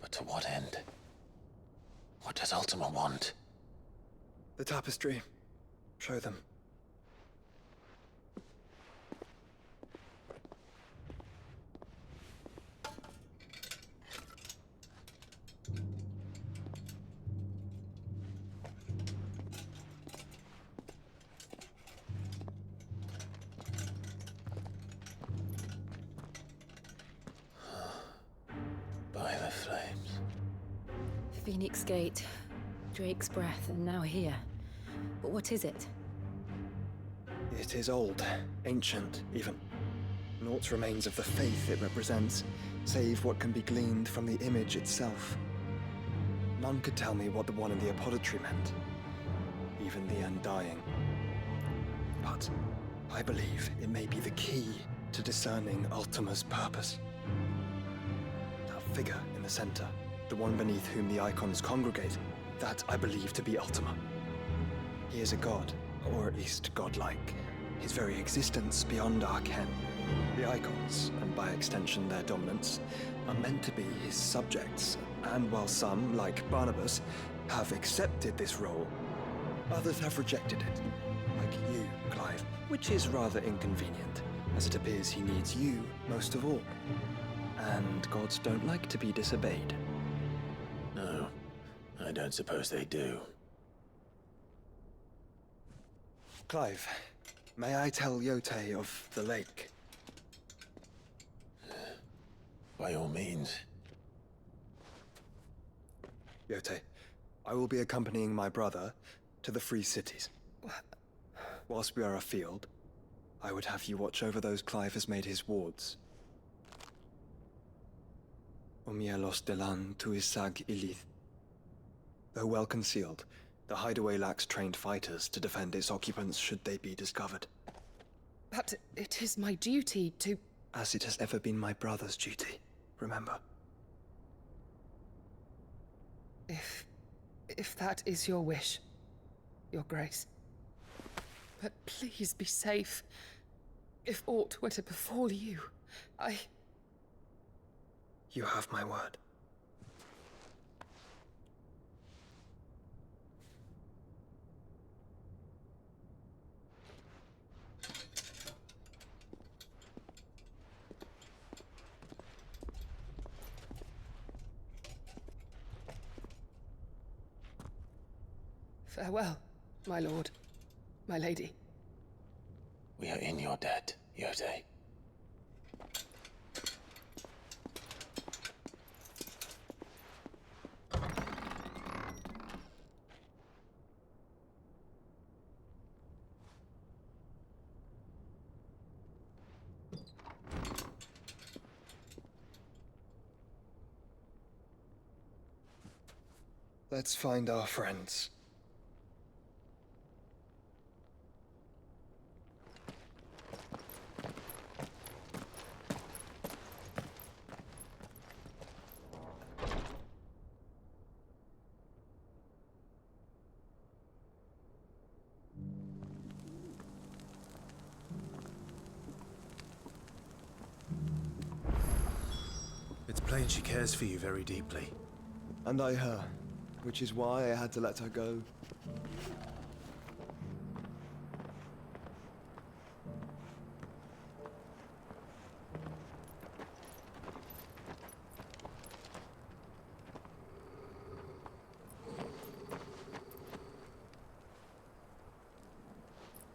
But to what end? What does Ultima want? The tapestry. Show them. By the flames. Phoenix Gate, Drake's Breath, and now here. But what is it? It is old, ancient, even. Naught remains of the faith it represents, save what can be gleaned from the image itself. None could tell me what the one in the apothecary meant, even the Undying. But I believe it may be the key to discerning Ultima's purpose. That figure in the center, the one beneath whom the Eikons congregate, that I believe to be Ultima. He is a god, or at least godlike. His very existence beyond our ken. The Eikons, and by extension their dominants, are meant to be his subjects, and while some, like Barnabas, have accepted this role, others have rejected it. Like you, Clive, which is rather inconvenient, as it appears he needs you most of all. And gods don't like to be disobeyed. No, I don't suppose they do. Clive, may I tell Yote of the lake? By all means. Yote, I will be accompanying my brother to the Free Cities. Whilst we are afield, I would have you watch over those Clive has made his wards. Omielos delan tuisag ilith. Though well concealed, the hideaway lacks trained fighters to defend its occupants should they be discovered. But it is my duty to... As it has ever been my brother's duty, remember. If that is your wish, Your Grace. But please be safe. If aught were to befall you, You have my word. Farewell, my lord, my lady. We are in your debt, Yote. Let's find our friends. It's plain she cares for you very deeply. And I her, which is why I had to let her go.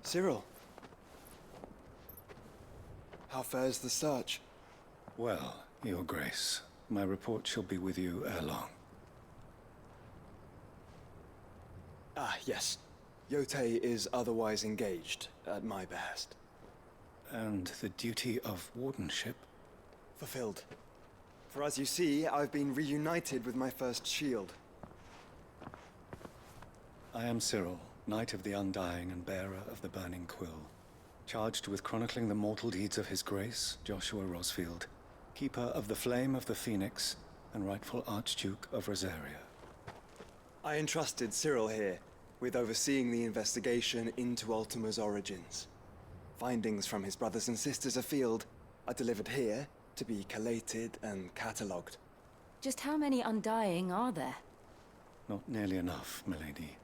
Cyril. How fares the search? Well, Your Grace, my report shall be with you ere long. Ah, yes. Yotei is otherwise engaged, at my behest. And the duty of wardenship? Fulfilled. For as you see, I've been reunited with my first shield. I am Cyril, Knight of the Undying and bearer of the Burning Quill, charged with chronicling the mortal deeds of His Grace, Joshua Rosfield, Keeper of the Flame of the Phoenix, and rightful Archduke of Rosaria. I entrusted Cyril here with overseeing the investigation into Ultima's origins. Findings from his brothers and sisters afield are delivered here to be collated and catalogued. Just how many Undying are there? Not nearly enough, milady.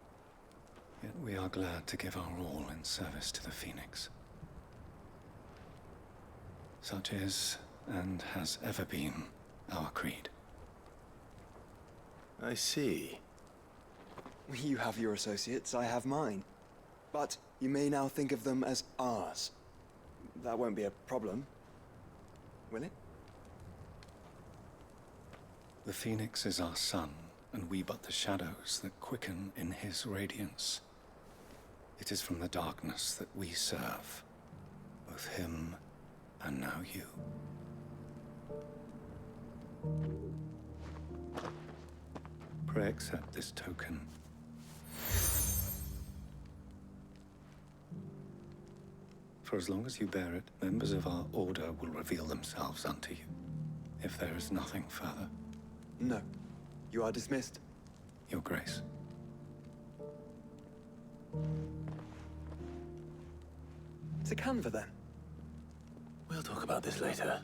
Yet we are glad to give our all in service to the Phoenix. Such is, and has ever been, our creed. I see. You have your associates, I have mine. But you may now think of them as ours. That won't be a problem, will it? The Phoenix is our sun, and we but the shadows that quicken in his radiance. It is from the darkness that we serve, both him and now you. Pray accept this token. For as long as you bear it, members of our order will reveal themselves unto you. If there is nothing further. No. You are dismissed. Your Grace. To Canva, then. We'll talk about this later.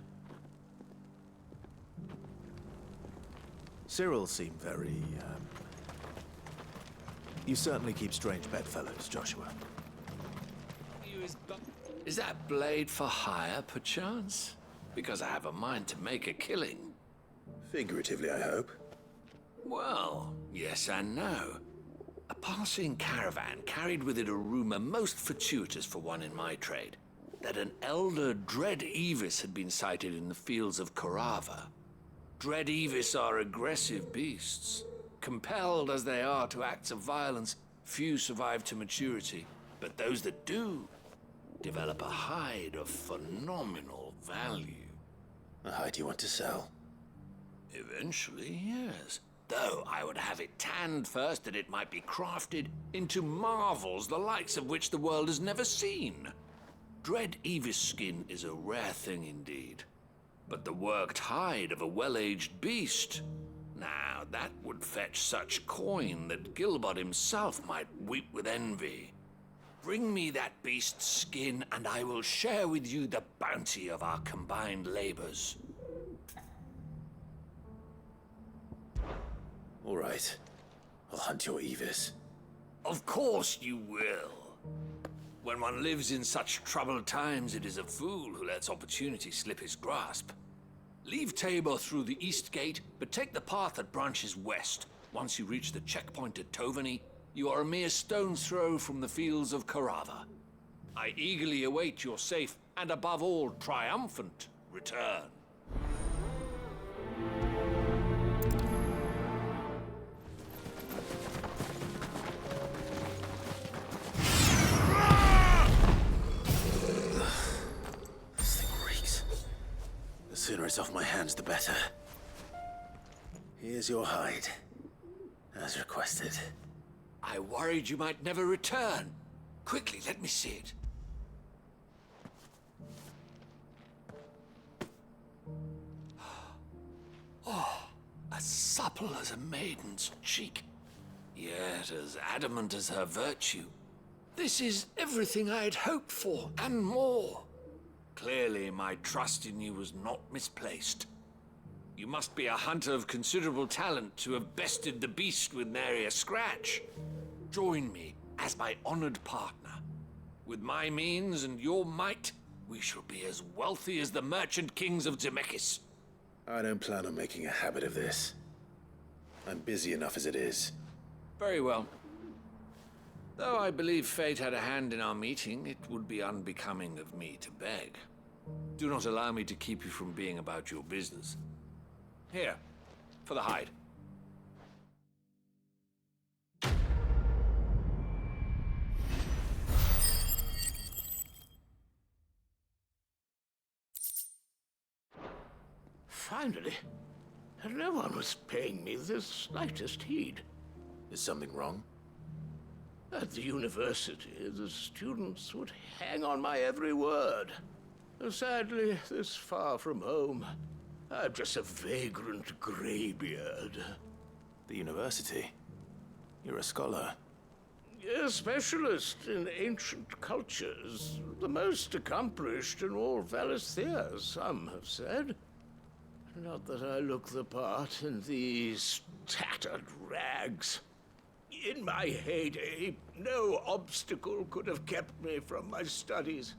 Cyril seemed very, You certainly keep strange bedfellows, Joshua. Is that blade for hire, perchance? Because I have a mind to make a killing. Figuratively, I hope. Well, yes and no. A passing caravan carried with it a rumor most fortuitous for one in my trade, that an elder Dread Evis had been sighted in the fields of Korava. Dread Evis are aggressive beasts. Compelled as they are to acts of violence, few survive to maturity, but those that do develop a hide of phenomenal value. A hide you want to sell? Eventually, yes. Though I would have it tanned first that it might be crafted into marvels the likes of which the world has never seen. Dread Evis skin is a rare thing indeed. But the worked hide of a well-aged beast, now that would fetch such coin that Gilbert himself might weep with envy. Bring me that beast's skin, and I will share with you the bounty of our combined labors. All right. I'll hunt your Evis. Of course you will. When one lives in such troubled times, it is a fool who lets opportunity slip his grasp. Leave Tabor through the east gate, but take the path that branches west. Once you reach the checkpoint at Tovany, you are a mere stone's throw from the fields of Korava. I eagerly await your safe, and above all, triumphant return. This thing reeks. The sooner it's off my hands, the better. Here's your hide. As requested. I worried you might never return. Quickly, let me see it. Oh, as supple as a maiden's cheek, yet as adamant as her virtue. This is everything I had hoped for, and more. Clearly, my trust in you was not misplaced. You must be a hunter of considerable talent to have bested the beast with nary a scratch. Join me as my honored partner. With my means and your might, we shall be as wealthy as the merchant kings of Zemeckis. I don't plan on making a habit of this. I'm busy enough as it is. Very well. Though I believe fate had a hand in our meeting, it would be unbecoming of me to beg. Do not allow me to keep you from being about your business. Here, for the hide. Finally, no one was paying me the slightest heed. Is something wrong? At the university, the students would hang on my every word. Sadly, this far from home, I'm just a vagrant graybeard. The university? You're a scholar. A specialist in ancient cultures. The most accomplished in all Valisthea, some have said. Not that I look the part in these tattered rags. In my heyday, no obstacle could have kept me from my studies.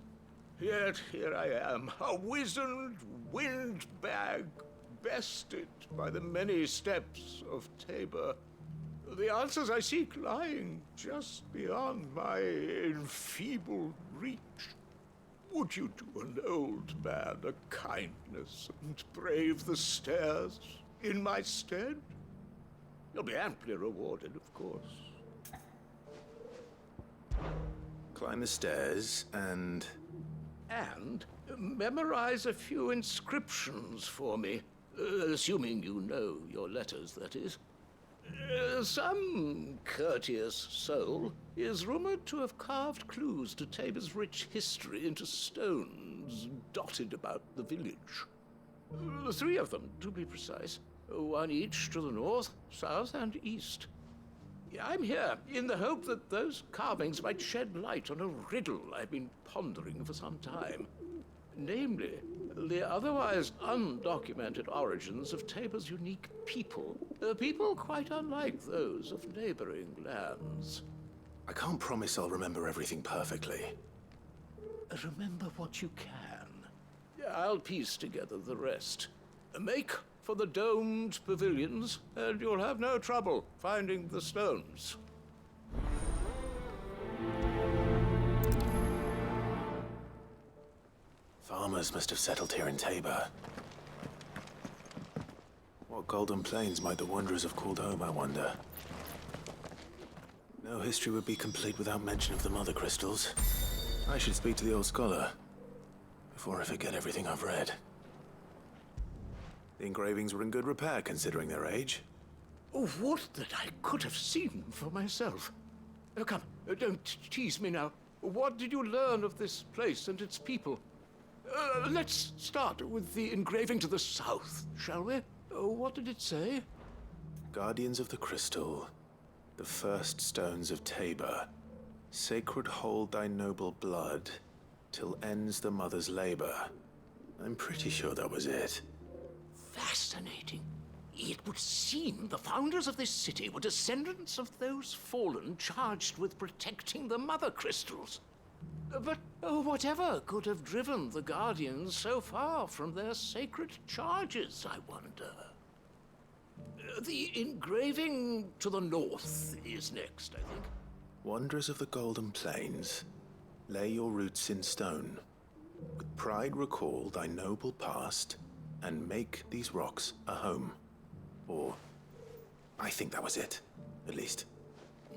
Yet here I am, a wizened windbag, bested by the many steps of Tabor. The answers I seek lying just beyond my enfeebled reach. Would you do an old man a kindness and brave the stairs in my stead? You'll be amply rewarded, of course. Climb the stairs and memorize a few inscriptions for me. Assuming you know your letters, that is. Some courteous soul is rumored to have carved clues to Tabor's rich history into stones dotted about the village. 3 of them, to be precise. 1 each to the north, south, and east. I'm here in the hope that those carvings might shed light on a riddle I've been pondering for some time. Namely, the otherwise undocumented origins of Tabor's unique people. People quite unlike those of neighboring lands. I can't promise I'll remember everything perfectly. Remember what you can. I'll piece together the rest. Make for the domed pavilions, and you'll have no trouble finding the stones. Farmers must have settled here in Tabor. What golden plains might the wanderers have called home, I wonder? No history would be complete without mention of the Mothercrystals. I should speak to the old scholar before I forget everything I've read. The engravings were in good repair, considering their age. Oh, would that I could have seen for myself. Come, don't tease me now. What did you learn of this place and its people? Let's start with the engraving to the south, shall we? What did it say? Guardians of the Crystal, the first stones of Tabor. Sacred hold thy noble blood, till ends the mother's labor. I'm pretty sure that was it. Fascinating. It would seem the founders of this city were descendants of those fallen charged with protecting the Mothercrystals. But whatever could have driven the Guardians so far from their sacred charges, I wonder? The engraving to the north is next, I think. Wanderers of the Golden Plains, lay your roots in stone. With pride recall thy noble past, and make these rocks a home. Or, I think that was it, at least.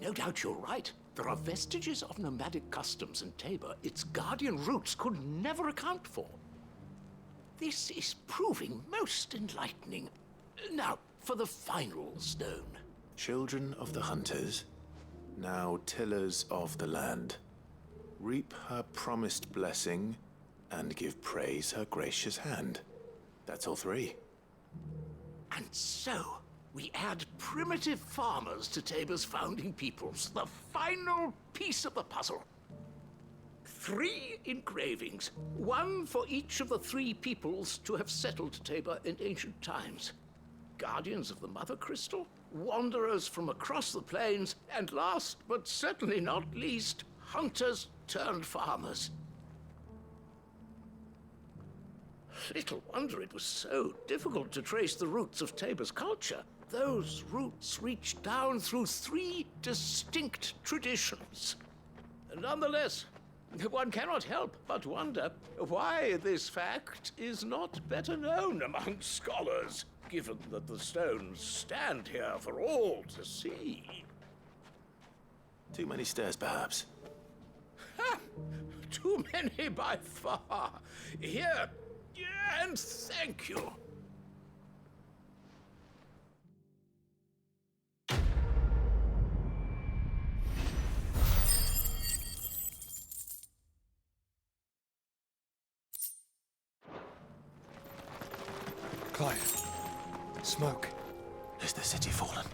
No doubt you're right. There are vestiges of nomadic customs in Tabor its guardian roots could never account for. This is proving most enlightening. Now, for the final stone. Children of the hunters, now tillers of the land, reap her promised blessing and give praise her gracious hand. That's all three. And so, we add primitive farmers to Tabor's founding peoples, the final piece of the puzzle. 3 engravings, 1 for each of the 3 peoples to have settled Tabor in ancient times. Guardians of the Mothercrystal, wanderers from across the plains, and last but certainly not least, hunters turned farmers. Little wonder it was so difficult to trace the roots of Tabor's culture. Those roots reach down through 3 distinct traditions. Nonetheless, one cannot help but wonder why this fact is not better known among scholars, given that the stones stand here for all to see. Too many stairs, perhaps. Ha! Too many by far. Here, and thank you. Clive. Smoke. Is the city fallen?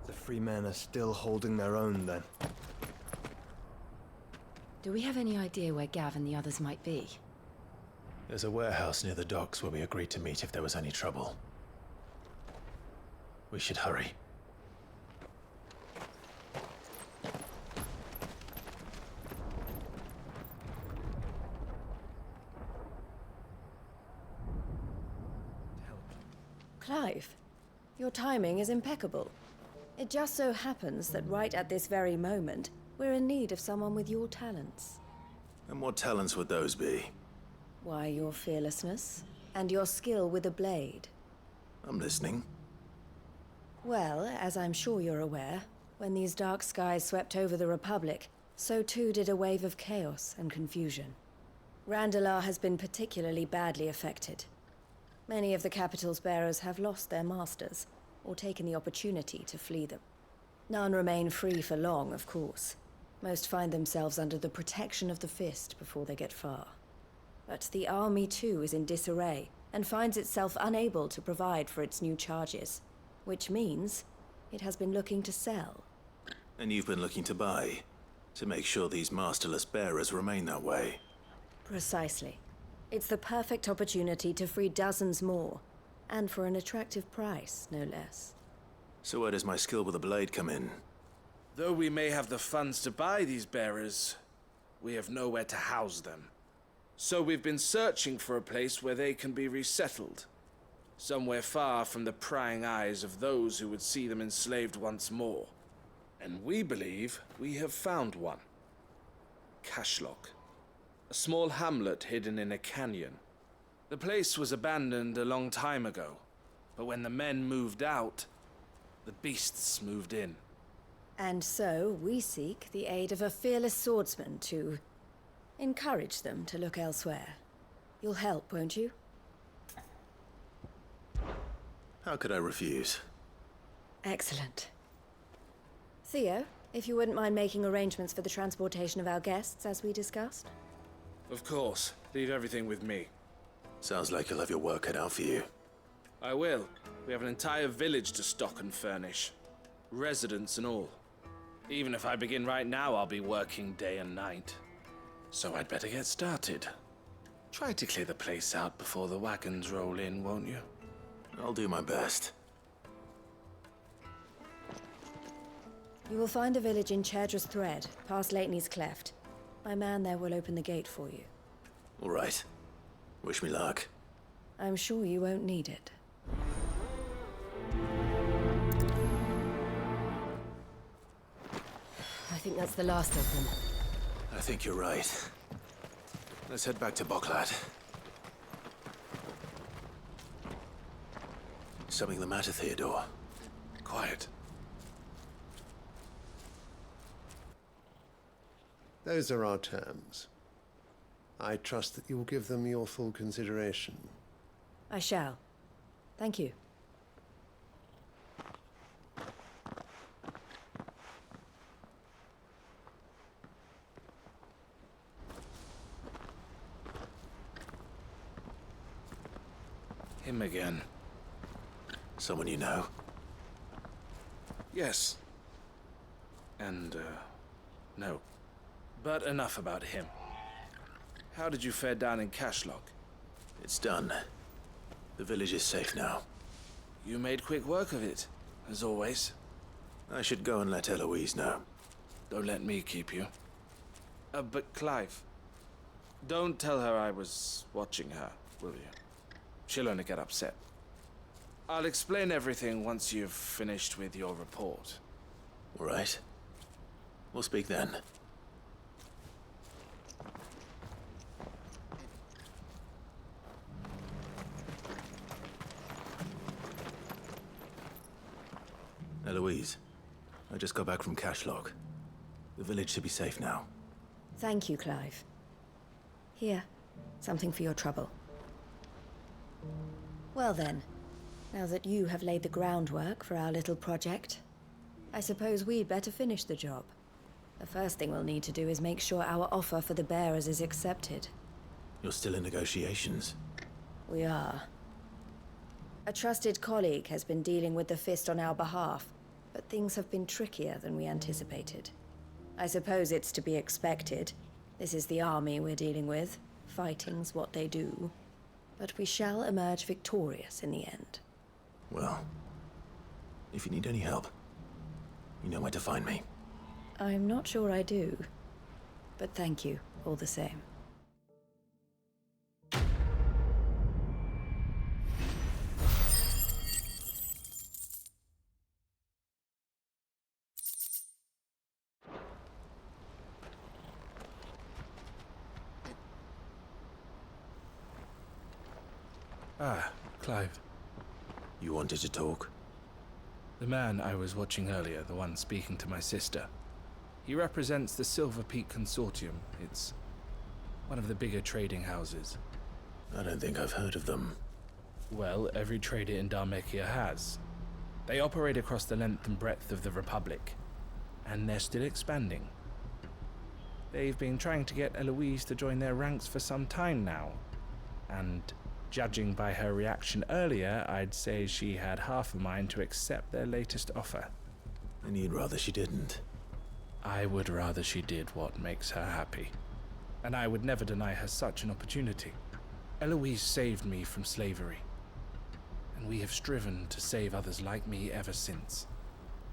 The free men are still holding their own, then. Do we have any idea where Gav and the others might be? There's a warehouse near the docks where we agreed to meet if there was any trouble. We should hurry. Clive, your timing is impeccable. It just so happens that right at this very moment, we're in need of someone with your talents. And what talents would those be? Why, your fearlessness, and your skill with a blade. I'm listening. Well, as I'm sure you're aware, when these dark skies swept over the Republic, so too did a wave of chaos and confusion. Randalar has been particularly badly affected. Many of the capital's bearers have lost their masters, or taken the opportunity to flee them. None remain free for long, of course. Most find themselves under the protection of the Fist before they get far. But the army too is in disarray, and finds itself unable to provide for its new charges. Which means it has been looking to sell. And you've been looking to buy, to make sure these masterless bearers remain that way. Precisely. It's the perfect opportunity to free dozens more, and for an attractive price, no less. So where does my skill with a blade come in? Though we may have the funds to buy these bearers, we have nowhere to house them. So we've been searching for a place where they can be resettled. Somewhere far from the prying eyes of those who would see them enslaved once more. And we believe we have found one. Cashlock. A small hamlet hidden in a canyon. The place was abandoned a long time ago, but when the men moved out, the beasts moved in. And so we seek the aid of a fearless swordsman to encourage them to look elsewhere. You'll help, won't you? How could I refuse? Excellent. Theo, if you wouldn't mind making arrangements for the transportation of our guests, as we discussed? Of course. Leave everything with me. Sounds like you'll have your work cut out for you. I will. We have an entire village to stock and furnish. Residents and all. Even if I begin right now, I'll be working day and night. So I'd better get started. Try to clear the place out before the wagons roll in, won't you? I'll do my best. You will find a village in Chadra's Thread, past Leitney's Cleft. My man there will open the gate for you. All right. Wish me luck. I'm sure you won't need it. I think that's the last of them. I think you're right. Let's head back to Boklad. Something the matter, Theodore? Quiet. Those are our terms. I trust that you will give them your full consideration. I shall. Thank you. Him again. Someone you know? Yes. And, no. But enough about him. How did you fare down in Cashlock? It's done. The village is safe now. You made quick work of it, as always. I should go and let Eloise know. Don't let me keep you. But Clive, don't tell her I was watching her, will you? She'll only get upset. I'll explain everything once you've finished with your report. All right. We'll speak then. Eloise, I just got back from Cashlock. The village should be safe now. Thank you, Clive. Here, something for your trouble. Well then, now that you have laid the groundwork for our little project, I suppose we'd better finish the job. The first thing we'll need to do is make sure our offer for the bearers is accepted. You're still in negotiations? We are. A trusted colleague has been dealing with the Fist on our behalf, but things have been trickier than we anticipated. I suppose it's to be expected. This is the army we're dealing with. Fighting's what they do. But we shall emerge victorious in the end. Well, if you need any help, you know where to find me. I'm not sure I do, but thank you all the same. Ah, Clive. You wanted to talk? The man I was watching earlier, the one speaking to my sister. He represents the Silver Peak Consortium. It's one of the bigger trading houses. I don't think I've heard of them. Well, every trader in Dharmekia has. They operate across the length and breadth of the Republic, and they're still expanding. They've been trying to get Eloise to join their ranks for some time now, and judging by her reaction earlier, I'd say she had half a mind to accept their latest offer. And you'd rather she didn't? I would rather she did what makes her happy. And I would never deny her such an opportunity. Eloise saved me from slavery. And we have striven to save others like me ever since.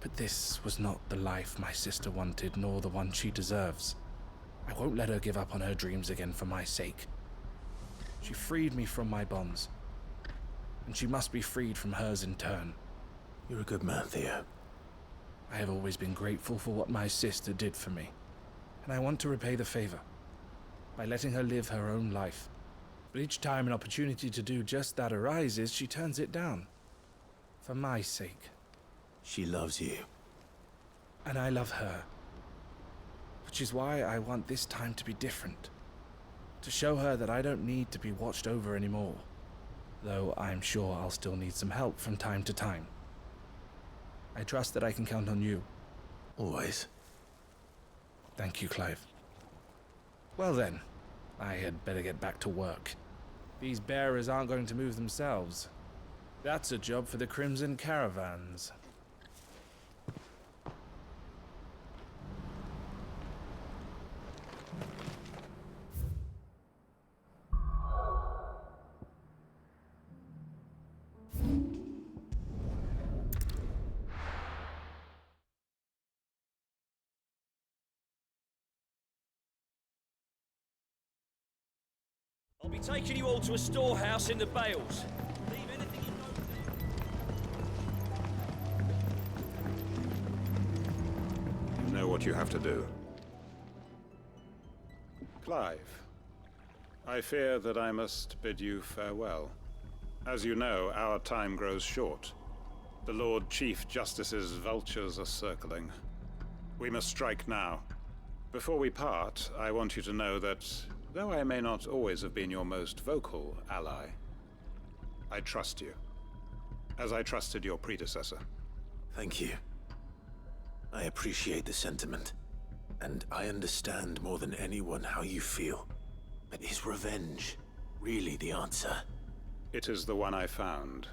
But this was not the life my sister wanted, nor the one she deserves. I won't let her give up on her dreams again for my sake. She freed me from my bonds, and she must be freed from hers in turn. You're a good man, Theo. I have always been grateful for what my sister did for me, and I want to repay the favor by letting her live her own life. But each time an opportunity to do just that arises, she turns it down. For my sake. She loves you. And I love her. Which is why I want this time to be different. To show her that I don't need to be watched over anymore. Though I'm sure I'll still need some help from time to time. I trust that I can count on you. Always. Thank you, Clive. Well then, I had better get back to work. These bearers aren't going to move themselves. That's a job for the Crimson Caravans. I'll be taking you all to a storehouse in the Bales. Leave anything you know. You know what you have to do. Clive, I fear that I must bid you farewell. As you know, our time grows short. The Lord Chief Justice's vultures are circling. We must strike now. Before we part, I want you to know that, though I may not always have been your most vocal ally, I trust you, as I trusted your predecessor. Thank you. I appreciate the sentiment, and I understand more than anyone how you feel. But is revenge really the answer? It is the one I found,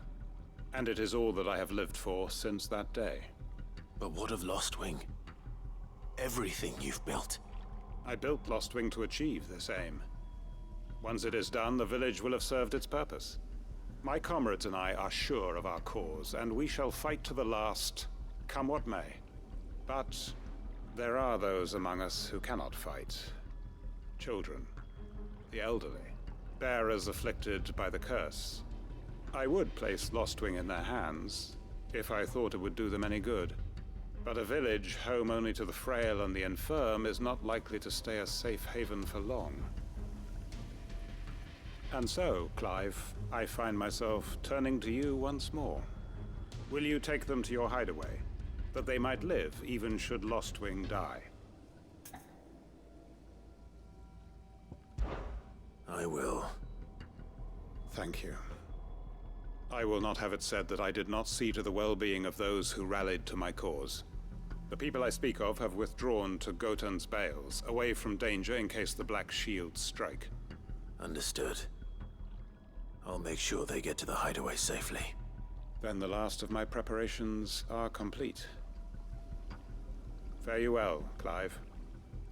and it is all that I have lived for since that day. But what of Lostwing? Everything you've built. I built Lostwing to achieve this aim. Once it is done, the village will have served its purpose. My comrades and I are sure of our cause, and we shall fight to the last, come what may. But there are those among us who cannot fight. Children, the elderly, bearers afflicted by the curse. I would place Lostwing in their hands, if I thought it would do them any good. But a village home only to the frail and the infirm is not likely to stay a safe haven for long. And so, Clive, I find myself turning to you once more. Will you take them to your hideaway, that they might live even should Lostwing die? I will. Thank you. I will not have it said that I did not see to the well-being of those who rallied to my cause. The people I speak of have withdrawn to Gotan's Bales, away from danger in case the Black Shields strike. Understood. I'll make sure they get to the hideaway safely. Then the last of my preparations are complete. Fare you well, Clive.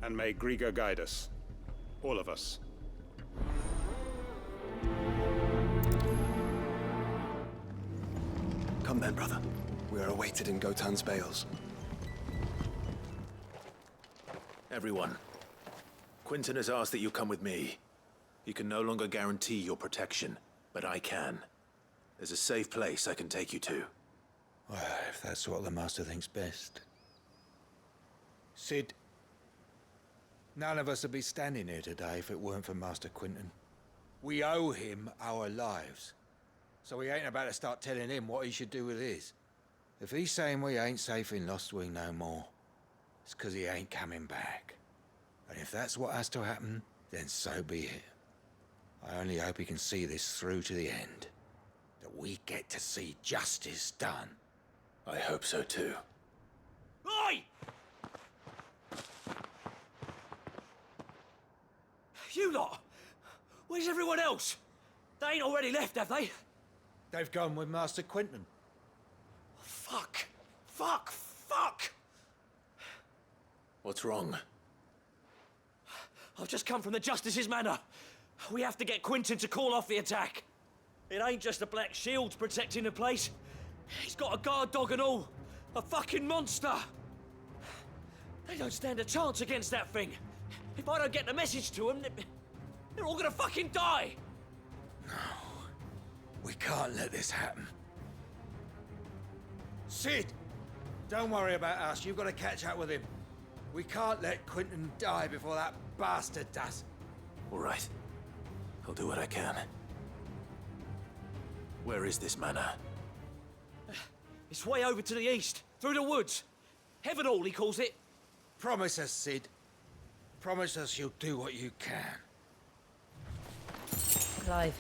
And may Griga guide us. All of us. Come then, brother. We are awaited in Gotan's Bales. Everyone, Quinton has asked that you come with me. He can no longer guarantee your protection, but I can. There's a safe place I can take you to. Well, if that's what the Master thinks best. Sid, none of us would be standing here today if it weren't for Master Quinton. We owe him our lives. So we ain't about to start telling him what he should do with his. If he's saying we ain't safe in Lostwing no more, it's 'cause he ain't coming back. And if that's what has to happen, then so be it. I only hope he can see this through to the end. That we get to see justice done. I hope so too. Oi! You lot! Where's everyone else? They ain't already left, have they? They've gone with Master Quinton. Fuck! Fuck! Fuck! What's wrong? I've just come from the Justice's Manor. We have to get Quinton to call off the attack. It ain't just the Black Shields protecting the place. He's got a guard dog and all. A fucking monster. They don't stand a chance against that thing. If I don't get the message to them, they're all gonna fucking die. No. We can't let this happen. Sid! Don't worry about us. You've got to catch up with him. We can't let Quinton die before that bastard does. All right. I'll do what I can. Where is this manor? It's way over to the east, through the woods. Evenfall, he calls it. Promise us, Sid. Promise us you'll do what you can. Clive,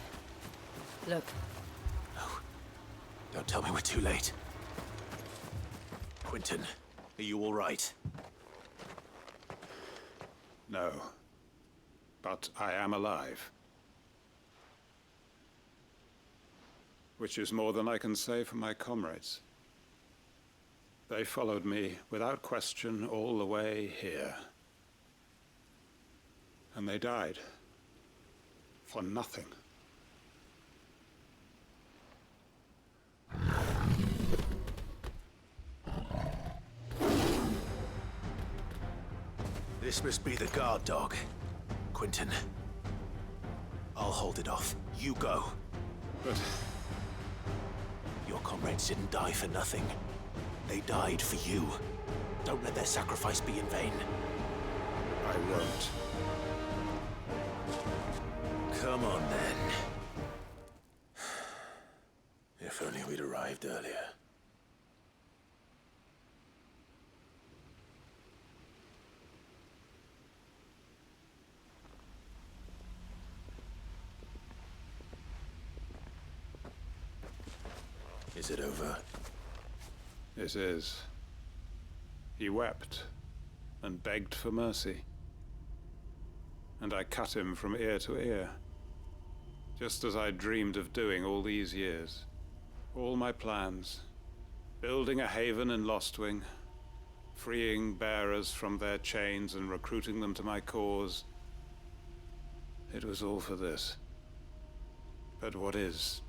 look. No. Don't tell me we're too late. Quinton, are you all right? No. But I am alive. Which is more than I can say for my comrades. They followed me without question all the way here. And they died. For nothing. This must be the guard dog. Quinton. I'll hold it off. You go. But... your comrades didn't die for nothing. They died for you. Don't let their sacrifice be in vain. I won't. Come on, then. arrived earlier. Is it over? It is. He wept and begged for mercy. And I cut him from ear to ear, just as I dreamed of doing all these years. All my plans, building a haven in Lostwing, freeing bearers from their chains and recruiting them to my cause. It was all for this. But what is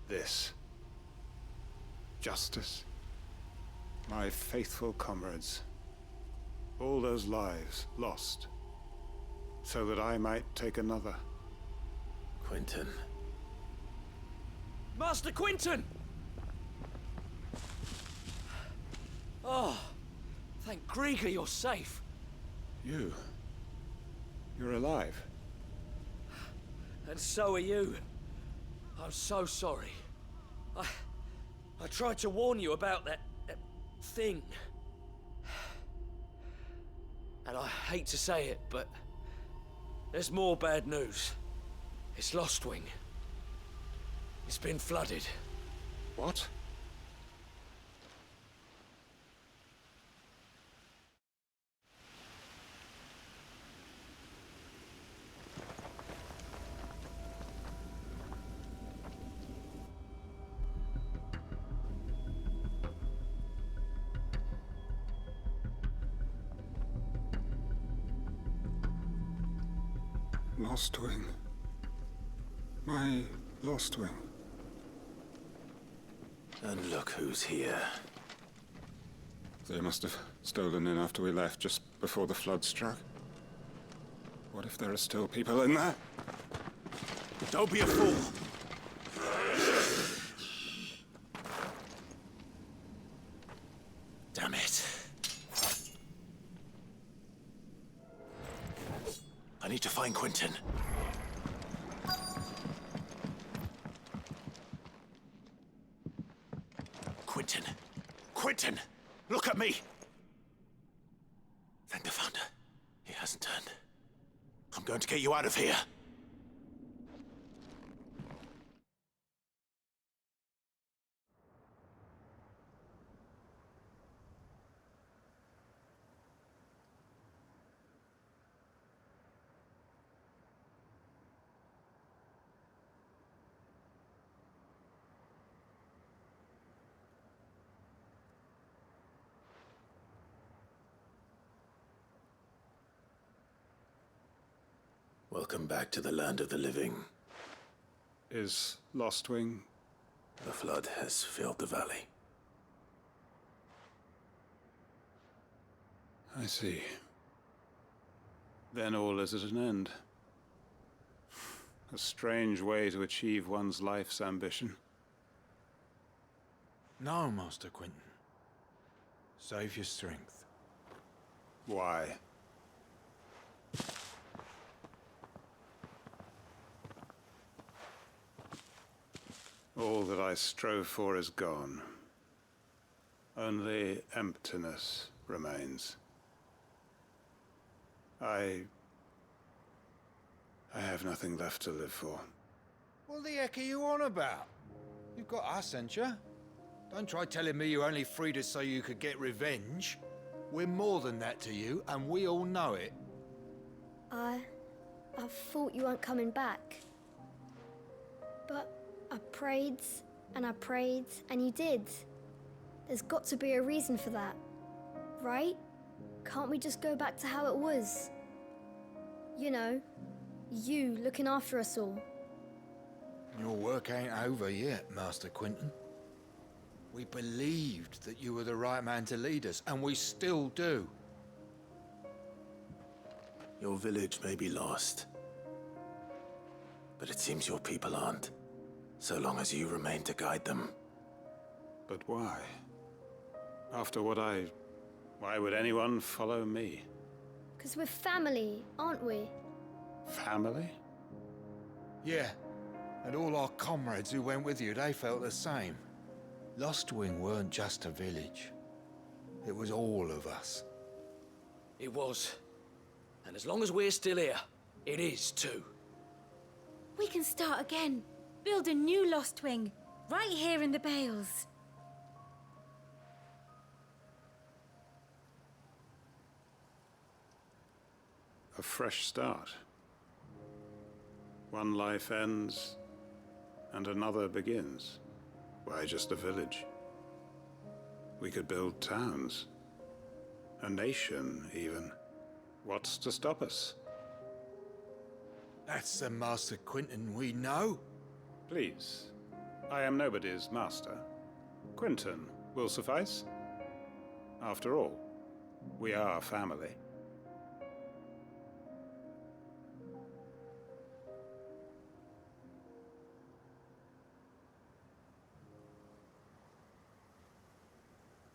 this? Justice. My faithful comrades. All those lives lost, so that I might take another. Quentin. Master Quentin! Oh, thank Grieger you're safe. You're alive. And so are you. I'm so sorry. I tried to warn you about that thing. And I hate to say it, but there's more bad news. It's Lostwing. It's been flooded. What? Lostwing. My Lostwing. And look who's here. They must have stolen in after we left, just before the flood struck. What if there are still people in there? Don't be a fool! Damn it. I need to find Quentin. Quentin! Quentin! Look at me! Thank the Founder. He hasn't turned. I'm going to get you out of here. Welcome back to the land of the living. Is Lostwing? The flood has filled the valley. I see. Then all is at an end. A strange way to achieve one's life's ambition. No, Master Quentin. Save your strength. Why? All that I strove for is gone. Only emptiness remains. I have nothing left to live for. What the heck are you on about? You've got us, ain't you? Don't try telling me you only freed us so you could get revenge. We're more than that to you, and we all know it. I thought you weren't coming back. But I prayed, and you did. There's got to be a reason for that, right? Can't we just go back to how it was? You know, you looking after us all. Your work ain't over yet, Master Quentin. We believed that you were the right man to lead us, and we still do. Your village may be lost, but it seems your people aren't, so long as you remain to guide them. But why? After what why would anyone follow me? 'Cause we're family, aren't we? Family? Yeah, and all our comrades who went with you, they felt the same. Lostwing weren't just a village. It was all of us. It was. And as long as we're still here, it is too. We can start again. Build a new Lostwing. Right here in the Bales. A fresh start. One life ends, and another begins. Why just a village? We could build towns. A nation, even. What's to stop us? That's the Master Quentin we know. Please. I am nobody's master. Quentin will suffice. After all, we are family.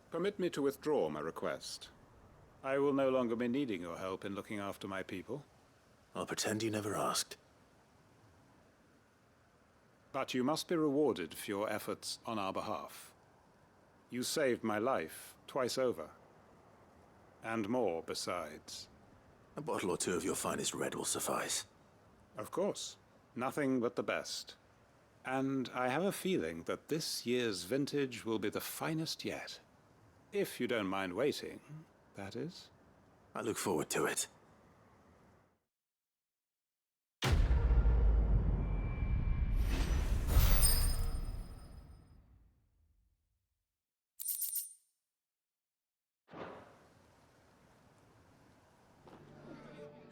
Permit me to withdraw my request. I will no longer be needing your help in looking after my people. I'll pretend you never asked. But you must be rewarded for your efforts on our behalf. You saved my life twice over. And more besides. A bottle or two of your finest red will suffice. Of course. Nothing but the best. And I have a feeling that this year's vintage will be the finest yet. If you don't mind waiting, that is. I look forward to it.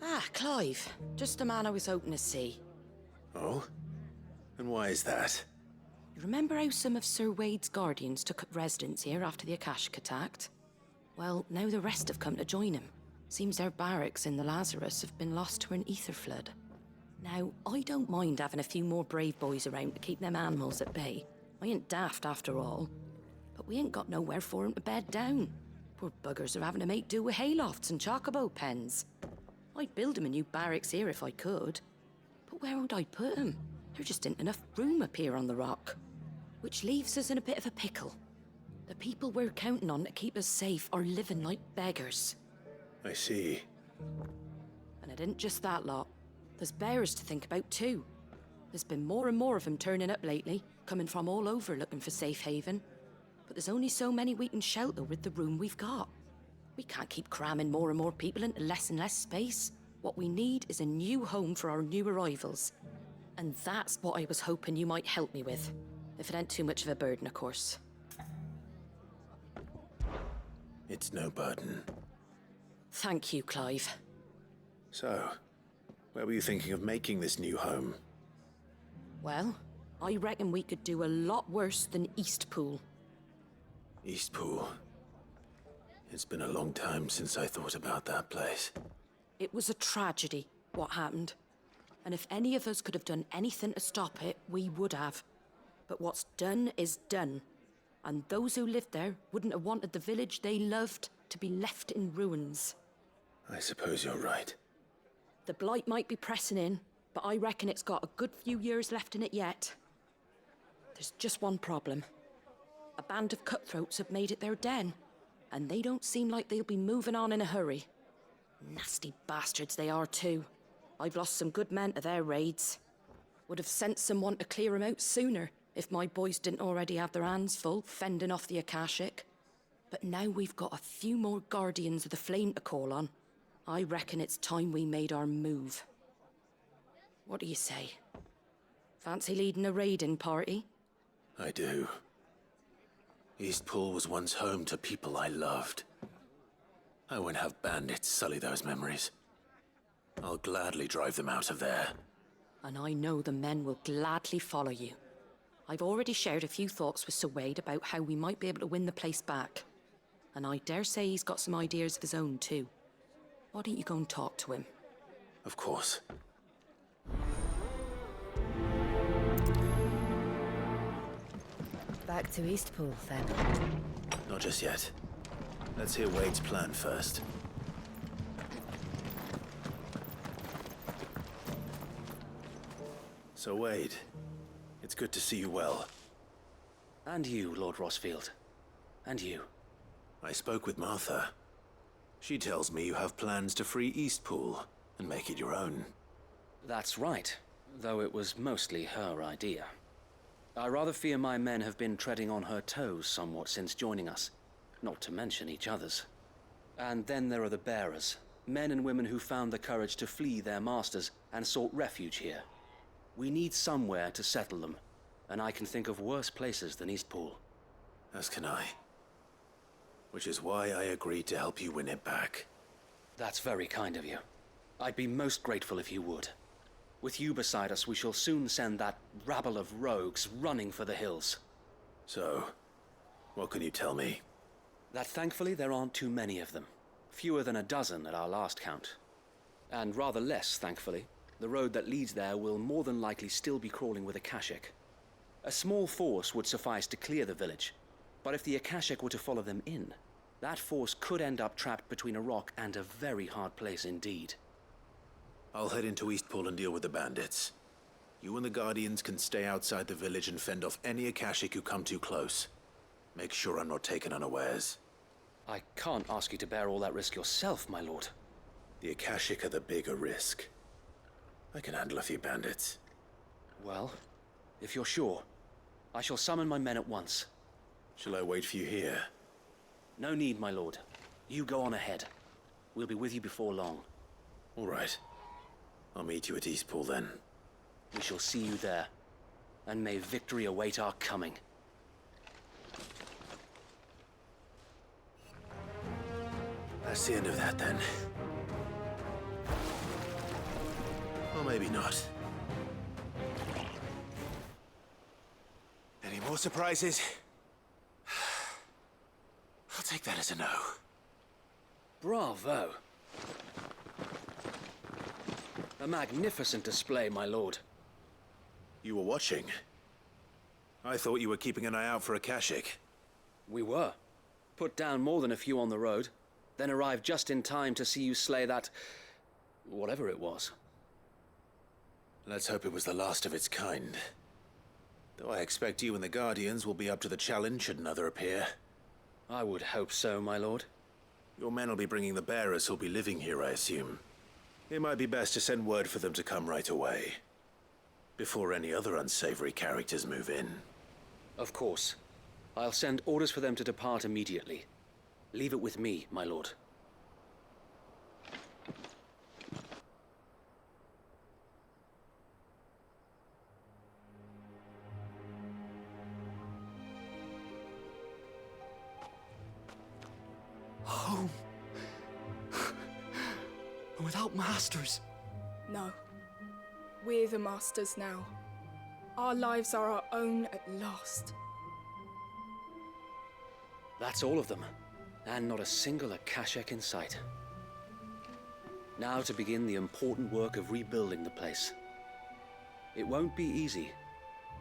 Ah, Clive. Just the man I was hoping to see. Oh? And why is that? You remember how some of Sir Wade's guardians took up residence here after the Akashic attacked? Well, now the rest have come to join him. Seems their barracks in the Lazarus have been lost to an aether flood. Now, I don't mind having a few more brave boys around to keep them animals at bay. I ain't daft after all. But we ain't got nowhere for 'em to bed down. Poor buggers are having to make do with haylofts and chocobo pens. I'd build 'em a new barracks here if I could. But where would I put 'em? There just ain't enough room up here on the rock. Which leaves us in a bit of a pickle. The people we're counting on to keep us safe are living like beggars. I see. And it isn't just that lot. There's bears to think about too. There's been more and more of them turning up lately, coming from all over looking for safe haven. But there's only so many we can shelter with the room we've got. We can't keep cramming more and more people into less and less space. What we need is a new home for our new arrivals. And that's what I was hoping you might help me with. If it ain't too much of a burden, of course. It's no burden. Thank you, Clive. So, where were you thinking of making this new home? Well, I reckon we could do a lot worse than Eastpool. Eastpool. It's been a long time since I thought about that place. It was a tragedy, what happened. And if any of us could have done anything to stop it, we would have. But what's done is done. And those who lived there wouldn't have wanted the village they loved to be left in ruins. I suppose you're right. The blight might be pressing in, but I reckon it's got a good few years left in it yet. There's just one problem. A band of cutthroats have made it their den, and they don't seem like they'll be moving on in a hurry. Nasty bastards they are too. I've lost some good men to their raids. Would have sent someone to clear 'em out sooner if my boys didn't already have their hands full fending off the Akashic. But now we've got a few more guardians of the flame to call on. I reckon it's time we made our move. What do you say? Fancy leading a raiding party? I do. Eastpool was once home to people I loved. I won't have bandits sully those memories. I'll gladly drive them out of there. And I know the men will gladly follow you. I've already shared a few thoughts with Sir Wade about how we might be able to win the place back. And I dare say he's got some ideas of his own too. Why don't you go and talk to him? Of course. Back to Eastpool, then. Not just yet. Let's hear Wade's plan first. So Wade, it's good to see you well. And you, Lord Rosfield. And you. I spoke with Martha. She tells me you have plans to free Eastpool and make it your own. That's right, though it was mostly her idea. I rather fear my men have been treading on her toes somewhat since joining us, not to mention each other's. And then there are the bearers, men and women who found the courage to flee their masters and sought refuge here. We need somewhere to settle them, and I can think of worse places than Eastpool. As can I. Which is why I agreed to help you win it back. That's very kind of you. I'd be most grateful if you would. With you beside us, we shall soon send that rabble of rogues running for the hills. So, what can you tell me? That thankfully there aren't too many of them. Fewer than a dozen at our last count. And rather less, thankfully. The road that leads there will more than likely still be crawling with Akashic. A small force would suffice to clear the village, but if the Akashic were to follow them in, that force could end up trapped between a rock and a very hard place indeed. I'll head into Eastpool and deal with the bandits. You and the Guardians can stay outside the village and fend off any Akashic who come too close. Make sure I'm not taken unawares. I can't ask you to bear all that risk yourself, my lord. The Akashic are the bigger risk. I can handle a few bandits. Well, if you're sure, I shall summon my men at once. Shall I wait for you here? No need, my lord. You go on ahead. We'll be with you before long. All right. I'll meet you at Eastpool then. We shall see you there. And may victory await our coming. That's the end of that then. Or maybe not. Any more surprises? I'll take that as a no. Bravo. A magnificent display, my lord. You were watching? I thought you were keeping an eye out for Akashic. We were. Put down more than a few on the road, then arrived just in time to see you slay that... whatever it was. Let's hope it was the last of its kind. Though I expect you and the Guardians will be up to the challenge should another appear. I would hope so, my lord. Your men will be bringing the bearers who'll be living here, I assume. It might be best to send word for them to come right away, before any other unsavory characters move in. Of course. I'll send orders for them to depart immediately. Leave it with me, my lord. Home. Without masters. No. We're the masters now. Our lives are our own at last. That's all of them. And not a single Akashic in sight. Now to begin the important work of rebuilding the place. It won't be easy.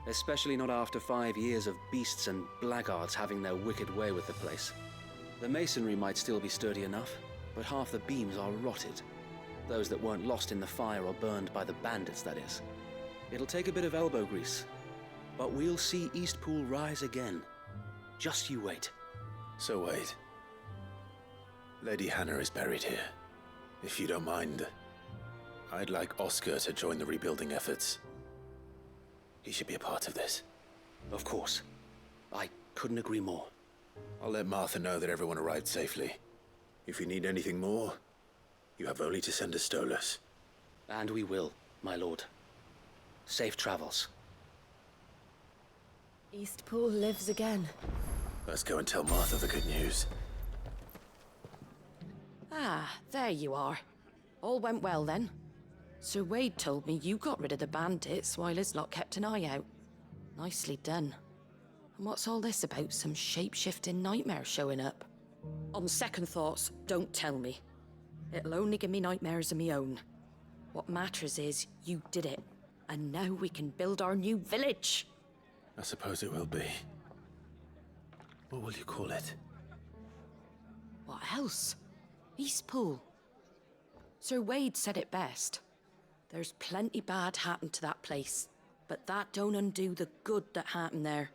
Especially not after 5 years of beasts and blackguards having their wicked way with the place. The masonry might still be sturdy enough, but half the beams are rotted. Those that weren't lost in the fire or burned by the bandits, that is. It'll take a bit of elbow grease. But we'll see Eastpool rise again. Just you wait. So wait. Lady Hannah is buried here. If you don't mind, I'd like Oscar to join the rebuilding efforts. He should be a part of this. Of course. I couldn't agree more. I'll let Martha know that everyone arrived safely. If you need anything more, you have only to send a Stolas. And we will, my lord. Safe travels. Eastpool lives again. Let's go and tell Martha the good news. Ah, there you are. All went well then. Sir Wade told me you got rid of the bandits while his lot kept an eye out. Nicely done. And what's all this about some shape-shifting nightmare showing up? On second thoughts, don't tell me. It'll only give me nightmares of my own. What matters is you did it. And now we can build our new village. I suppose it will be. What will you call it? What else? Eastpool. Sir Wade said it best. There's plenty bad happened to that place, but that don't undo the good that happened there.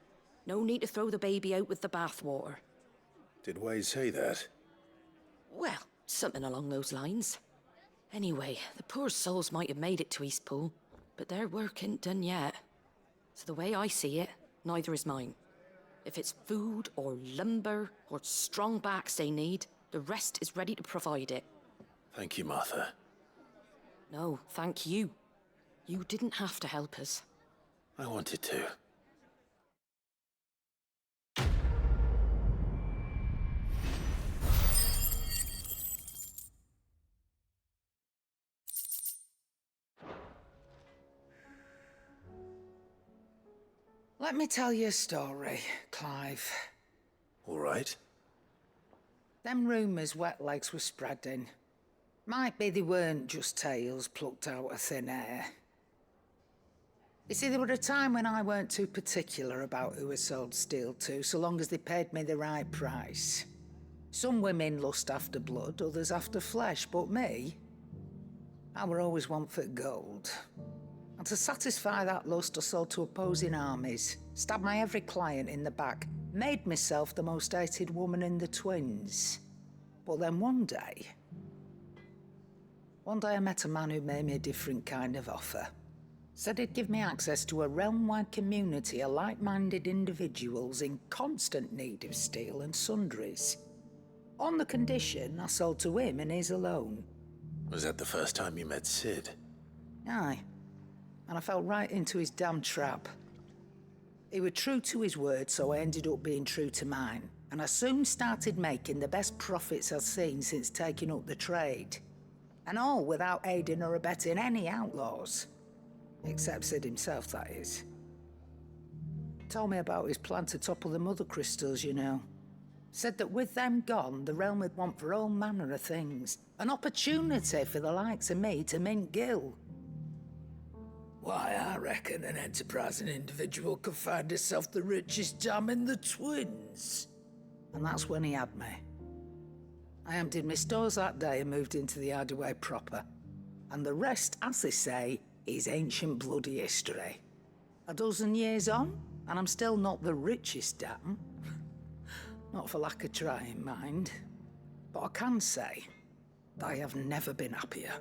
No need to throw the baby out with the bathwater. Did Wade say that? Well, something along those lines. Anyway, the poor souls might have made it to Eastpool, but their work ain't done yet. So the way I see it, neither is mine. If it's food or lumber or strong backs they need, the rest is ready to provide it. Thank you, Martha. No, thank you. You didn't have to help us. I wanted to. Let me tell you a story, Clive. All right. Them rumours Wetlegs were spreading. Might be they weren't just tales plucked out of thin air. You see, there were a time when I weren't too particular about who I sold steel to, so long as they paid me the right price. Some women lust after blood, others after flesh, but me, I were always one for gold. And to satisfy that lust, I sold to opposing armies, stabbed my every client in the back, made myself the most hated woman in the twins. But then one day I met a man who made me a different kind of offer. Said he'd give me access to a realm-wide community of like-minded individuals in constant need of steel and sundries. On the condition I sold to him and his alone. Was that the first time you met Sid? Aye. And I fell right into his damn trap. He was true to his word, so I ended up being true to mine. And I soon started making the best profits I've seen since taking up the trade. And all without aiding or abetting any outlaws. Except Sid himself, that is. Told me about his plan to topple the Mothercrystals, you know. Said that with them gone, the realm would want for all manner of things. An opportunity for the likes of me to mint gil. Why, I reckon an enterprising individual could find himself the richest jam in the twins. And that's when he had me. I emptied my stores that day and moved into the Hideaway proper. And the rest, as they say, is ancient bloody history. A dozen years on, and I'm still not the richest dam. Not for lack of trying, mind. But I can say, I have never been happier.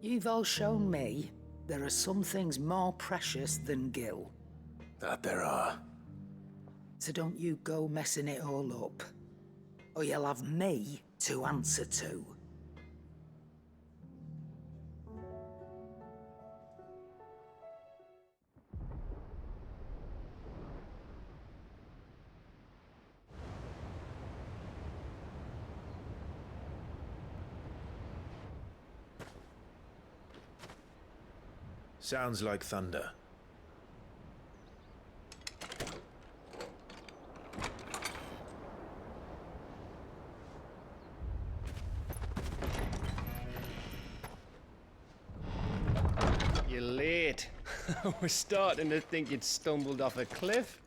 You've all shown me there are some things more precious than gil. That there are. So don't you go messing it all up, or you'll have me to answer to. Sounds like thunder. You're late. We're starting to think you'd stumbled off a cliff.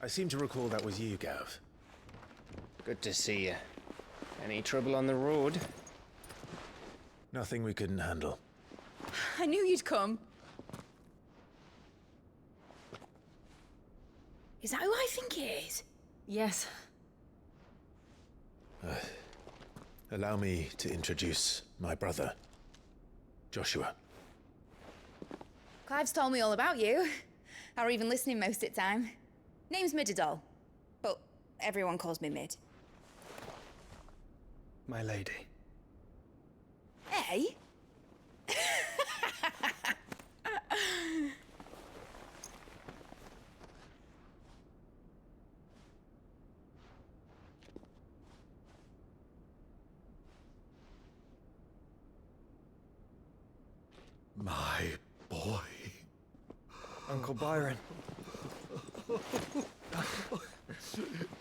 I seem to recall that was you, Gav. Good to see you. Any trouble on the road? Nothing we couldn't handle. I knew you'd come. Is that who I think it is? Yes. Allow me to introduce my brother, Joshua. Clive's told me all about you. Or even listening most of the time. Name's Midadol, but everyone calls me Mid. My lady. Hey? My boy. Uncle Byron.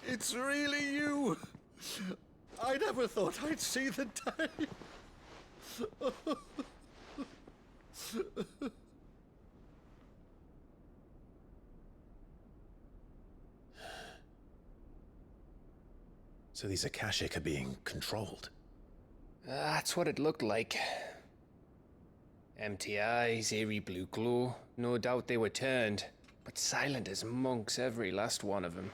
It's really you. I never thought I'd see the day. So these Akashic are being controlled? That's what it looked like. Empty eyes, eerie blue glow. No doubt they were turned. But silent as monks, every last one of them.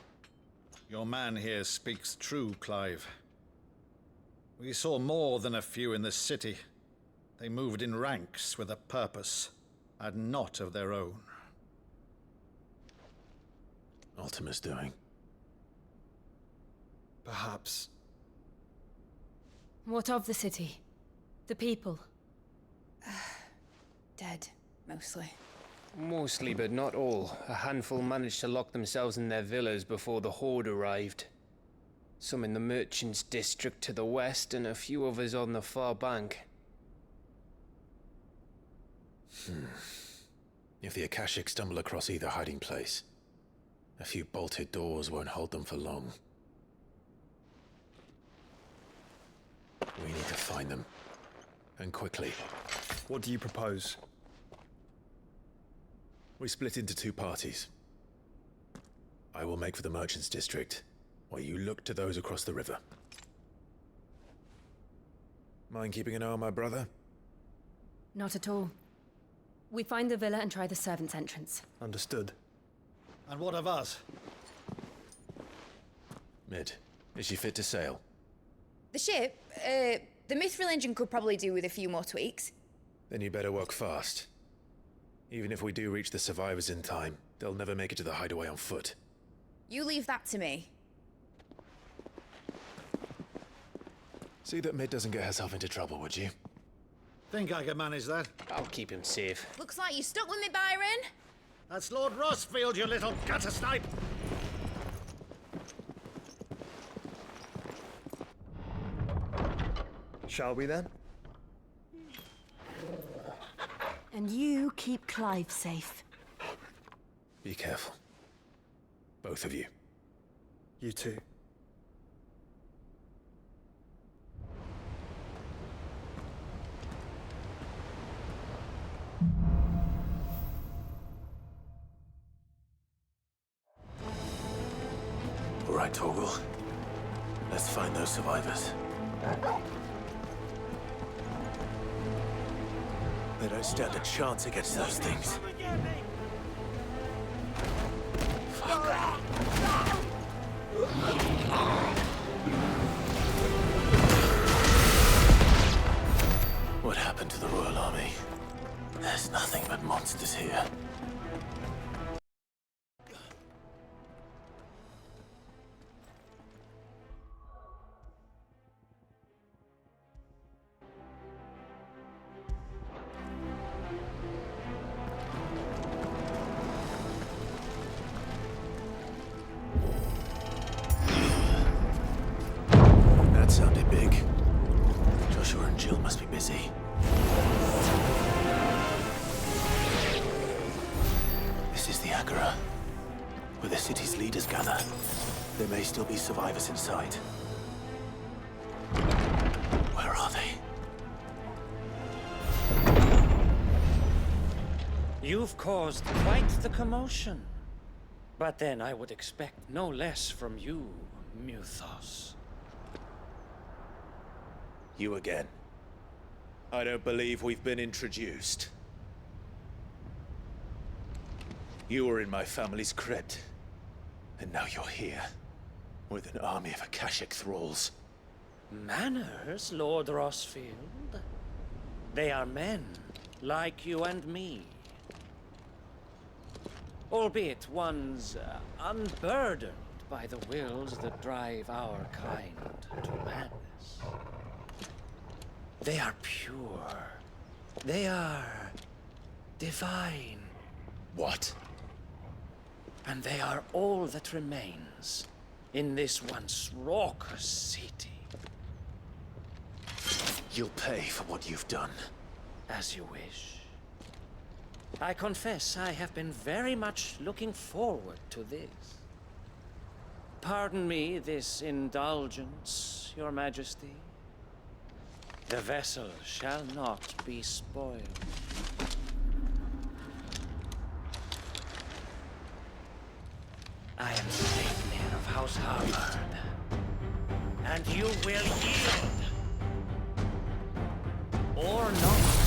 Your man here speaks true, Clive. We saw more than a few in the city. They moved in ranks with a purpose, and not of their own. Ultima's doing. Perhaps. What of the city? The people? Dead, mostly. Mostly, but not all. A handful managed to lock themselves in their villas before the Horde arrived. Some in the Merchants' District to the west, and a few others on the far bank. If the Akashic stumble across either hiding place, a few bolted doors won't hold them for long. We need to find them. And quickly. What do you propose? We split into two parties. I will make for the Merchants' District, while you look to those across the river. Mind keeping an eye on my brother? Not at all. We find the villa and try the servants' entrance. Understood. And what of us? Mid, is she fit to sail? The ship, the Mithril engine could probably do with a few more tweaks. Then you better work fast. Even if we do reach the survivors in time, they'll never make it to the hideaway on foot. You leave that to me. See that Mid doesn't get herself into trouble, would you? Think I can manage that. I'll keep him safe. Looks like you stuck with me, Byron. That's Lord Rossfield, you little gutter snipe! Shall we then? And you keep Clive safe. Be careful. Both of you. You too. All right, Torgal. Let's find those survivors. They don't stand a chance against those things. What happened to the Royal Army? There's nothing but monsters here. That sounded big. Joshua and Jill must be busy. This is the Agora, where the city's leaders gather. There may still be survivors inside. Where are they? You've caused quite the commotion. But then I would expect no less from you, Muthos. You again. I don't believe we've been introduced. You were in my family's crypt, and now you're here, with an army of Akashic thralls. Manners, Lord Rossfield? They are men, like you and me. Albeit ones unburdened by the wills that drive our kind to madness. They are pure. They are divine. What? And they are all that remains in this once raucous city. You'll pay for what you've done. As you wish. I confess I have been very much looking forward to this. Pardon me this indulgence, Your Majesty. The vessel shall not be spoiled. I am Sleipnir of House Harvard, and you will yield. Or not.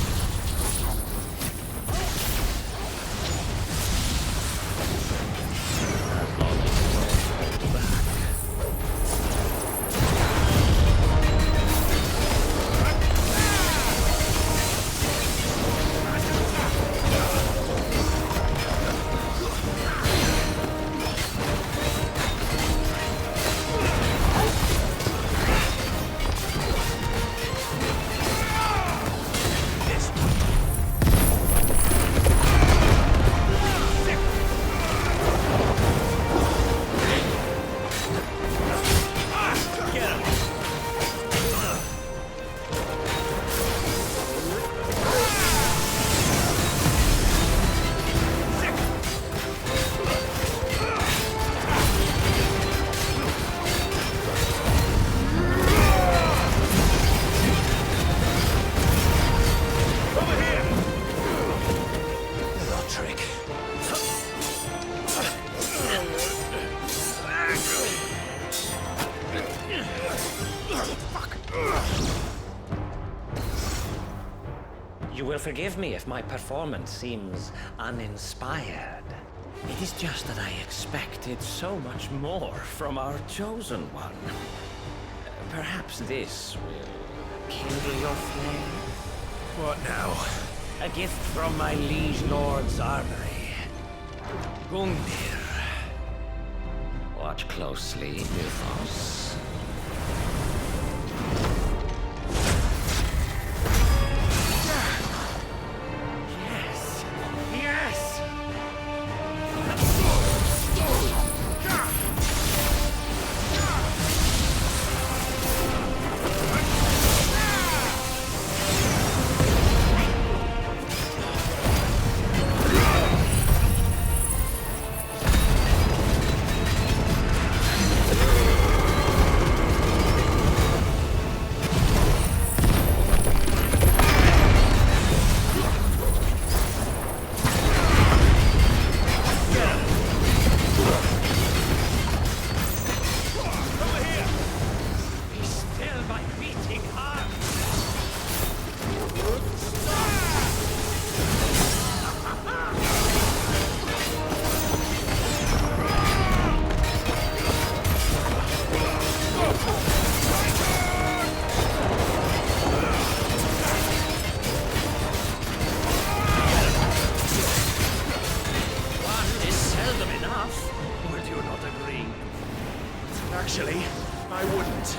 will forgive me if my performance seems uninspired. It is just that I expected so much more from our chosen one. Perhaps this will kindle your flame? What now? A gift from my liege lord's armory. Gungnir. Watch closely, Mythos. Yes! Yes! Actually, I wouldn't.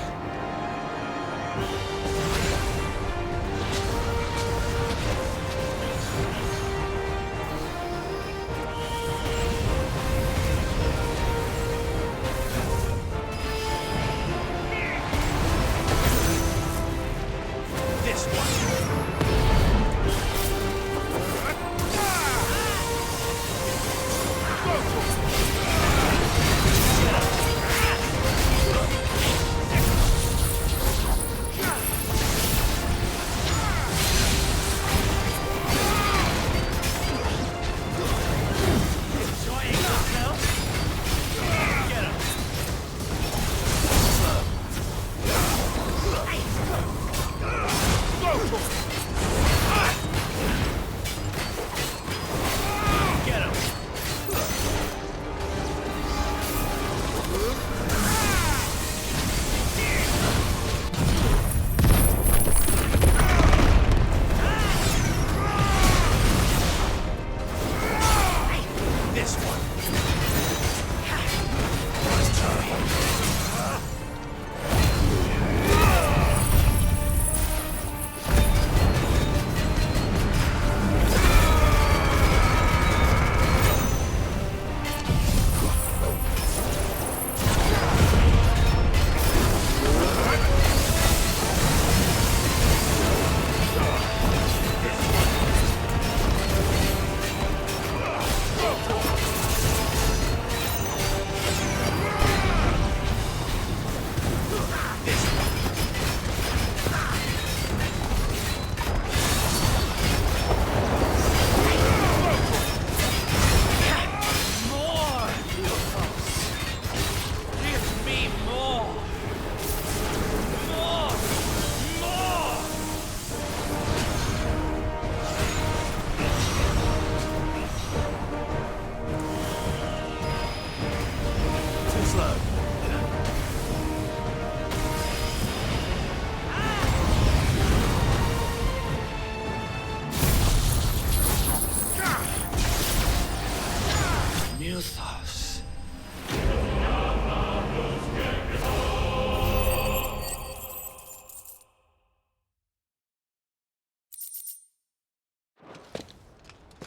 This one.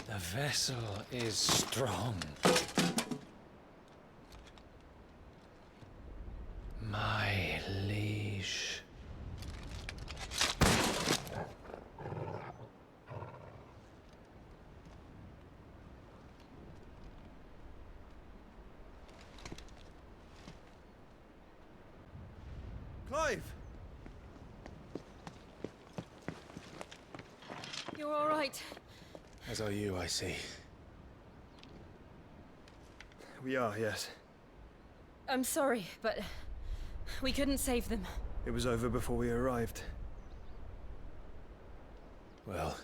The vessel is strong. My liege. Clive! You're all right. As are you, I see. We are, yes. I'm sorry, but we couldn't save them. It was over before we arrived. Well,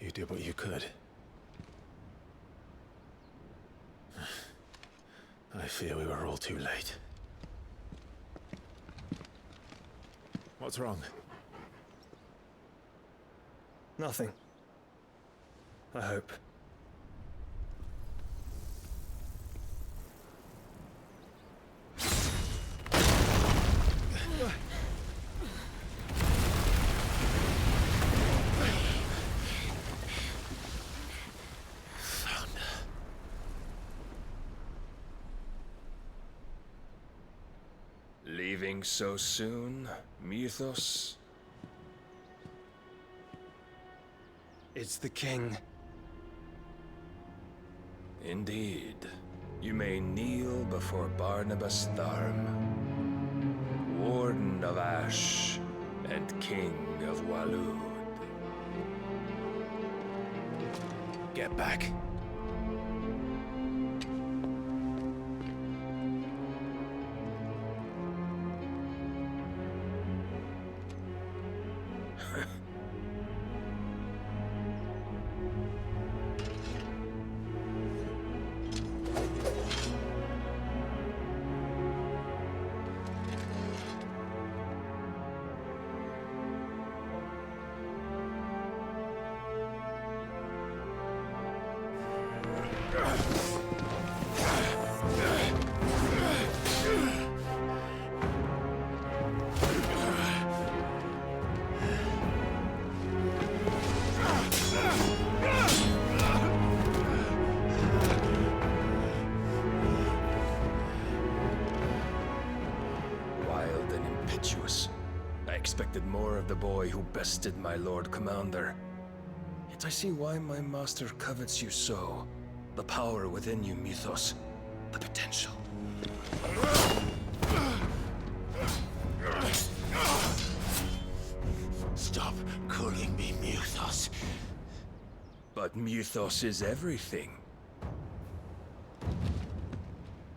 You did what you could. I fear we were all too late. What's wrong? Nothing. I hope. Leaving so soon, Mythos? It's the king. Indeed. You may kneel before Barnabas Tharm, Warden of Ash and King of Waloed. Get back. The boy who bested my Lord Commander. Yet I see why my master covets you so. The power within you, Mythos. The potential. Stop calling me Mythos. But Mythos is everything.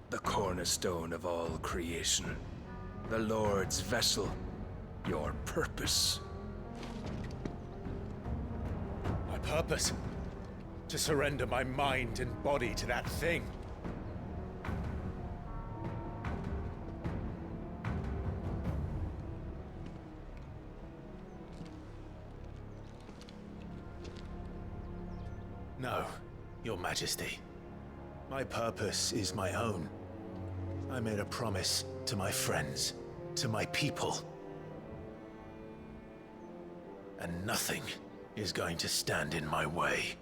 The cornerstone of all creation. The Lord's vessel. Your purpose. My purpose? To surrender my mind and body to that thing. No, Your Majesty. My purpose is my own. I made a promise to my friends, to my people. And nothing is going to stand in my way.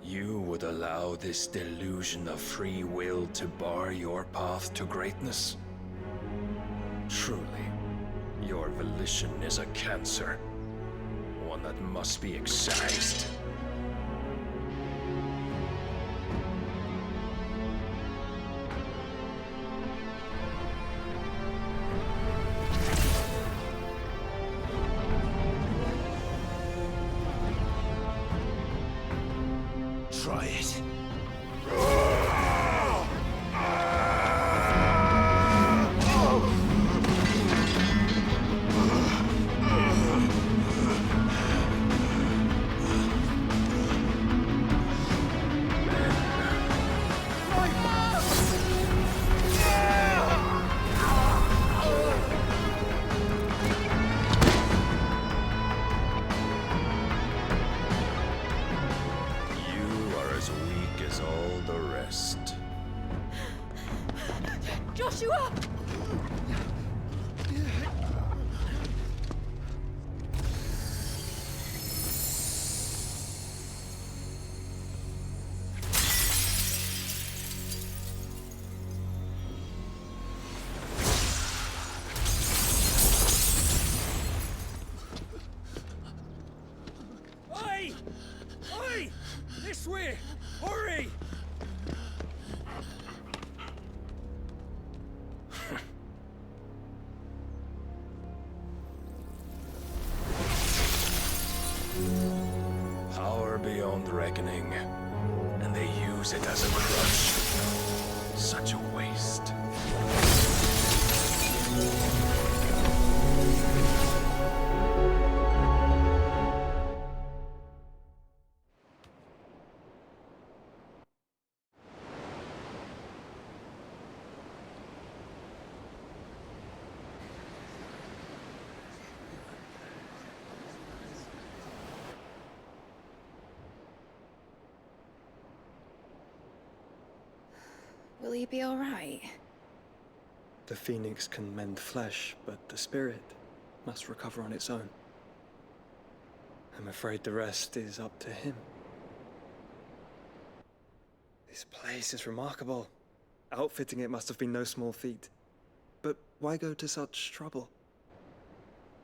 You would allow this delusion of free will to bar your path to greatness? Truly, your volition is a cancer. One that must be excised. Try it. Joshua! Oi! Oi! This way! Hurry! Power beyond reckoning, and they use it as a crutch. Such a waste. Will he be all right? The phoenix can mend flesh, but the spirit must recover on its own. I'm afraid the rest is up to him. This place is remarkable. Outfitting it must have been no small feat. But why go to such trouble?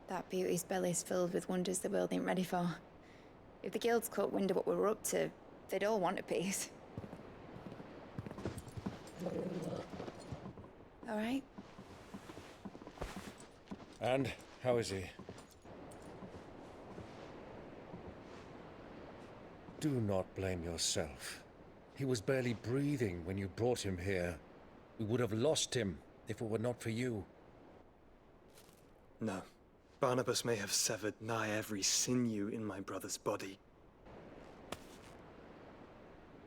That beauty's belly's filled with wonders the world ain't ready for. If the guilds caught wind of what we were up to, they'd all want a piece. All right? And how is he? Do not blame yourself. He was barely breathing when you brought him here. We would have lost him if it were not for you. No. Barnabas may have severed nigh every sinew in my brother's body.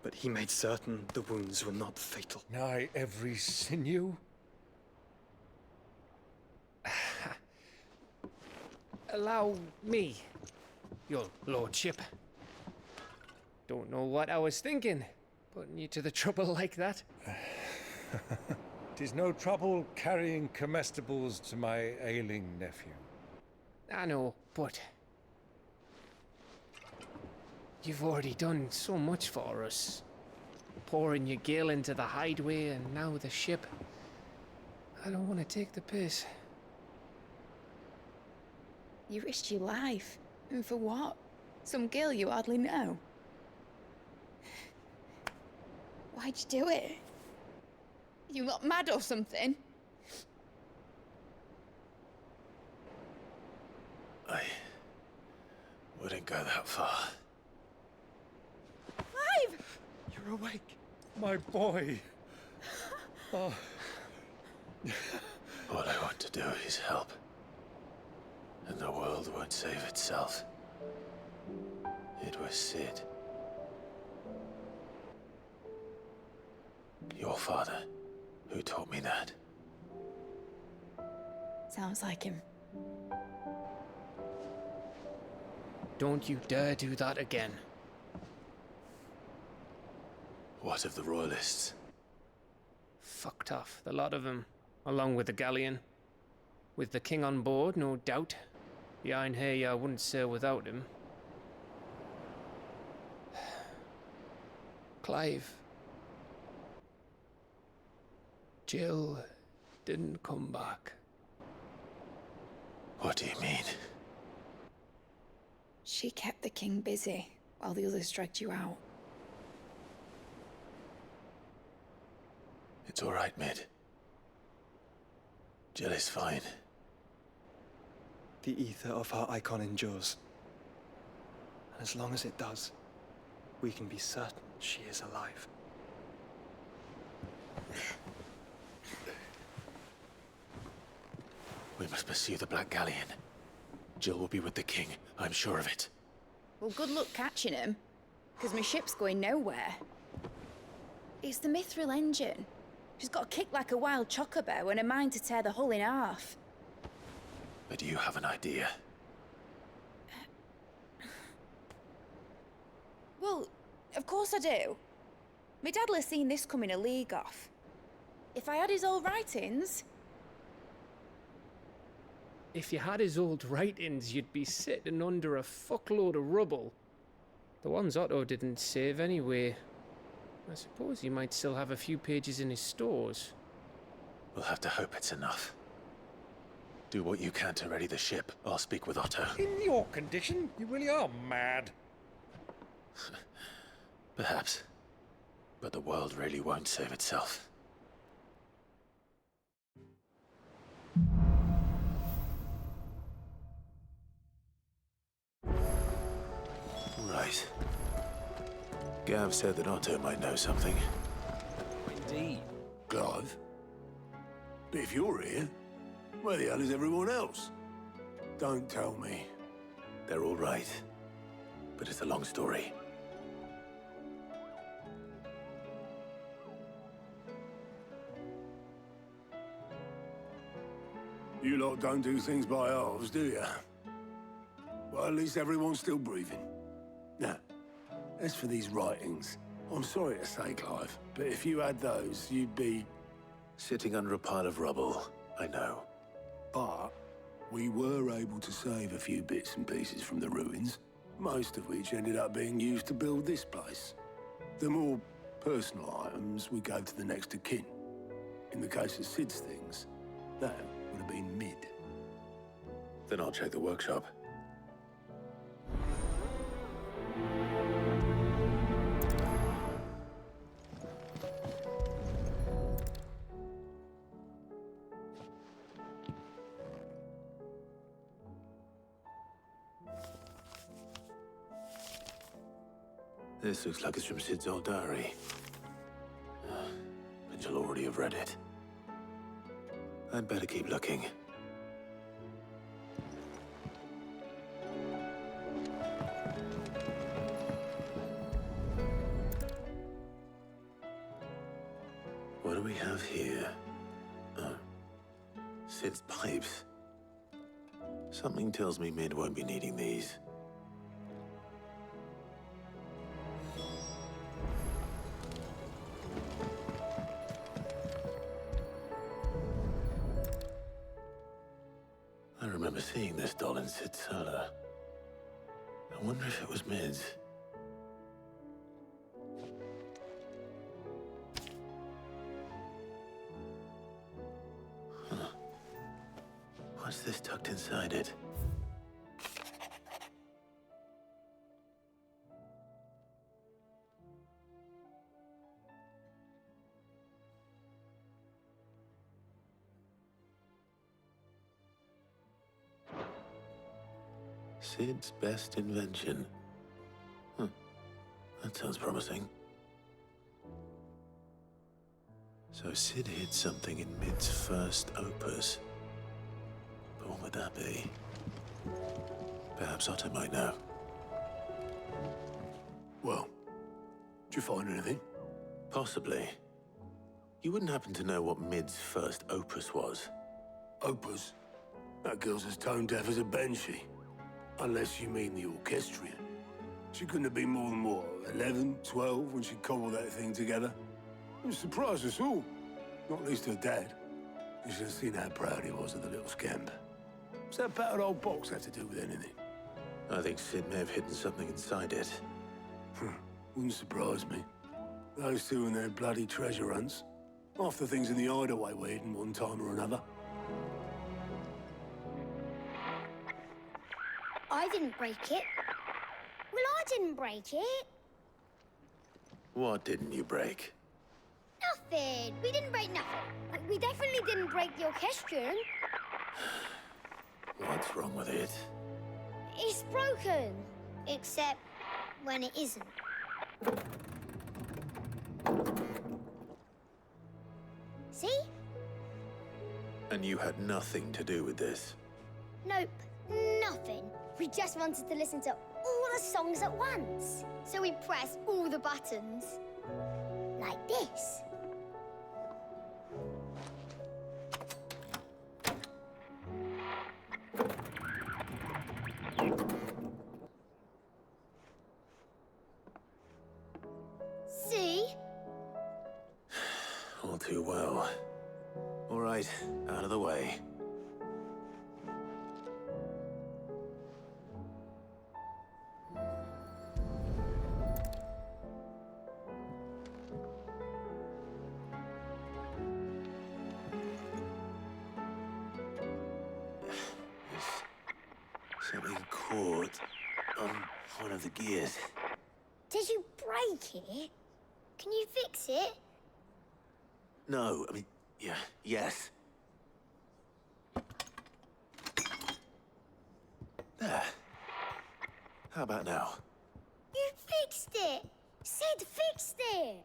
But he made certain the wounds were not fatal. Nigh every sinew? Allow me, your lordship. Don't know what I was thinking, putting you to the trouble like that. 'Tis no trouble carrying comestibles to my ailing nephew. I know, but you've already done so much for us. Pouring your gale into the hideaway and now the ship. I don't want to take the piss. You risked your life. And for what? Some girl you hardly know. Why'd you do it? You not mad or something? I wouldn't go that far. Clive! You're awake, my boy. Oh. All I want to do is help. And the world won't save itself. It was Sid. Your father, who taught me that. Sounds like him. Don't you dare do that again. What of the Royalists? Fucked off, the lot of them, along with the galleon. With the king on board, no doubt. The Iron Hair wouldn't sail without him. Clive. Jill didn't come back. What do you mean? She kept the king busy while the others dragged you out. It's all right, Mid. Jill is fine. The ether of our Eikon endures. And as long as it does, we can be certain she is alive. We must pursue the Black Galleon. Jill will be with the king, I'm sure of it. Well, good luck catching him, because my ship's going nowhere. It's the Mithril engine. She's got a kick like a wild chocobo and a mind to tear the hull in half. But you have an idea. Well, of course I do. My dad'll have seen this coming a league off. If I had his old writings... If you had his old writings, you'd be sitting under a fuckload of rubble. The ones Otto didn't save anyway. I suppose he might still have a few pages in his stores. We'll have to hope it's enough. Do what you can to ready the ship. I'll speak with Otto. In your condition, you really are mad. Perhaps. But the world really won't save itself. Right. Gav said that Otto might know something. Indeed. Clive? But if you're here, where the hell is everyone else? Don't tell me. They're all right. But it's a long story. You lot don't do things by halves, do you? Well, at least everyone's still breathing. Now, as for these writings, I'm sorry to say, Clive, but if you had those, you'd be... Sitting under a pile of rubble, I know. But we were able to save a few bits and pieces from the ruins, most of which ended up being used to build this place. The more personal items we gave to the next of kin. In the case of Sid's things, that would have been mid. Then I'll check the workshop. This looks like it's from Sid's old diary. But you'll already have read it. I'd better keep looking. What do we have here? Oh. Sid's pipes. Something tells me Mid won't be needing these. I remember seeing this doll in Sid's cellar. I wonder if it was Mid's. Huh. What's this tucked inside it? Sid's best invention. Huh. That sounds promising. So Sid hid something in Mid's first opus. But what would that be? Perhaps Otto might know. Well, did you find anything? Possibly. You wouldn't happen to know what Mid's first opus was? Opus? That girl's as tone deaf as a banshee. Unless you mean the orchestrion. She couldn't have been more than, what, 11, 12 when she cobbled that thing together? It surprised us all. Not least her dad. You should have seen how proud he was of the little scamp. What's that battered old box have to do with anything? I think Sid may have hidden something inside it. Wouldn't surprise me. Those two and their bloody treasure hunts. Half the things in the hideaway were hidden one time or another. I didn't break it. Well, I didn't break it. What didn't you break? Nothing. We didn't break nothing. We definitely didn't break the orchestrion. What's wrong with it? It's broken. Except when it isn't. See? And you had nothing to do with this? Nope. Nothing. We just wanted to listen to all the songs at once. So we pressed all the buttons. Like this. See? All too well. All right, out of the way. Something caught on one of the gears. Did you break it? Can you fix it? No, I mean, yeah, yes. There. How about now? You fixed it! Sid fixed it!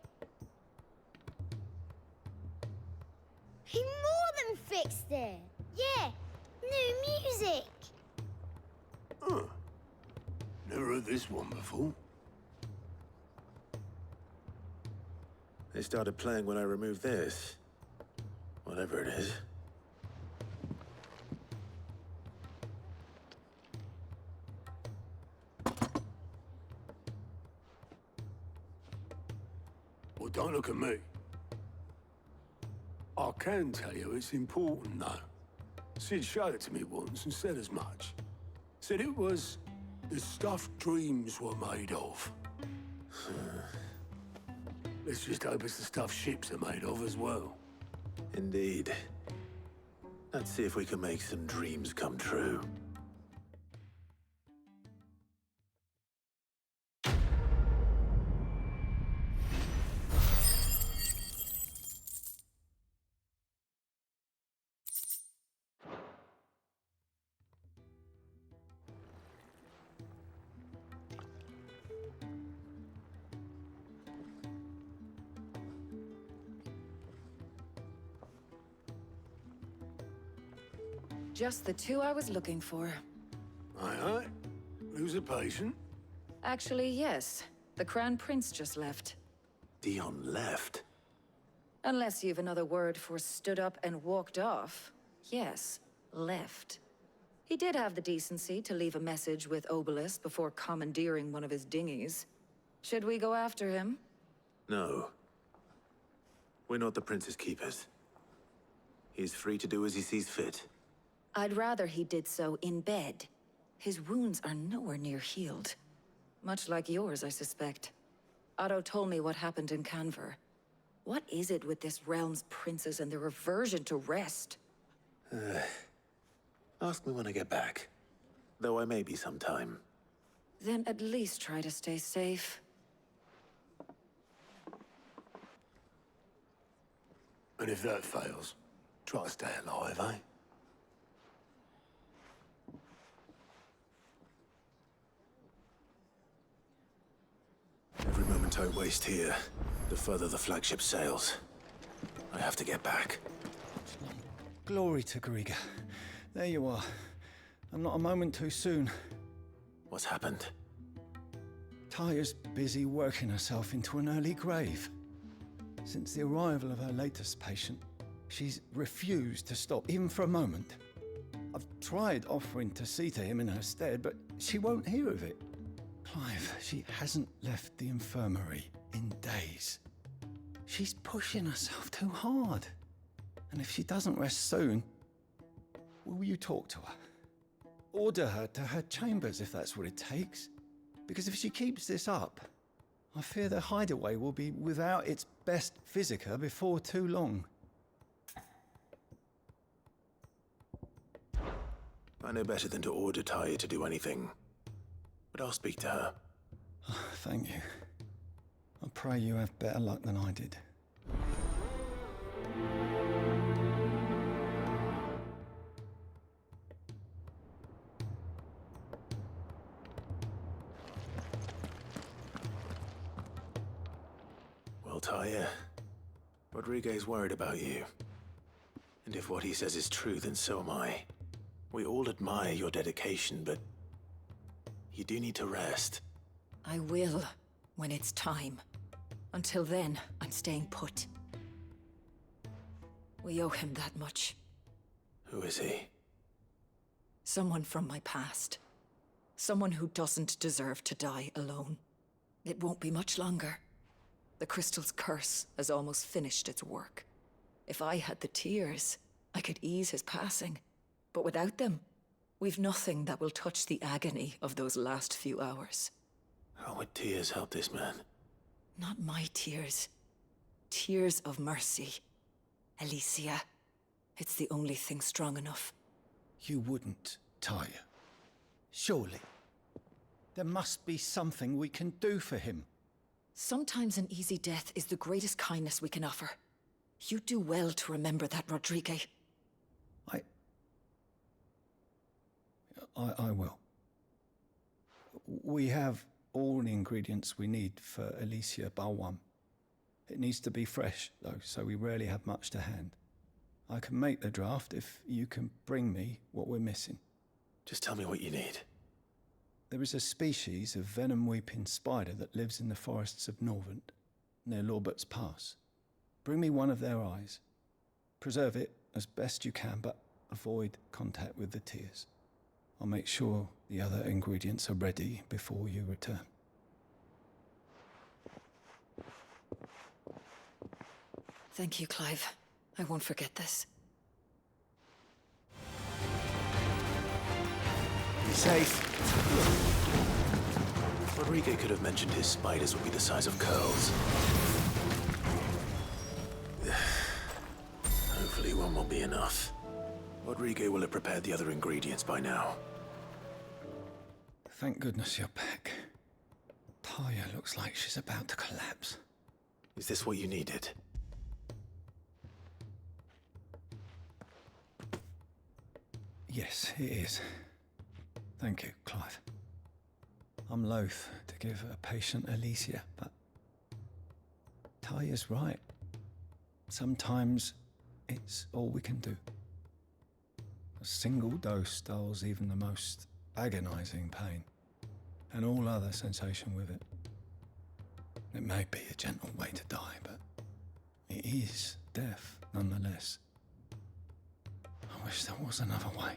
He more than fixed it! Yeah, new music! Huh. Never heard this one before. They started playing when I removed this. Whatever it is. Well, don't look at me. I can tell you it's important, though. Sid showed it to me once and said as much. Said it was the stuff dreams were made of. Let's just hope it's the stuff ships are made of as well. Indeed. Let's see if we can make some dreams come true. Just the two I was looking for. Aye. Lose a patient? Actually, yes. The Crown Prince just left. Dion left? Unless you've another word for stood up and walked off. Yes, left. He did have the decency to leave a message with Obelisk before commandeering one of his dinghies. Should we go after him? No. We're not the Prince's keepers. He's free to do as he sees fit. I'd rather he did so in bed. His wounds are nowhere near healed. Much like yours, I suspect. Otto told me what happened in Canver. What is it with this realm's princes and their aversion to rest? Ask me when I get back. Though I may be sometime. Then at least try to stay safe. And if that fails, try to stay alive, eh? Every moment I waste here, the further the flagship sails. I have to get back. Glory to Griga. There you are. I'm not a moment too soon. What's happened? Tyre's busy working herself into an early grave. Since the arrival of her latest patient, she's refused to stop, even for a moment. I've tried offering to see to him in her stead, but she won't hear of it. Clive, she hasn't left the infirmary in days. She's pushing herself too hard. And if she doesn't rest soon, will you talk to her? Order her to her chambers if that's what it takes. Because if she keeps this up, I fear the hideaway will be without its best physica before too long. I know better than to order Tyre to do anything. But I'll speak to her. Thank you. I pray you have better luck than I did. Well, Tyre, Rodriguez worried about you. And if what he says is true, then so am I. We all admire your dedication, but you do need to rest. I will, when it's time. Until then, I'm staying put. We owe him that much. Who is he? Someone from my past. Someone who doesn't deserve to die alone. It won't be much longer. The crystal's curse has almost finished its work. If I had the tears, I could ease his passing. But without them, we've nothing that will touch the agony of those last few hours. How would tears help this man? Not my tears. Tears of mercy. Alicia. It's the only thing strong enough. You wouldn't, Tyre. Surely. There must be something we can do for him. Sometimes an easy death is the greatest kindness we can offer. You do well to remember that, Rodriguez. I will. We have all the ingredients we need for Alicia Balwam. It needs to be fresh, though, so we rarely have much to hand. I can make the draft if you can bring me what we're missing. Just tell me what you need. There is a species of venom-weeping spider that lives in the forests of Norvent, near Lorbert's Pass. Bring me one of their eyes. Preserve it as best you can, but avoid contact with the tears. I'll make sure the other ingredients are ready before you return. Thank you, Clive. I won't forget this. Be safe. Rodrigo could have mentioned his spiders would be the size of curls. Hopefully one will be enough. Rodrigo will have prepared the other ingredients by now. Thank goodness you're back. Talia looks like she's about to collapse. Is this what you needed? Yes, it is. Thank you, Clive. I'm loath to give a patient Alicia, but Talia's right. Sometimes it's all we can do. A single dose dulls even the most agonizing pain, and all other sensation with it. It may be a gentle way to die, but it is death nonetheless. I wish there was another way.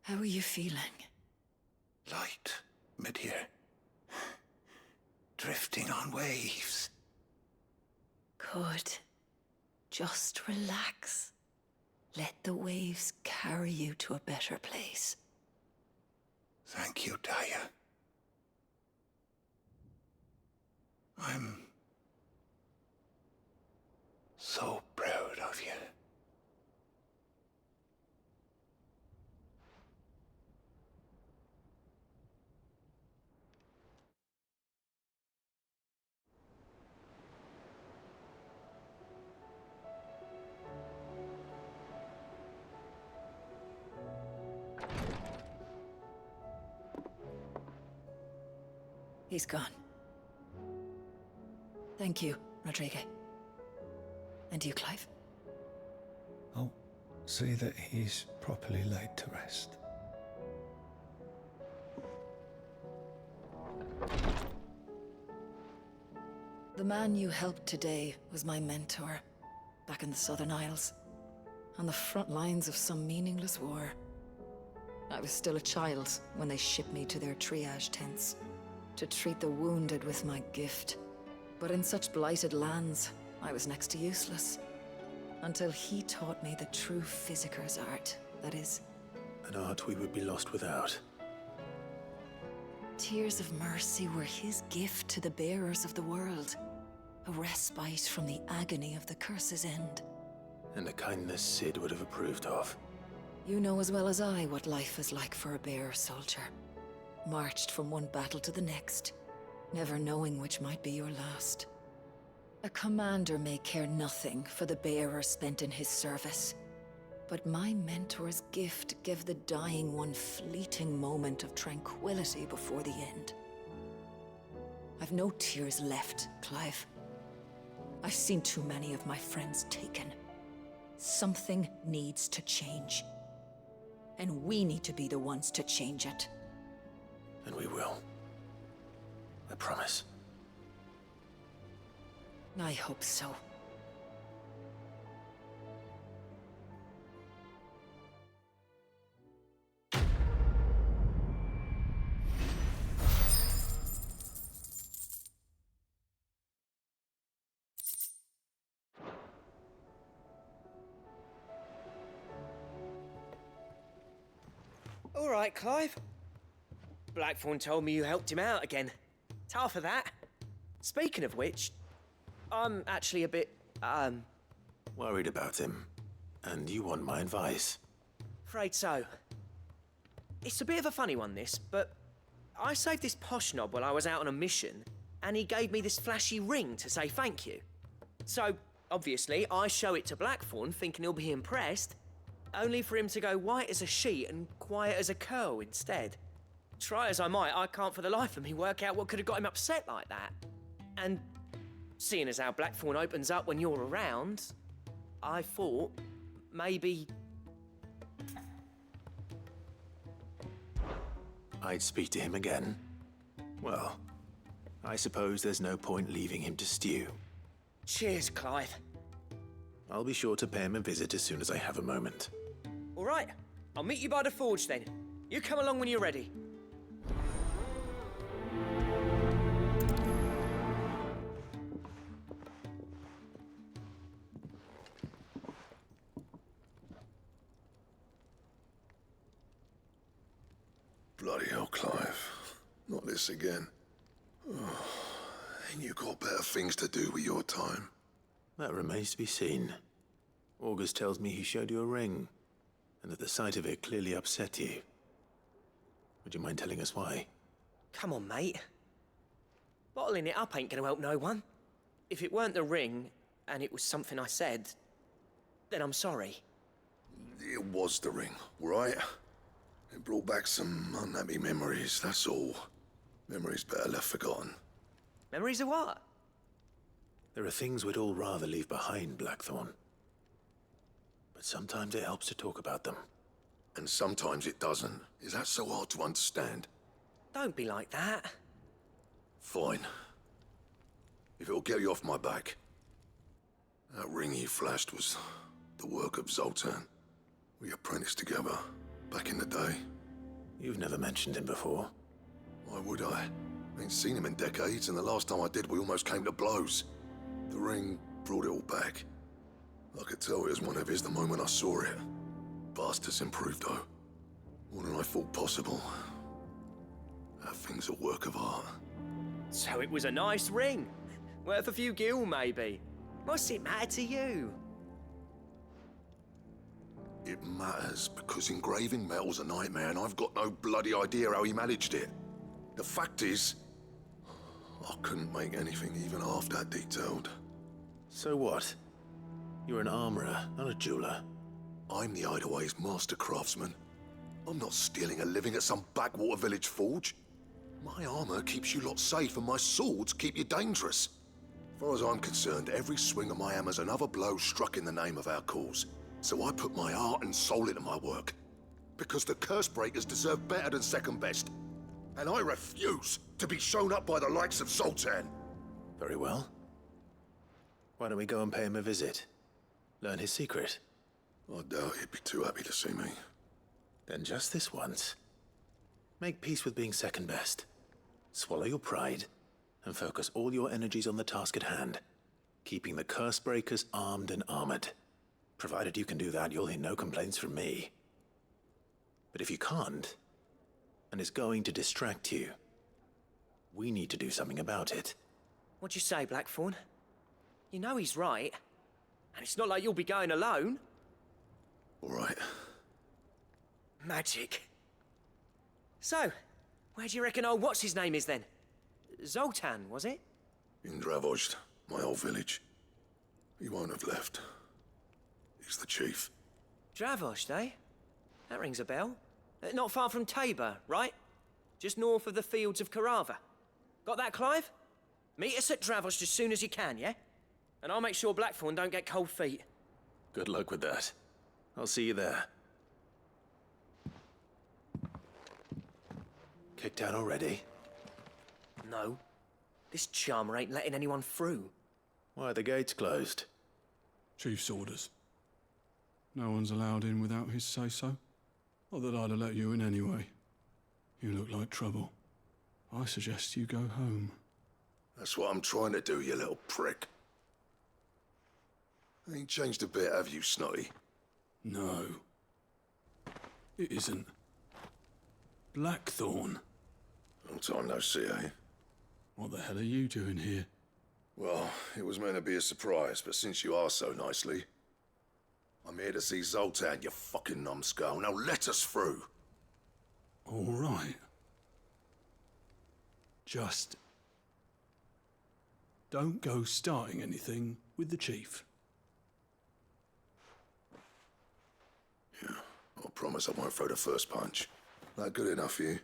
How are you feeling? Light, mid-here. Drifting on waves. Good. Just relax. Let the waves carry you to a better place. Thank you, Daya. I'm so proud of you. He's gone. Thank you, Rodrigo. And you, Clive? I'll see that he's properly laid to rest. The man you helped today was my mentor, back in the Southern Isles, on the front lines of some meaningless war. I was still a child when they shipped me to their triage tents, to treat the wounded with my gift. But in such blighted lands, I was next to useless. Until he taught me the true Physicker's art, that is. An art we would be lost without. Tears of mercy were his gift to the bearers of the world. A respite from the agony of the curse's end. And a kindness Sid would have approved of. You know as well as I what life is like for a bearer soldier. Marched from one battle to the next, never knowing which might be your last. A commander may care nothing for the bearer spent in his service, but my mentor's gift gave the dying one fleeting moment of tranquility before the end. I've no tears left, Clive. I've seen too many of my friends taken. Something needs to change. And we need to be the ones to change it. And we will. I promise. I hope so. All right, Clive. Blackthorn told me you helped him out again. Tough for that. Speaking of which, I'm actually a bit, Worried about him. And you want my advice? afraid so. It's a bit of a funny one, this, but I saved this posh knob while I was out on a mission, and he gave me this flashy ring to say thank you. So, obviously, I show it to Blackthorn, thinking he'll be impressed, only for him to go white as a sheet and quiet as a curl instead. Try as I might, I can't for the life of me work out what could have got him upset like that. And seeing as how Blackthorn opens up when you're around, I thought maybe... I'd speak to him again. Well, I suppose there's no point leaving him to stew. Cheers, Clive. I'll be sure to pay him a visit as soon as I have a moment. All right, I'll meet you by the forge then. You come along when you're ready. Bloody hell, Clive. Not this again. Oh, ain't you got better things to do with your time? That remains to be seen. August tells me he showed you a ring, and that the sight of it clearly upset you. Would you mind telling us why? Come on, mate. Bottling it up ain't gonna help no one. If it weren't the ring, and it was something I said, then I'm sorry. It was the ring, right? It brought back some unhappy memories, that's all. Memories better left forgotten. Memories of what? There are things we'd all rather leave behind, Blackthorn. But sometimes it helps to talk about them. And sometimes it doesn't. Is that so hard to understand? Don't be like that. Fine. If it'll get you off my back. That ring you flashed was the work of Zoltan. We apprenticed together, back in the day. You've never mentioned him before. Why would I? Ain't seen him in decades, and the last time I did, we almost came to blows. The ring brought it all back. I could tell it was one of his the moment I saw it. Bastard's improved, though. More than I thought possible. That thing's a work of art. So it was a nice ring. Worth a few gil, maybe. What's it matter to you? It matters because engraving metal's a nightmare, and I've got no bloody idea how he managed it. The fact is, I couldn't make anything even half that detailed. So what? You're an armorer, not a jeweler. I'm the Hideaway's master craftsman. I'm not stealing a living at some backwater village forge. My armor keeps you lot safe, and my swords keep you dangerous. As far as I'm concerned, every swing of my hammer's another blow struck in the name of our cause. So I put my heart and soul into my work. Because the curse breakers deserve better than second best. And I refuse to be shown up by the likes of Zoltan. Very well. Why don't we go and pay him a visit? Learn his secret. I doubt he'd be too happy to see me. Then just this once. Make peace with being second best. Swallow your pride, and focus all your energies on the task at hand. Keeping the curse breakers armed and armored. Provided you can do that, you'll hear no complaints from me. But if you can't, and it's going to distract you, we need to do something about it. What'd you say, Blackthorn? You know he's right. And it's not like you'll be going alone. All right. Magic. So, where do you reckon old what's-his-name is then? Zoltan, was it? In Dravozd, my old village. He won't have left. He's the chief. Dravozd, eh? That rings a bell. Not far from Tabor, right? Just north of the fields of Karava. Got that, Clive? Meet us at Dravozd as soon as you can, yeah? And I'll make sure Blackthorn don't get cold feet. Good luck with that. I'll see you there. Kicked out already? No. This charmer ain't letting anyone through. Why are the gates closed? Chief's orders. No one's allowed in without his say-so. Not that I'd have let you in anyway. You look like trouble. I suggest you go home. That's what I'm trying to do, you little prick. Ain't changed a bit, have you, Snotty? No. It isn't. Blackthorn. Long time no see, eh? What the hell are you doing here? Well, it was meant to be a surprise, but since you are so nicely, I'm here to see Zoltan, you fucking numbskull. Now let us through. All right. Just don't go starting anything with the chief. Yeah, I promise I won't throw the first punch. That good enough for you?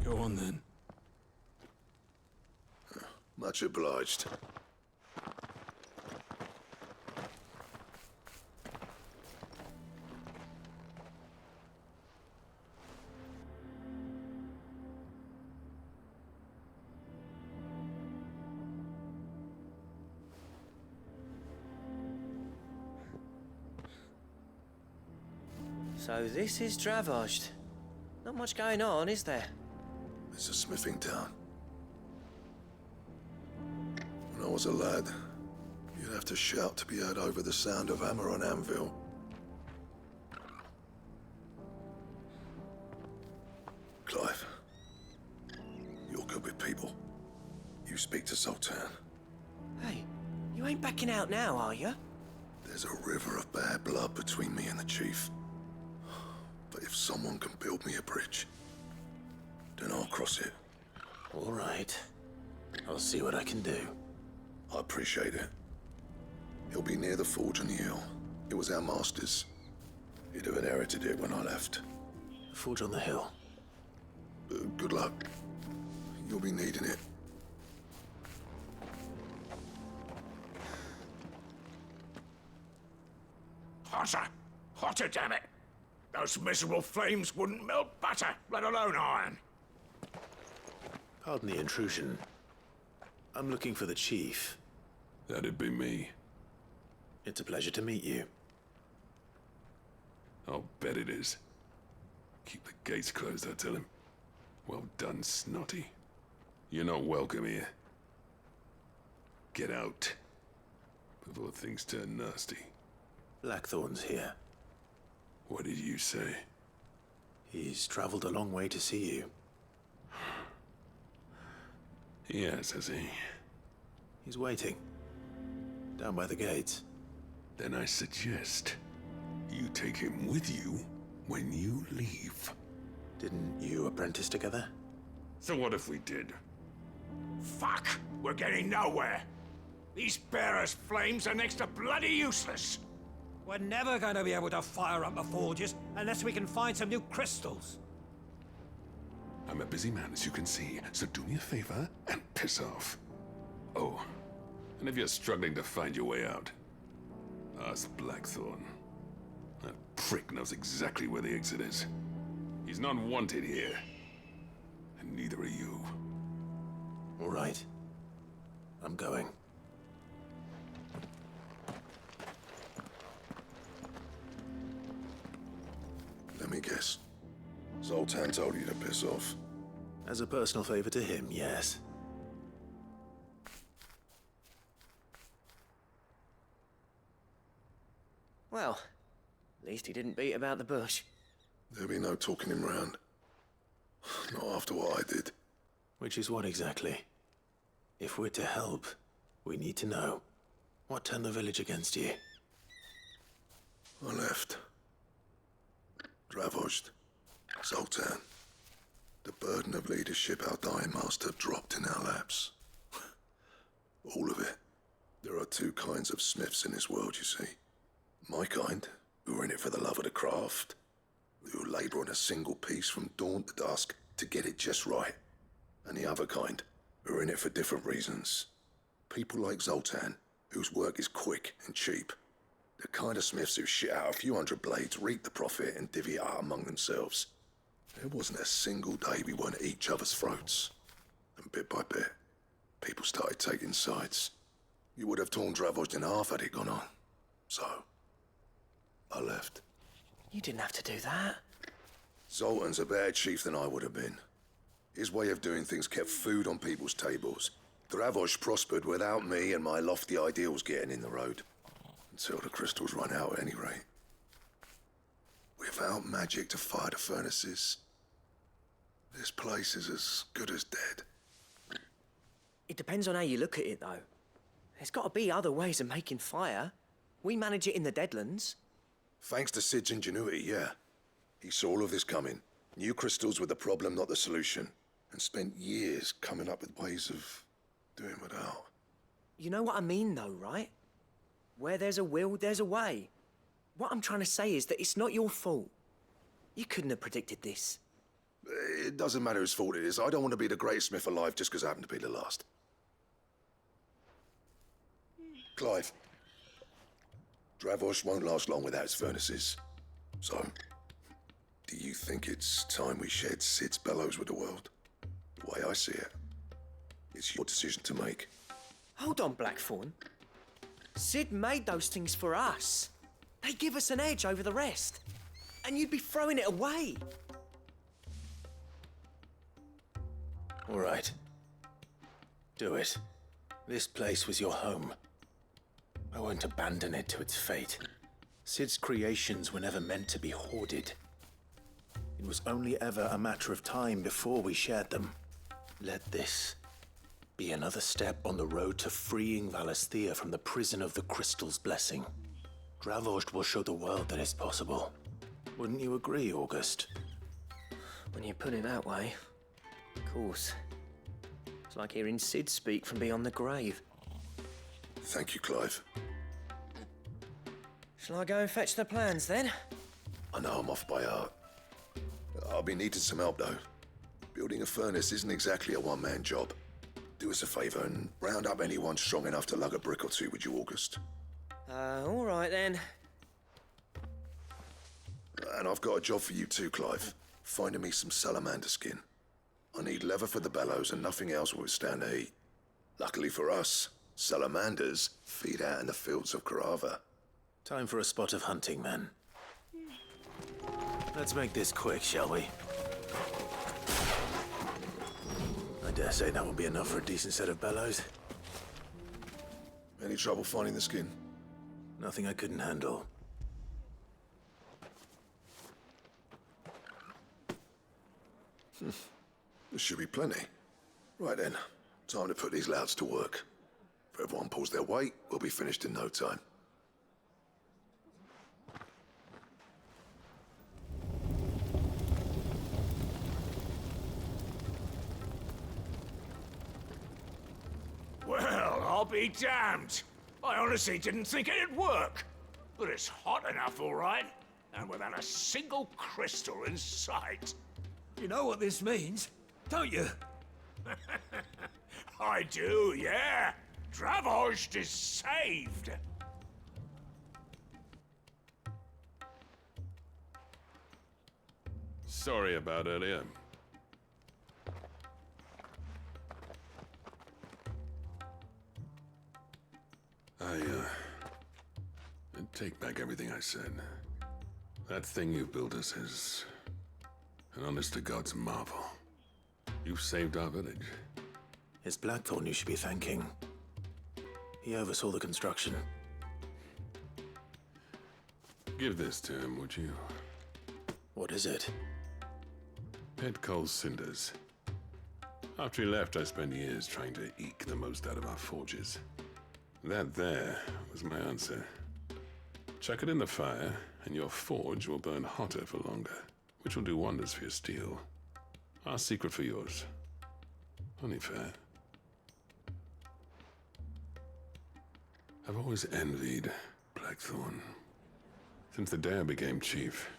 Go on then. Much obliged. So this is Dravojd. Not much going on, is there? It's a smithing town. When I was a lad, you'd have to shout to be heard over the sound of hammer on anvil. Clive, you're good with people. You speak to Zoltan. Hey, you ain't backing out now, are you? There's a river of bad blood between me and the chief. But if someone can build me a bridge, then I'll cross it. All right. I'll see what I can do. I appreciate it. He'll be near the forge on the hill. It was our master's. He'd have inherited it when I left. The forge on the hill? Good luck. You'll be needing it. Hotter! Hotter, damn it! Those miserable flames wouldn't melt butter, let alone iron. Pardon the intrusion. I'm looking for the chief. That'd be me. It's a pleasure to meet you. I'll bet it is. Keep the gates closed, I tell him. Well done, Snotty. You're not welcome here. Get out. Before things turn nasty. Blackthorn's here. What did you say? He's traveled a long way to see you. Yes, has he? He's waiting. Down by the gates. Then I suggest you take him with you when you leave. Didn't you apprentice together? So what if we did? Fuck! We're getting nowhere! These bearers' flames are next to bloody useless! We're never going to be able to fire up the forges unless we can find some new crystals. I'm a busy man, as you can see, so do me a favor and piss off. Oh, and if you're struggling to find your way out, ask Blackthorn. That prick knows exactly where the exit is. He's not wanted here, and neither are you. All right. I'm going. Let me guess. Zoltan told you to piss off. As a personal favor to him, yes. Well, at least he didn't beat about the bush. There'll be no talking him round. Not after what I did. Which is what exactly? If we're to help, we need to know. What turned the village against you? I left. Dravojd. Zoltan. The burden of leadership our dying master dropped in our laps. All of it. There are two kinds of smiths in this world, you see. My kind, who are in it for the love of the craft, who labour on a single piece from dawn to dusk to get it just right. And the other kind, who are in it for different reasons. People like Zoltan, whose work is quick and cheap. The kind of smiths who shit out a few hundred blades, reap the profit, and divvy it out among themselves. There wasn't a single day we weren't at each other's throats. And bit by bit, people started taking sides. You would have torn Dravojd in half had it gone on. So, I left. You didn't have to do that. Zoltan's a better chief than I would have been. His way of doing things kept food on people's tables. Dravojd prospered without me and my lofty ideals getting in the road. Until the crystals run out at any rate. Without magic to fire the furnaces, this place is as good as dead. It depends on how you look at it, though. There's got to be other ways of making fire. We manage it in the Deadlands. Thanks to Sid's ingenuity, yeah. He saw all of this coming. Knew crystals were the problem, not the solution. And spent years coming up with ways of doing without. You know what I mean, though, right? Where there's a will, there's a way. What I'm trying to say is that it's not your fault. You couldn't have predicted this. It doesn't matter whose fault it is. I don't want to be the greatest smith alive just because I happen to be the last. Clive. Dravojd won't last long without its furnaces. So, do you think it's time we shared Sid's bellows with the world? The way I see it, it's your decision to make. Hold on, Blackthorn. Sid made those things for us. They give us an edge over the rest. And you'd be throwing it away. All right. Do it. This place was your home. I won't abandon it to its fate. Sid's creations were never meant to be hoarded. It was only ever a matter of time before we shared them. Let this be another step on the road to freeing Valisthea from the prison of the Crystal's blessing. Dravost will show the world that it's possible. Wouldn't you agree, August? When you put it that way, of course. It's like hearing Sid speak from beyond the grave. Thank you, Clive. Shall I go and fetch the plans, then? I know I'm off by heart. I'll be needing some help, though. Building a furnace isn't exactly a one-man job. Do us a favour and round up anyone strong enough to lug a brick or two, would you, August? All right, then. And I've got a job for you too, Clive. Finding me some salamander skin. I need leather for the bellows and nothing else will withstand the heat. Luckily for us, salamanders feed out in the fields of Karava. Time for a spot of hunting, then. Let's make this quick, shall we? I dare say that will be enough for a decent set of bellows. Any trouble finding the skin? Nothing I couldn't handle. There should be plenty. Right then, time to put these louds to work. If everyone pulls their weight, we'll be finished in no time. Well, I'll be damned. I honestly didn't think it'd work. But it's hot enough, all right. And without a single crystal in sight. You know what this means, don't you? I do, yeah. Dravost is saved. Sorry about earlier. I take back everything I said. That thing you built us is an honest-to-God's marvel. You've saved our village. It's Blackthorn you should be thanking. He oversaw the construction. Give this to him, would you? What is it? Pet Cole's cinders. After he left, I spent years trying to eke the most out of our forges. That there was my answer. Chuck it in the fire, and your forge will burn hotter for longer, which will do wonders for your steel. Our secret for yours. Only fair. I've always envied Blackthorn. Since the day I became chief,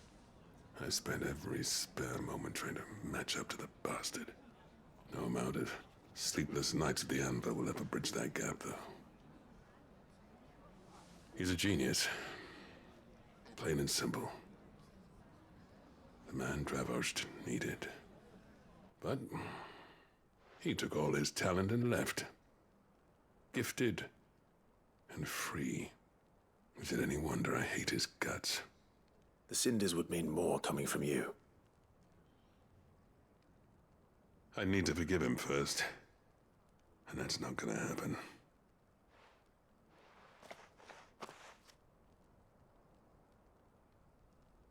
I spent every spare moment trying to match up to the bastard. No amount of sleepless nights at the Anvil will ever bridge that gap, though. He's a genius. Plain and simple. The man Dravost needed. But he took all his talent and left. Gifted and free. Is it any wonder I hate his guts? The cinders would mean more coming from you. I need to forgive him first. And that's not gonna happen.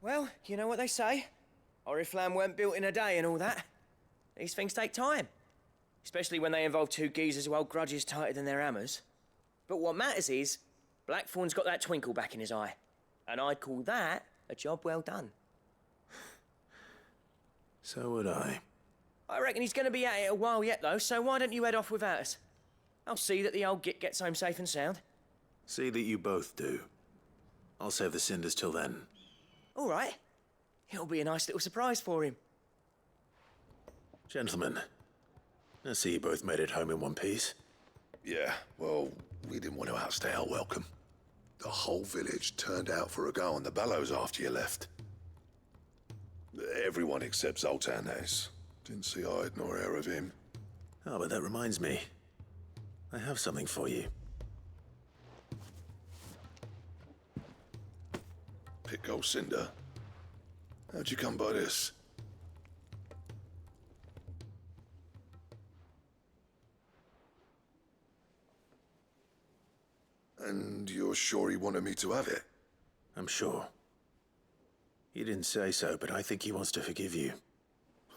Well, you know what they say. Oriflamme weren't built in a day and all that. These things take time. Especially when they involve two geezers who hold grudges tighter than their hammers. But what matters is, Blackthorn's got that twinkle back in his eye. And I'd call that a job well done. So would I. I reckon he's going to be at it a while yet, though, so why don't you head off without us? I'll see that the old git gets home safe and sound. See that you both do. I'll save the cinders till then. All right. It'll be a nice little surprise for him. Gentlemen, I see you both made it home in one piece. Yeah, well, we didn't want to outstay our welcome. The whole village turned out for a go on the bellows after you left. Everyone except Zoltan has. Didn't see hide nor hair of him. Oh, but that reminds me. I have something for you. Pick old Cinder. How'd you come by this? And you're sure he wanted me to have it? I'm sure. He didn't say so, but I think he wants to forgive you.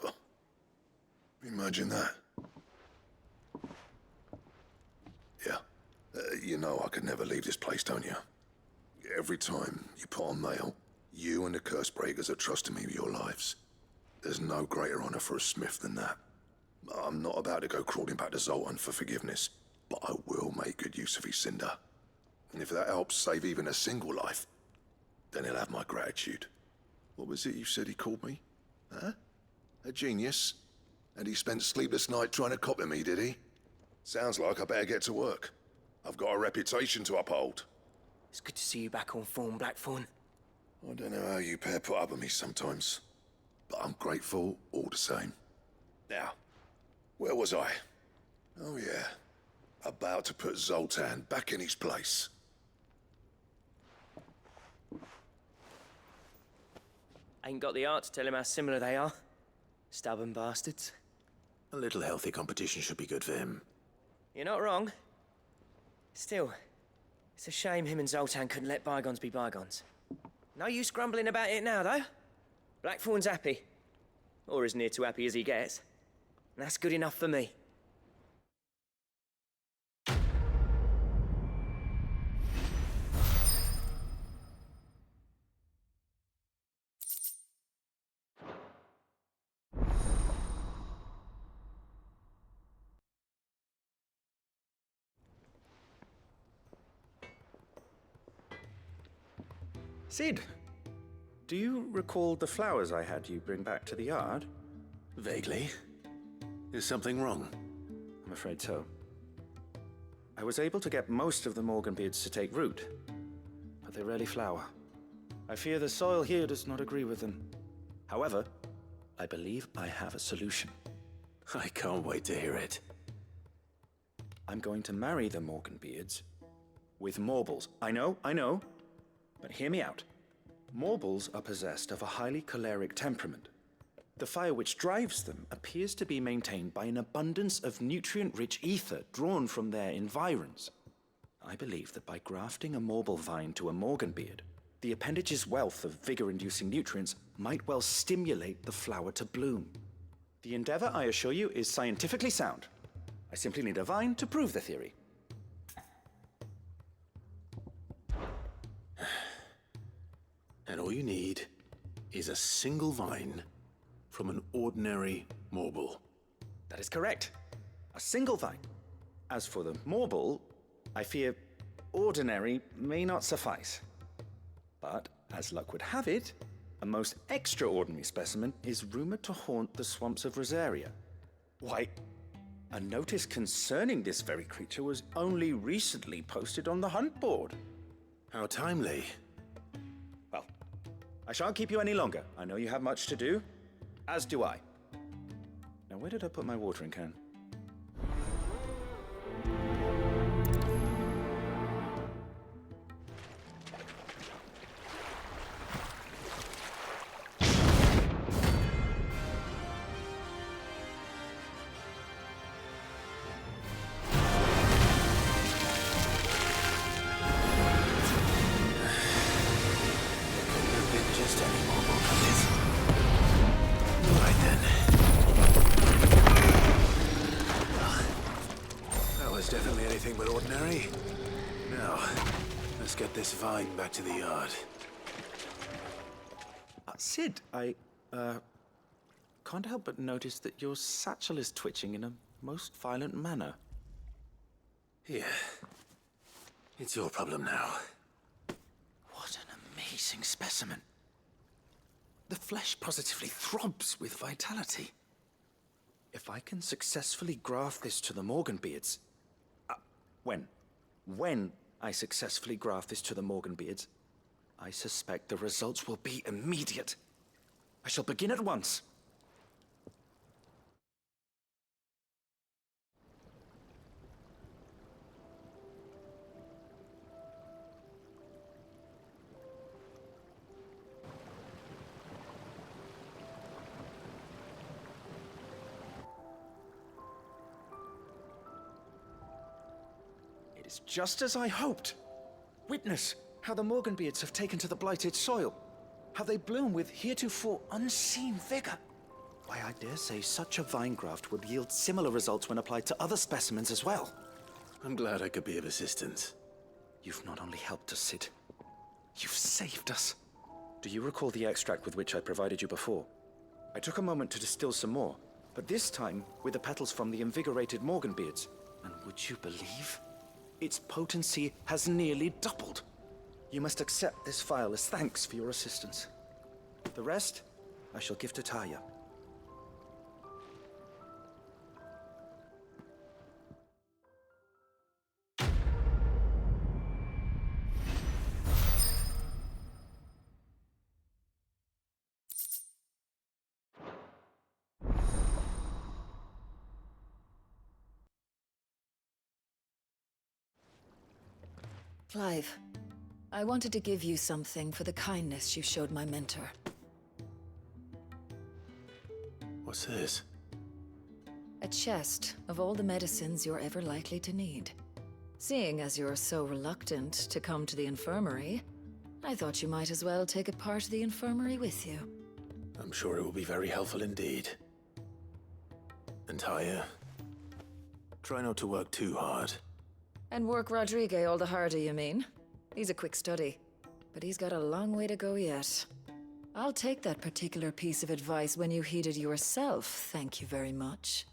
Huh. Imagine that. Yeah. You know I could never leave this place, don't you? Every time you put on mail, you and the Cursebreakers are trusting me with your lives. There's no greater honor for a smith than that. I'm not about to go crawling back to Zoltan for forgiveness, but I will make good use of his cinder. And if that helps save even a single life, then he'll have my gratitude. What was it you said he called me? Huh? A genius? And he spent sleepless night trying to copy me, did he? Sounds like I better get to work. I've got a reputation to uphold. It's good to see you back on form, Blackthorn. I don't know how you pair put up with me sometimes, but I'm grateful all the same. Now, where was I? Oh yeah, about to put Zoltan back in his place. Ain't got the art to tell him how similar they are. Stubborn bastards. A little healthy competition should be good for him. You're not wrong. Still, it's a shame him and Zoltan couldn't let bygones be bygones. No use grumbling about it now, though. Blackthorn's happy. Or as near to happy as he gets. And that's good enough for me. Sid, do you recall the flowers I had you bring back to the yard? Vaguely. Is something wrong? I'm afraid so. I was able to get most of the Morganbeards to take root, but they rarely flower. I fear the soil here does not agree with them. However, I believe I have a solution. I can't wait to hear it. I'm going to marry the Morganbeards with Morbols. I know. But hear me out. Morbols are possessed of a highly choleric temperament. The fire which drives them appears to be maintained by an abundance of nutrient-rich ether drawn from their environs. I believe that by grafting a Morbol vine to a Morganbeard, the appendage's wealth of vigor-inducing nutrients might well stimulate the flower to bloom. The endeavor, I assure you, is scientifically sound. I simply need a vine to prove the theory. And all you need is a single vine from an ordinary Morbol. That is correct. A single vine. As for the Morbol, I fear ordinary may not suffice. But, as luck would have it, a most extraordinary specimen is rumored to haunt the swamps of Rosaria. Why, a notice concerning this very creature was only recently posted on the hunt board. How timely. Well, I shan't keep you any longer. I know you have much to do, as do I. Now, where did I put my watering can? This vine back to the yard. Sid, I can't help but notice that your satchel is twitching in a most violent manner. Here. It's your problem now. What an amazing specimen. The flesh positively throbs with vitality. If I can successfully graft this to the Morganbeards... When I successfully graft this to the Morganbeards, I suspect the results will be immediate. I shall begin at once. It's just as I hoped. Witness how the Morganbeards have taken to the blighted soil. How they bloom with heretofore unseen vigor. Why, I dare say such a vine graft would yield similar results when applied to other specimens as well. I'm glad I could be of assistance. You've not only helped us, Sid, you've saved us. Do you recall the extract with which I provided you before? I took a moment to distill some more, but this time with the petals from the invigorated Morganbeards. And would you believe? Its potency has nearly doubled. You must accept this vial as thanks for your assistance. The rest, I shall give to Taya. Clive, I wanted to give you something for the kindness you showed my mentor. What's this? A chest of all the medicines you're ever likely to need. Seeing as you're so reluctant to come to the infirmary, I thought you might as well take a part of the infirmary with you. I'm sure it will be very helpful indeed. And Taya, try not to work too hard. And work Rodrigue all the harder, you mean? He's a quick study, but he's got a long way to go yet. I'll take that particular piece of advice when you heed it yourself, thank you very much.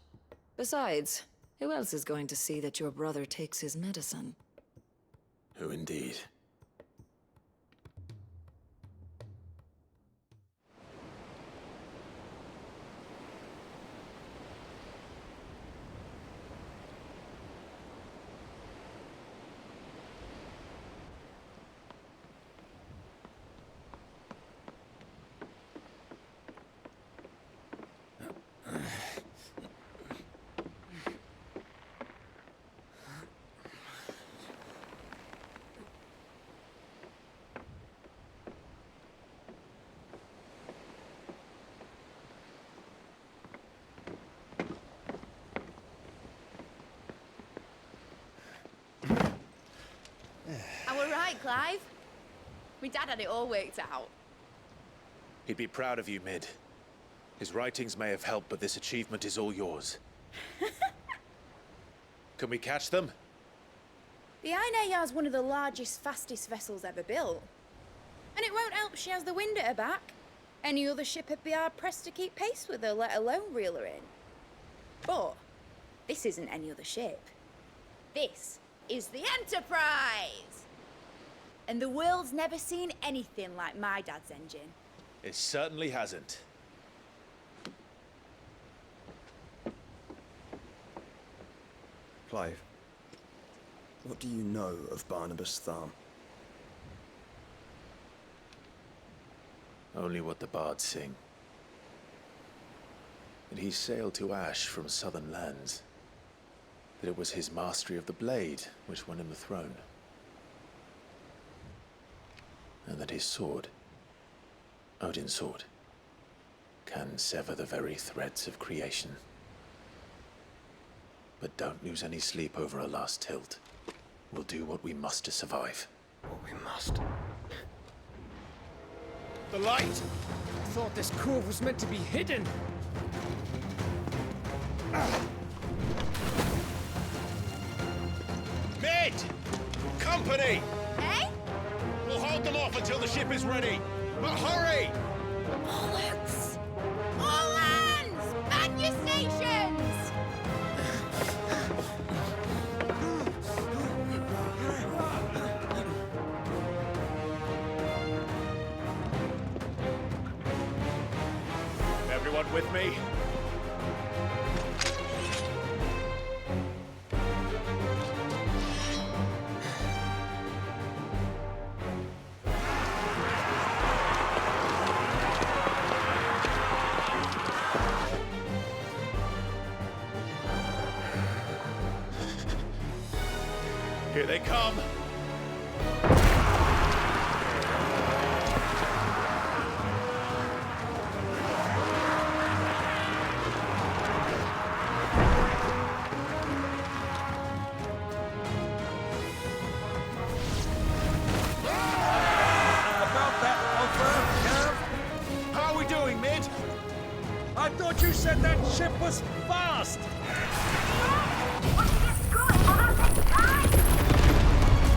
Besides, who else is going to see that your brother takes his medicine? Who indeed? I were right, Clive. My dad had it all worked out. He'd be proud of you, Mid. His writings may have helped, but this achievement is all yours. Can we catch them? The Ainayar's one of the largest, fastest vessels ever built. And it won't help she has the wind at her back. Any other ship would be hard-pressed to keep pace with her, let alone reel her in. But this isn't any other ship. This is the Enterprise! And the world's never seen anything like my dad's engine. It certainly hasn't. Clive, what do you know of Barnabas Tharm? Only what the bards sing. That he sailed to Ash from southern lands. That it was his mastery of the blade which won him the throne. And that his sword, Odin's sword, can sever the very threads of creation. But don't lose any sleep over a last tilt. We'll do what we must to survive. What we must. The light! I thought this cove was meant to be hidden. Mid! Company! Eh? We'll hold them off until the ship is ready. But hurry! Bollocks! All hands! Man your stations! Everyone with me? Here they come! I thought you said that ship was fast! Once you get going, well, that takes time!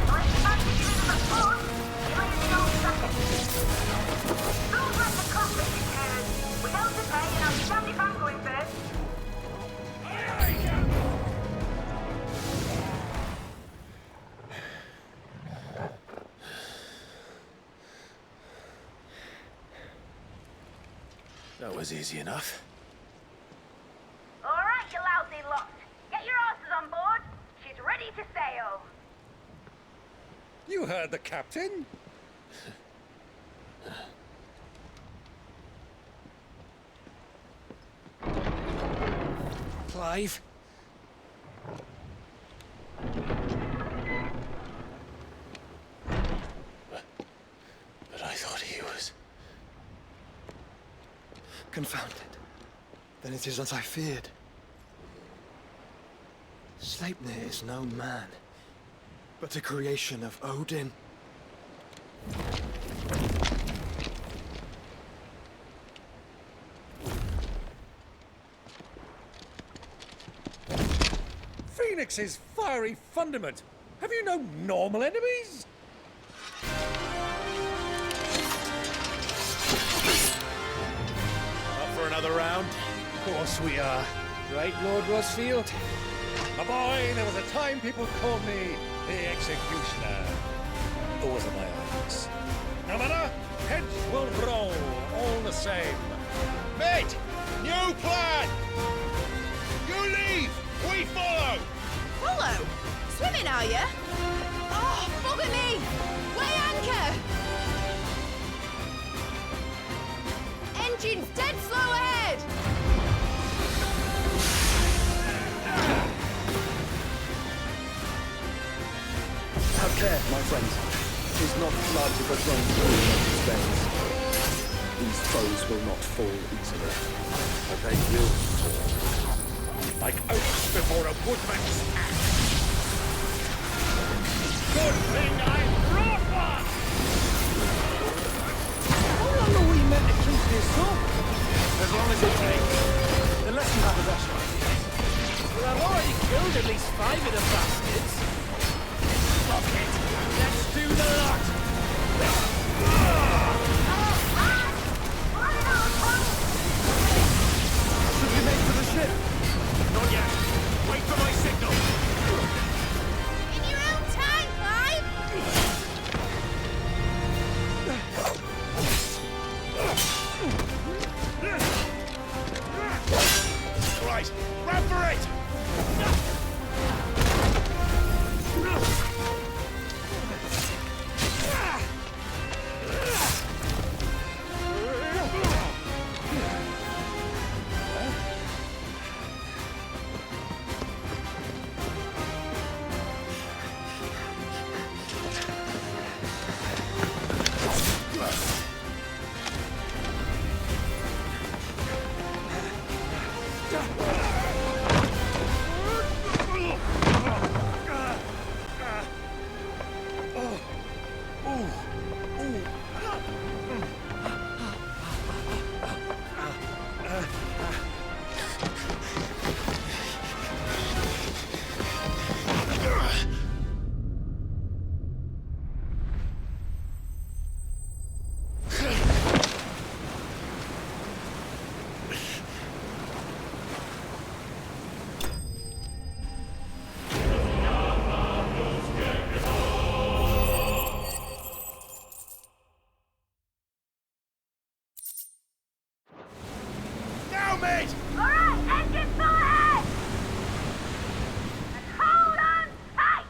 Unless you fancy using the force, you may as well suck it. Don't let the cockpit be heard. Without the pay, and I'll stand if I'm going first. That was easy enough. All right, you lousy lot. Get your asses on board. She's ready to sail. You heard the captain? Clive? But I thought he was... Confounded. Then it is as I feared. Sleipnir is no man, but a creation of Odin. Phoenix's fiery fundament! Have you no normal enemies? Up for another round? Of course we are. Right, Lord Rosfield? My boy, there was a time people called me the Executioner. Those are my eyes. No matter, heads will roll, all the same. Mate! New plan! You leave! We follow! Follow? Swimming, are you? Oh, bugger me! Weigh anchor! Engine's dead slow ahead! Have care, my friends. 'Tis not larger but wrong to these days. These foes will not fall easily. But they will fall. Like oaks before a woodman's axe. Good thing I brought one! How long are we meant to keep this up? As long as it takes. Unless you have a better idea. Well, I've already killed at least 5 of the bastards. Fuck it. Let's do the lot. Should we make for the ship? Not yet. Wait for my signal. In your own time, Clive! Right, run for it! Mate! Alright, engine full ahead! And hold on tight!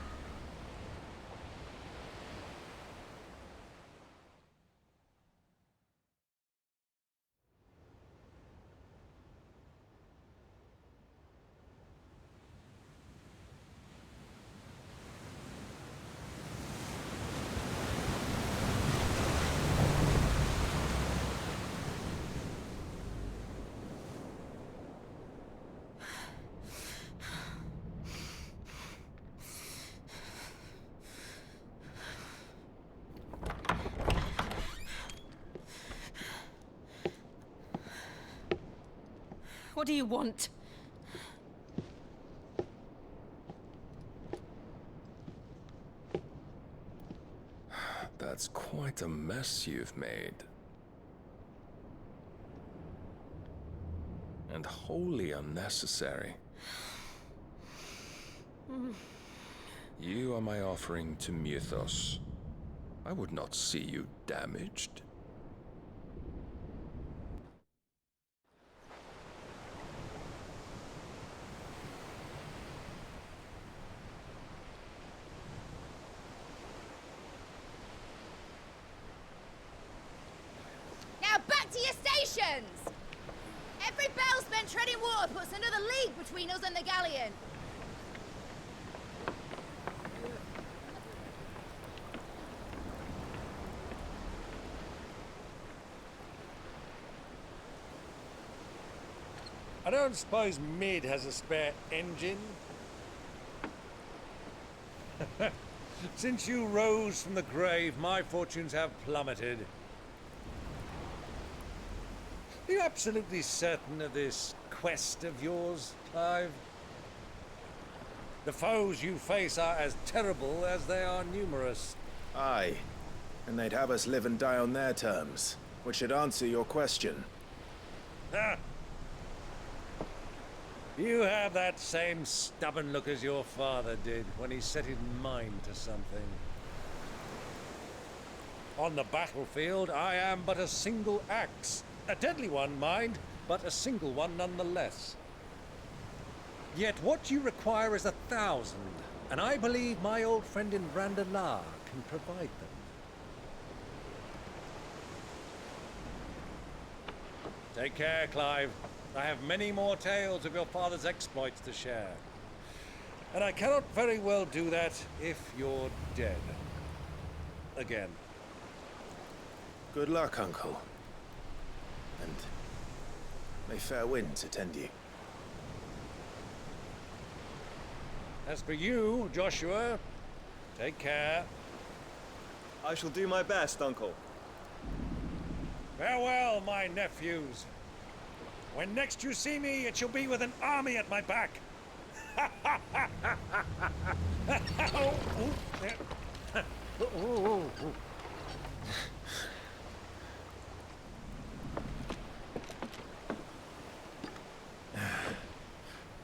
What do you want? That's quite a mess you've made. And wholly unnecessary. You are my offering to Mythos. I would not see you damaged. Now back to your stations! Every bell spent treading water puts another league between us and the galleon. I don't suppose Mid has a spare engine? Since you rose from the grave, my fortunes have plummeted. Are you absolutely certain of this quest of yours, Clive? The foes you face are as terrible as they are numerous. Aye, and they'd have us live and die on their terms, which should answer your question. Ah. You have that same stubborn look as your father did when he set his mind to something. On the battlefield, I am but a single axe. A deadly one, mind, but a single one nonetheless. Yet what you require is 1,000, and I believe my old friend in Randalar can provide them. Take care, Clive. I have many more tales of your father's exploits to share. And I cannot very well do that if you're dead. Again. Good luck, Uncle. And may fair winds attend you. As for you, Joshua, take care. I shall do my best, Uncle. Farewell, my nephews. When next you see me, it shall be with an army at my back.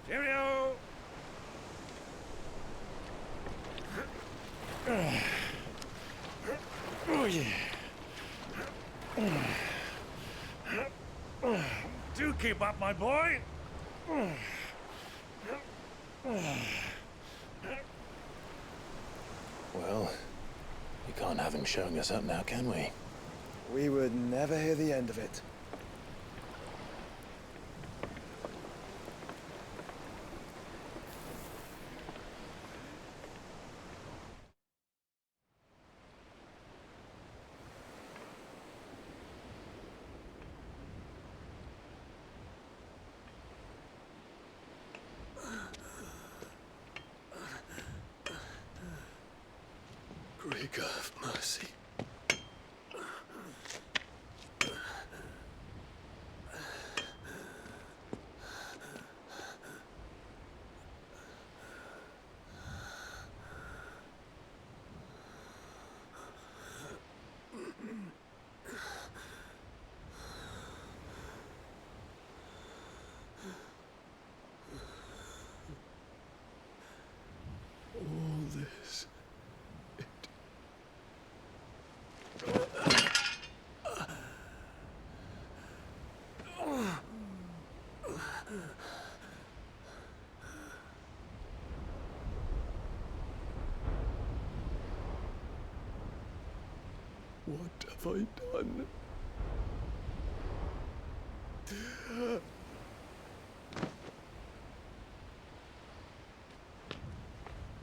Cheerio! Oh, yeah. Do keep up, my boy. Well, we can't have him showing us up now, can we? We would never hear the end of it. Great God of mercy. All this. What have I done?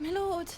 My lord.